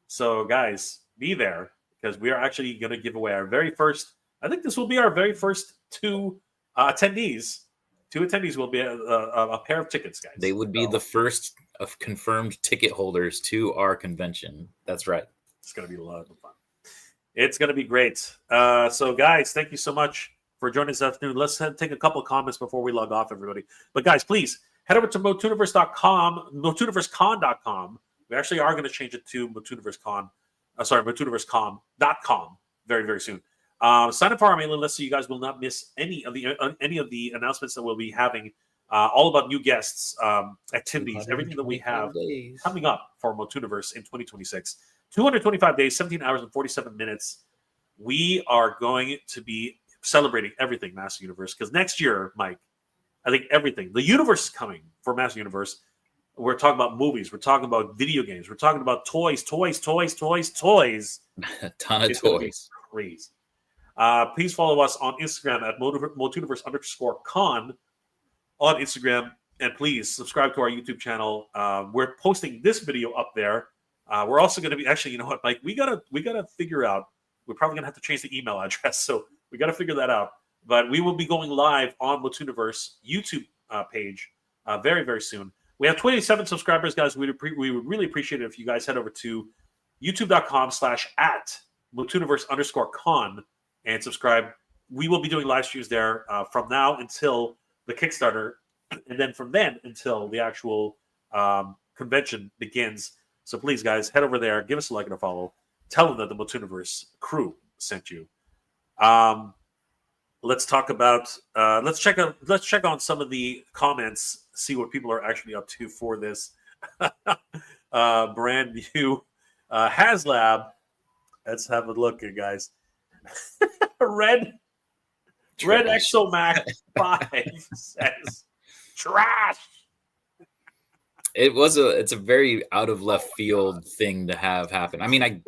So guys, be there because we are actually going to give away our very first. I think this will be our very first 2 attendees. 2 attendees will be a pair of tickets, guys. They would be the first of confirmed ticket holders to our convention. That's right. It's going to be a lot of fun. It's going to be great. So, guys, thank you so much for joining us this afternoon. Let's take a couple of comments before we log off, everybody. But, guys, please head over to MOTUniverse.com, MOTUniversecon.com. We actually are going to change it to MOTUniversecon.com very, very soon. Sign up for our mailing list so you guys will not miss any of the announcements that we'll be having, all about new guests, activities, everything that we have coming up for MOTUniverse in 2026. 225 days, 17 hours, and 47 minutes. We are going to be celebrating everything Master Universe because next year, Mike, I think everything, the universe is coming for Master Universe. We're talking about movies. We're talking about video games. We're talking about toys. A ton of toys. Crazy. Please follow us on Instagram at MOTUniverse_con on Instagram. And please subscribe to our YouTube channel. We're posting this video up there. We're also going to be, actually, you know what, Mike? We gotta figure out, we're probably going to have to change the email address. So we got to figure that out. But we will be going live on MOTUniverse YouTube page very, very soon. We have 27 subscribers, guys. We would really appreciate it if you guys head over to youtube.com/@MOTUniverse_con and subscribe. We will be doing live streams there from now until the Kickstarter, and then from then until the actual convention begins. So please, guys, head over there, give us a like and a follow. Tell them that the MOTUniverse crew sent you. Let's talk about. Let's check on some of the comments. See what people are actually up to for this brand new HasLab. Let's have a look here, guys. Red Exomac 5 says trash. It's a very out of left field thing to have happen. I mean,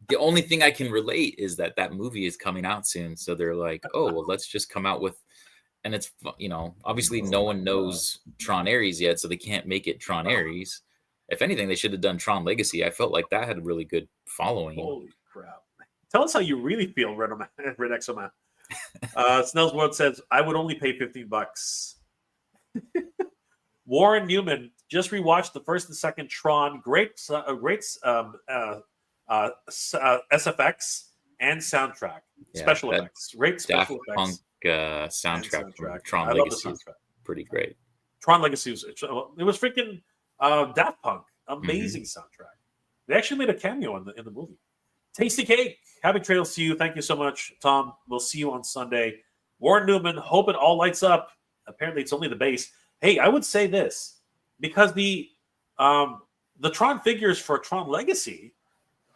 the only thing I can relate is that movie is coming out soon, so they're like, oh well, let's just come out with, and it's obviously no one knows Tron Ares yet, so they can't make it Tron Ares. If anything, they should have done Tron Legacy. I felt like that had a really good following. Holy crap! Tell us how you really feel, Red Exoman. Snell's World says I would only pay $15. Warren Newman just rewatched the first and second Tron. Great SFX and soundtrack. Special effects. Great special effects. Punk soundtrack from Tron Legacy is pretty great. Tron Legacy it was freaking Daft Punk. Amazing soundtrack. They actually made a cameo in the movie. Tasty Cake. Happy trails to you. Thank you so much, Tom. We'll see you on Sunday. Warren Newman, hope it all lights up. Apparently, it's only the base. Hey, I would say this because the Tron figures for Tron Legacy,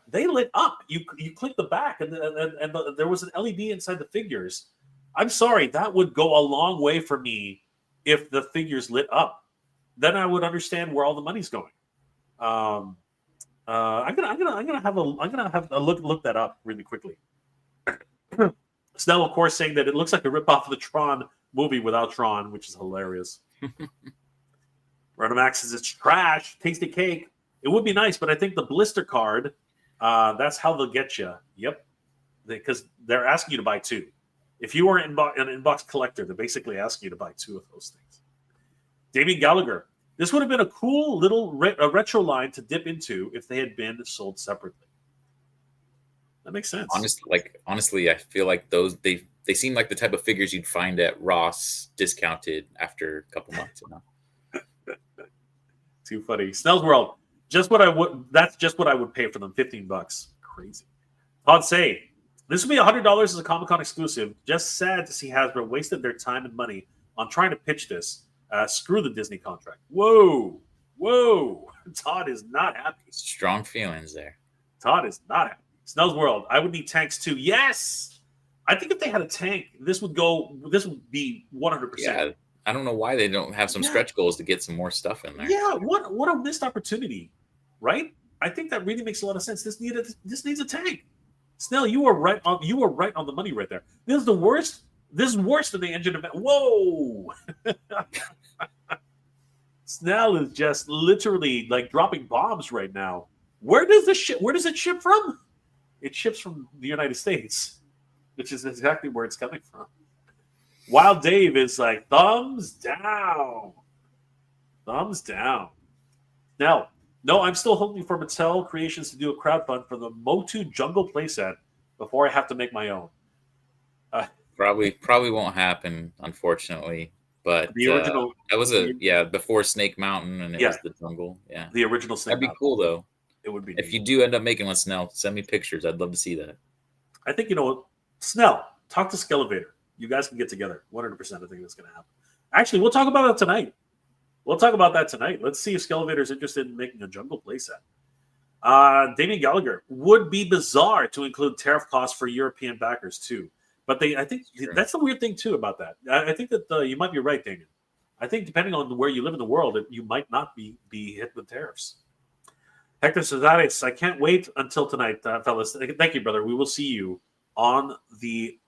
they lit up. You click the back and there was an LED inside the figures. I'm sorry, that would go a long way for me if the figures lit up. Then I would understand where all the money's going. I'm gonna have a look that up really quickly. Snell, of course, saying that it looks like a ripoff of the Tron movie without Tron, which is hilarious. Renomax says it's trash. Tasty Cake. It would be nice, but I think the blister card, that's how they'll get you. Yep, because they're asking you to buy 2. If you are an inbox collector, they're basically asking you to buy 2 of those things. Damien Gallagher. This would have been a cool little retro line to dip into if they had been sold separately. That makes sense. Honestly, I feel like they seem like the type of figures you'd find at Ross discounted after a couple months. Too funny. Snell's World. That's just what I would pay for them. $15. Crazy. Todd Say. This would be $100 as a Comic-Con exclusive. Just sad to see Hasbro wasted their time and money on trying to pitch this. Screw the Disney contract. Whoa. Todd is not happy. Strong feelings there. Todd is not happy. Snell's World. I would need tanks too. Yes. I think if they had a tank, this would be 100%. Yeah. I don't know why they don't have some stretch goals to get some more stuff in there. Yeah. What a missed opportunity, right? I think that really makes a lot of sense. This needs a tank. Snell, you were right on the money right there. This is the worst. This is worse than the engine event. Whoa! Snell is just literally like dropping bombs right now. Where does it ship from? It ships from the United States, which is exactly where it's coming from. Wild Dave is like, thumbs down. Thumbs down. Now, no, I'm still hoping for Mattel Creations to do a crowdfund for the MOTU Jungle playset before I have to make my own. Probably won't happen, unfortunately. But the original that was before Snake Mountain, and it was the jungle. Yeah, the original Snake. That'd be cool though. It would be. If you do end up making one, Snell, send me pictures. I'd love to see that. I think Snell, talk to Skelevator. You guys can get together. 100%. I think that's going to happen. Actually, we'll talk about it tonight. Let's see if Skelevator's interested in making a jungle playset. Damien Gallagher, would be bizarre to include tariff costs for European backers too. But I think that's the weird thing too about that. I think that you might be right, Damien. I think depending on where you live in the world, you might not be hit with tariffs. Hector Cesares, I can't wait until tonight, fellas. Thank you, brother. We will see you on the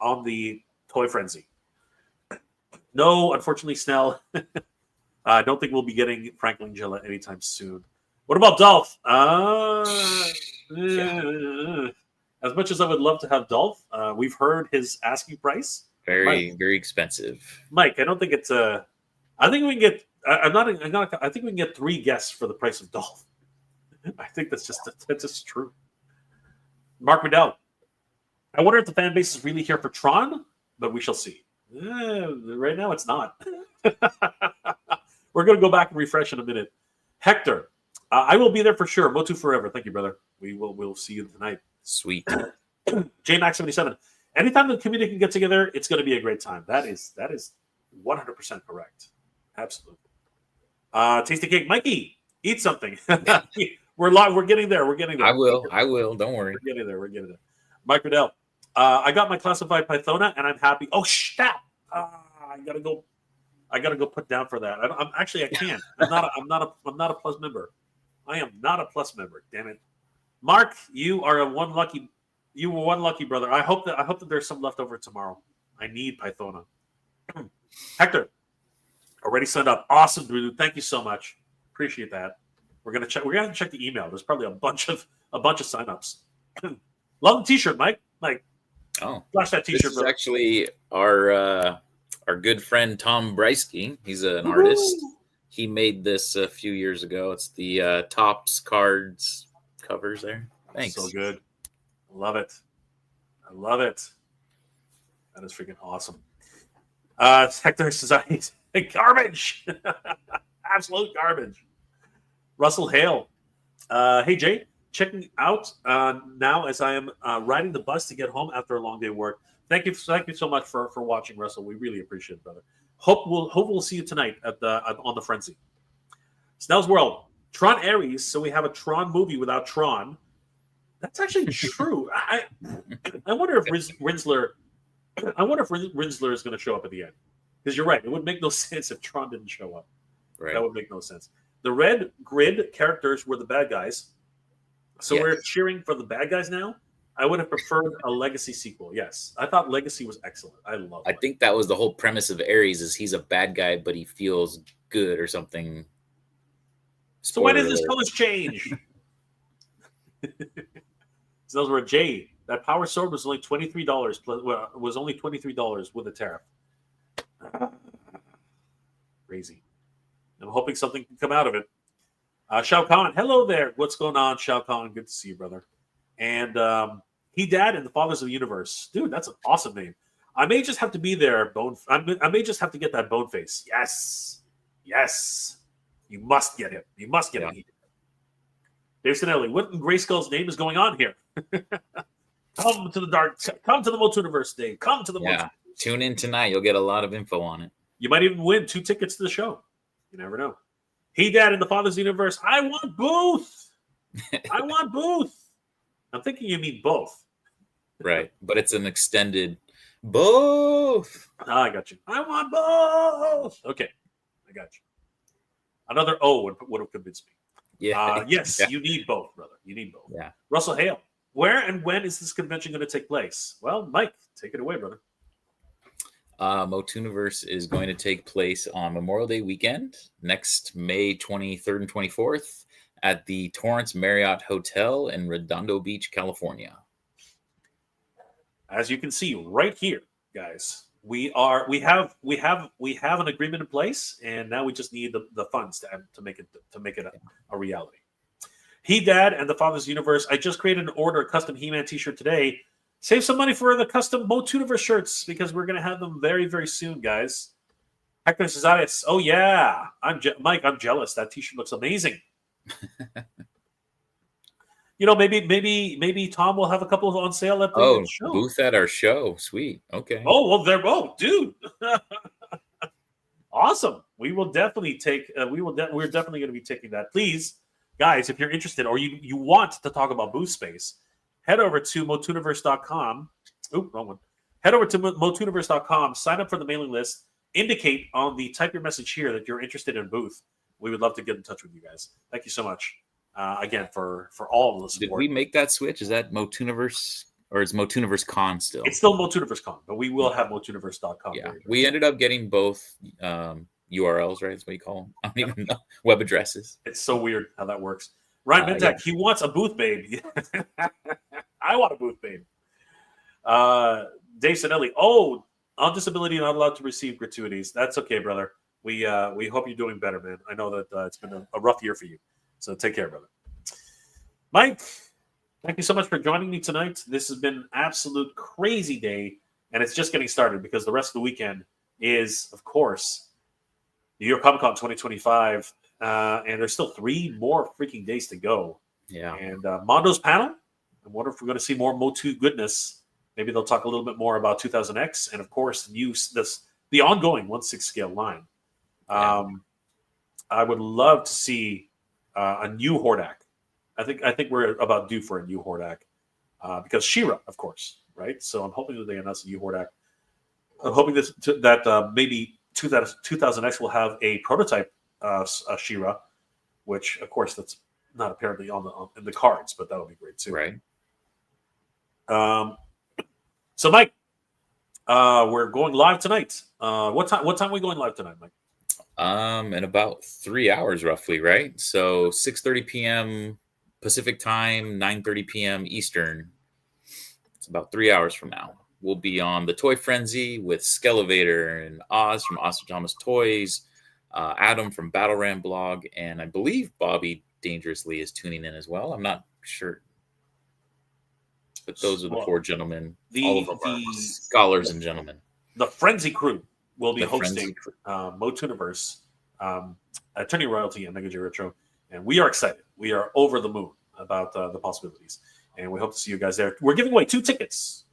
Toy Frenzy. No, unfortunately, Snell. I don't think we'll be getting Frank Langella anytime soon. What about Dolph? As much as I would love to have Dolph, we've heard his asking price. Very expensive. Mike, I don't think it's a. I think we can get. I think we can get 3 guests for the price of Dolph. I think that's just true. Mark Riddell. I wonder if the fan base is really here for Tron, but we shall see. Right now, it's not. We're going to go back and refresh in a minute. Hector, I will be there for sure. MOTU forever. Thank you, brother. We'll see you tonight. Sweet. JMax77. Anytime the community can get together, it's going to be a great time. That is 100% correct. Absolutely. Tasty Cake. Mikey, eat something. We're live. We're getting there. I will. Don't worry. We're getting there. Mike Riddell. I got my classified Pythona, and I'm happy. Oh, stop! I gotta go. I gotta go put down for that. I can't. I'm not a plus member. I am not a plus member. Damn it, Mark. You are one lucky brother. I hope that there's some left over tomorrow. I need Pythona. Hector, already signed up. Awesome, dude. Thank you so much. Appreciate that. We're gonna check the email. There's probably a bunch of signups. Love the T-shirt, Mike. Mike, flash that T-shirt. This is actually our good friend Tom Breisky. He's an artist. He made this a few years ago. It's the Topps cards covers there. Thanks. So good. Love it. I love it. That is freaking awesome. Hector says, garbage. Absolute garbage. Russell Hale. Hey, Jay. Checking out now as I am riding the bus to get home after a long day of work. Thank you so much for watching, Russell. We really appreciate it, brother. Hope we'll see you tonight on the Frenzy. Snell's World. Tron Ares. So we have a Tron movie without Tron. That's actually true. I wonder if Rinsler. I wonder if Rinsler is going to show up at the end. Because you're right. It would make no sense if Tron didn't show up. Right. That would make no sense. The red grid characters were the bad guys. So yes. We're cheering for the bad guys now. I would have preferred a Legacy sequel. Yes. I thought Legacy was excellent. I love it. I think that was the whole premise of Ares is he's a bad guy, but he feels good or something. So why does his colors change? So those were Jay. That power sword was only $23. Was only $23 with a tariff. Crazy. I'm hoping something can come out of it. Shao Kahn, hello there. What's going on, Shao Kahn? Good to see you, brother. And He Dad and the Fathers of the Universe. Dude, that's an awesome name. I may just have to be there, I may just have to get that bone face. Yes. Yes. You must get him. You must get him. Dave Sinelli, what in Grayskull's name is going on here? Come to the MOTUniverse day. Come to the MOTUniverse. Tune in tonight. You'll get a lot of info on it. You might even win 2 tickets to the show. You never know. He Dad and the Fathers of the Universe. I want Booth. I want Booth. I'm thinking you mean both. Right. But it's an extended both. I got you. I want both. Okay. I got you. Another O would have convinced me. Yeah. Yes, yeah. You need both, brother. You need both. Yeah. Russell Hale. Where and when is this convention going to take place? Well, Mike, take it away, brother. MOTUniverse is going to take place on Memorial Day weekend, next May 23rd and 24th at the Torrance Marriott Hotel in Redondo Beach, California. As you can see right here, guys, we have an agreement in place, and now we just need the funds to make it a reality. He Dad and the Fathers of the Universe. I just created an order, a custom He-Man T-shirt today. Save some money for the custom MOTUniverse shirts because we're going to have them very, very soon, guys. Hector Cesares. Oh, yeah. Mike, I'm jealous. That T-shirt looks amazing. Maybe Tom will have a couple on sale at the show. Booth at our show. Sweet. Okay. Oh, well, they're both, dude. Awesome. We will definitely take. We're definitely going to be taking that. Please, guys, if you're interested or you want to talk about booth space, head over to MOTUniverse.com. Oop, wrong one. Head over to MOTUniverse.com. Sign up for the mailing list. Indicate type your message here that you're interested in booth. We would love to get in touch with you guys. Thank you so much. Again, for all of the support. Did we make that switch? Is that MOTUniverse or is MOTUniverse Con still? It's still MOTUniverse Con, but we will have MOTUniverse.com. Yeah, we ended up getting both URLs, right? That's what you call them. I don't even know. Web addresses. It's so weird how that works. Ryan Mintek, He wants a booth babe. I want a booth babe. Dave Sinelli, on disability, not allowed to receive gratuities. That's okay, brother. We hope you're doing better, man. I know that it's been a rough year for you. So take care, brother. Mike, thank you so much for joining me tonight. This has been an absolute crazy day, and it's just getting started because the rest of the weekend is, of course, New York Comic Con 2025, and there's still 3 more freaking days to go. Yeah. And Mondo's panel, I wonder if we're going to see more MOTU goodness. Maybe they'll talk a little bit more about 2000X and, of course, the ongoing 1/6 scale line. I would love to see a new Hordak. I think we're about due for a new Hordak. because She-Ra, of course, right? So I'm hoping that they announce a new Hordak. I'm hoping that maybe 2000X will have a prototype She-Ra, which, of course, that's not apparently in the cards, but that'll be great too. Right. So, Mike, we're going live tonight. What time are we going live tonight, Mike? In about 3 hours, roughly, right? So 6:30 p.m. Pacific time, 9:30 p.m. Eastern. It's about 3 hours from now. We'll be on the Toy Frenzy with Skelevator and Oz from Oster Thomas Toys, Adam from Battle Ram Blog, and I believe Bobby Dangerously is tuning in as well. I'm not sure. But those are the four gentlemen. All of them are scholars and gentlemen. The Frenzy crew will be hosting MOTUniverse, Attorney Royalty, and Mega J Retro. And we are excited. We are over the moon about the possibilities. And we hope to see you guys there. We're giving away 2 tickets,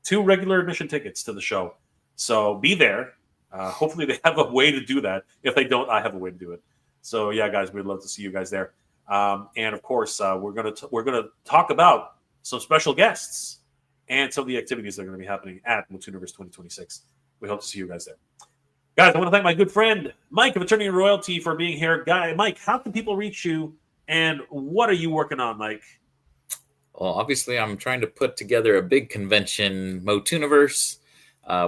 2 regular admission tickets to the show. So be there. Hopefully they have a way to do that. If they don't, I have a way to do it. So yeah, guys, we'd love to see you guys there. And of course, we're gonna talk about some special guests and some of the activities that are going to be happening at MOTUniverse 2026. We hope to see you guys there. Guys, I want to thank my good friend Mike of Attorney and Royalty for being here. Mike, how can people reach you, and what are you working on, Mike? Well, obviously, I'm trying to put together a big convention, MOTUniverse.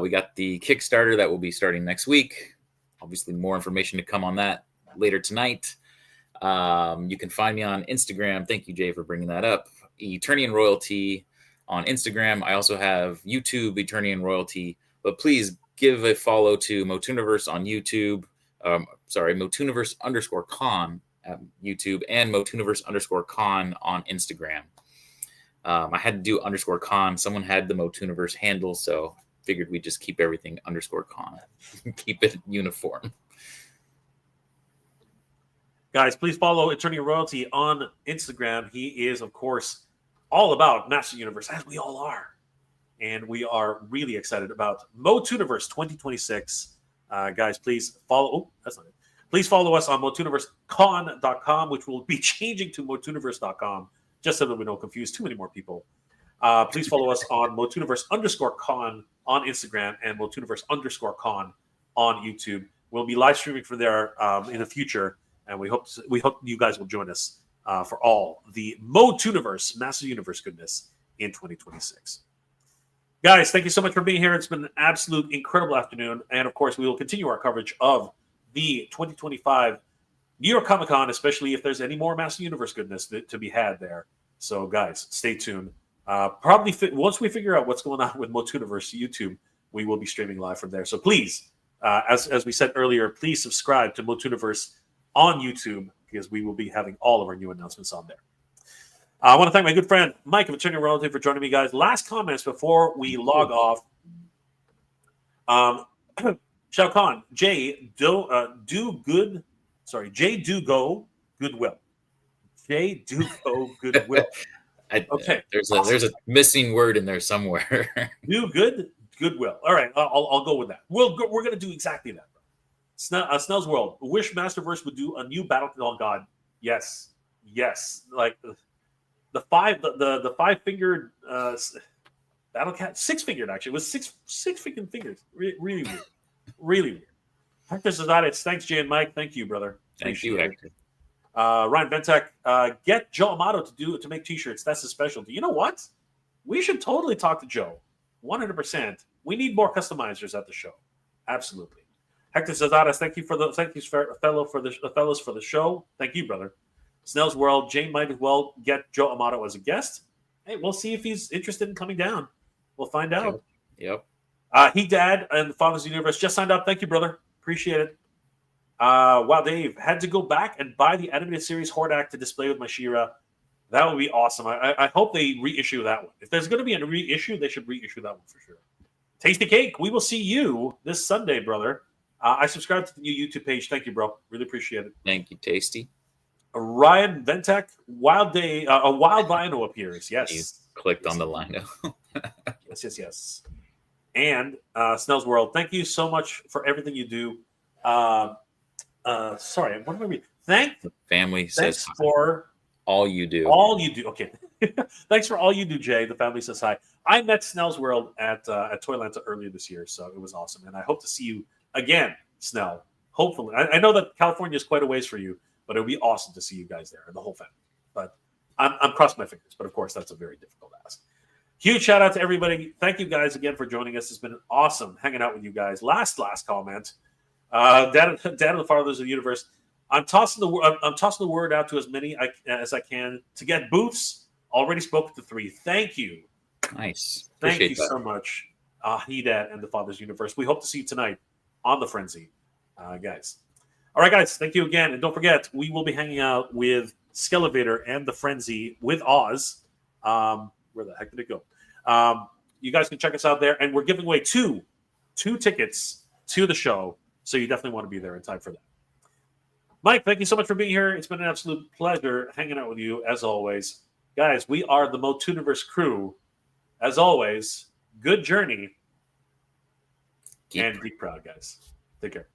We got the Kickstarter that will be starting next week. Obviously, more information to come on that later tonight. You can find me on Instagram. Thank you, Jay, for bringing that up. Attorney and Royalty on Instagram. I also have YouTube, Attorney and Royalty. But please give a follow to MOTUniverse on YouTube. MOTUniverse_con at YouTube and MOTUniverse_con on Instagram. I had to do _con. Someone had the MOTUniverse handle, so figured we'd just keep everything _con. Keep it uniform. Guys, please follow Attorney Royalty on Instagram. He is, of course, all about Master Universe, as we all are. And we are really excited about MOTUniverse 2026. Guys, please follow. Oh, that's not it. Please follow us on MOTUniverseCon.com, which will be changing to MOTUniverse.com, just so that we don't confuse too many more people. Please follow us on MOTUniverse_con on Instagram and MOTUniverse_con on YouTube. We'll be live streaming from there in the future. And we hope you guys will join us for all the MOTUniverse, Master Universe goodness in 2026. Guys, thank you so much for being here. It's been an absolute incredible afternoon. And, of course, we will continue our coverage of the 2025 New York Comic Con, especially if there's any more Master Universe goodness to be had there. So, guys, stay tuned. Probably once we figure out what's going on with MOTUniverse YouTube, we will be streaming live from there. So, please, as we said earlier, please subscribe to MOTUniverse on YouTube, because we will be having all of our new announcements on there. I want to thank my good friend Mike of Attorney Royalty for joining me, guys. Last comments before we log off. Shao Kahn, Jay do good. Sorry, Jay do go goodwill. Jay do go goodwill. Okay, there's a missing word in there somewhere. Do good goodwill. All right, I'll go with that. We're going to do exactly that. Snell's World. Wish Masterverse would do a new battle. Oh God, yes. Like the 5-fingered battle cat, 6-fingered actually. It was six freaking fingers. Really weird. Really weird. Hector Zadatis, thanks Jay and Mike. Thank you, brother. Thank you, Hector. Ryan Ventek, get Joe Amato to make t-shirts. That's his specialty. You know what? We should totally talk to Joe. 100%. We need more customizers at the show. Absolutely. Hector Zazadas, thank you fellows for the show. Thank you, brother. Snell's World, Jane might as well get Joe Amato as a guest. Hey, we'll see if he's interested in coming down. We'll find out. Yep. He Dad and the Fathers Universe just signed up. Thank you, brother. Appreciate it. Wow, Dave had to go back and buy the animated series Hordak to display with my She-Ra. That would be awesome. I hope they reissue that one. If there's going to be a reissue, they should reissue that one for sure. Tasty Cake, we will see you this Sunday, brother. I subscribe to the new YouTube page. Thank you, bro. Really appreciate it. Thank you, Tasty. Ryan Ventek, a wild Lino appears. Yes. You clicked on the Lino. Yes. And Snell's World, thank you so much for everything you do. Sorry, what am I reading? The family says for all you do. All you do. Okay. Thanks for all you do, Jay. The family says hi. I met Snell's World at Toylanta earlier this year, so it was awesome. And I hope to see you again, Snell. Hopefully. I know that California is quite a ways for you, but it would be awesome to see you guys there, the whole family. But I'm crossing my fingers. But, of course, that's a very difficult ask. Huge shout-out to everybody. Thank you guys again for joining us. It's been awesome hanging out with you guys. Last comment. Dad of the Fathers of the Universe. I'm tossing the word out to as many as I can to get booths. Already spoken to 3. Thank you. Nice. Thank you so much, Dad and the Fathers Universe. We hope to see you tonight on the Frenzy, guys. All right, guys. Thank you again, and don't forget we will be hanging out with Skelevator and the Frenzy with Oz. Where the heck did it go? You guys can check us out there, and we're giving away two tickets to the show, so you definitely want to be there in time for that. Mike, thank you so much for being here. It's been an absolute pleasure hanging out with you, as always. Guys, we are the MOTUniverse crew. As always, good journey. And be proud, guys. Take care.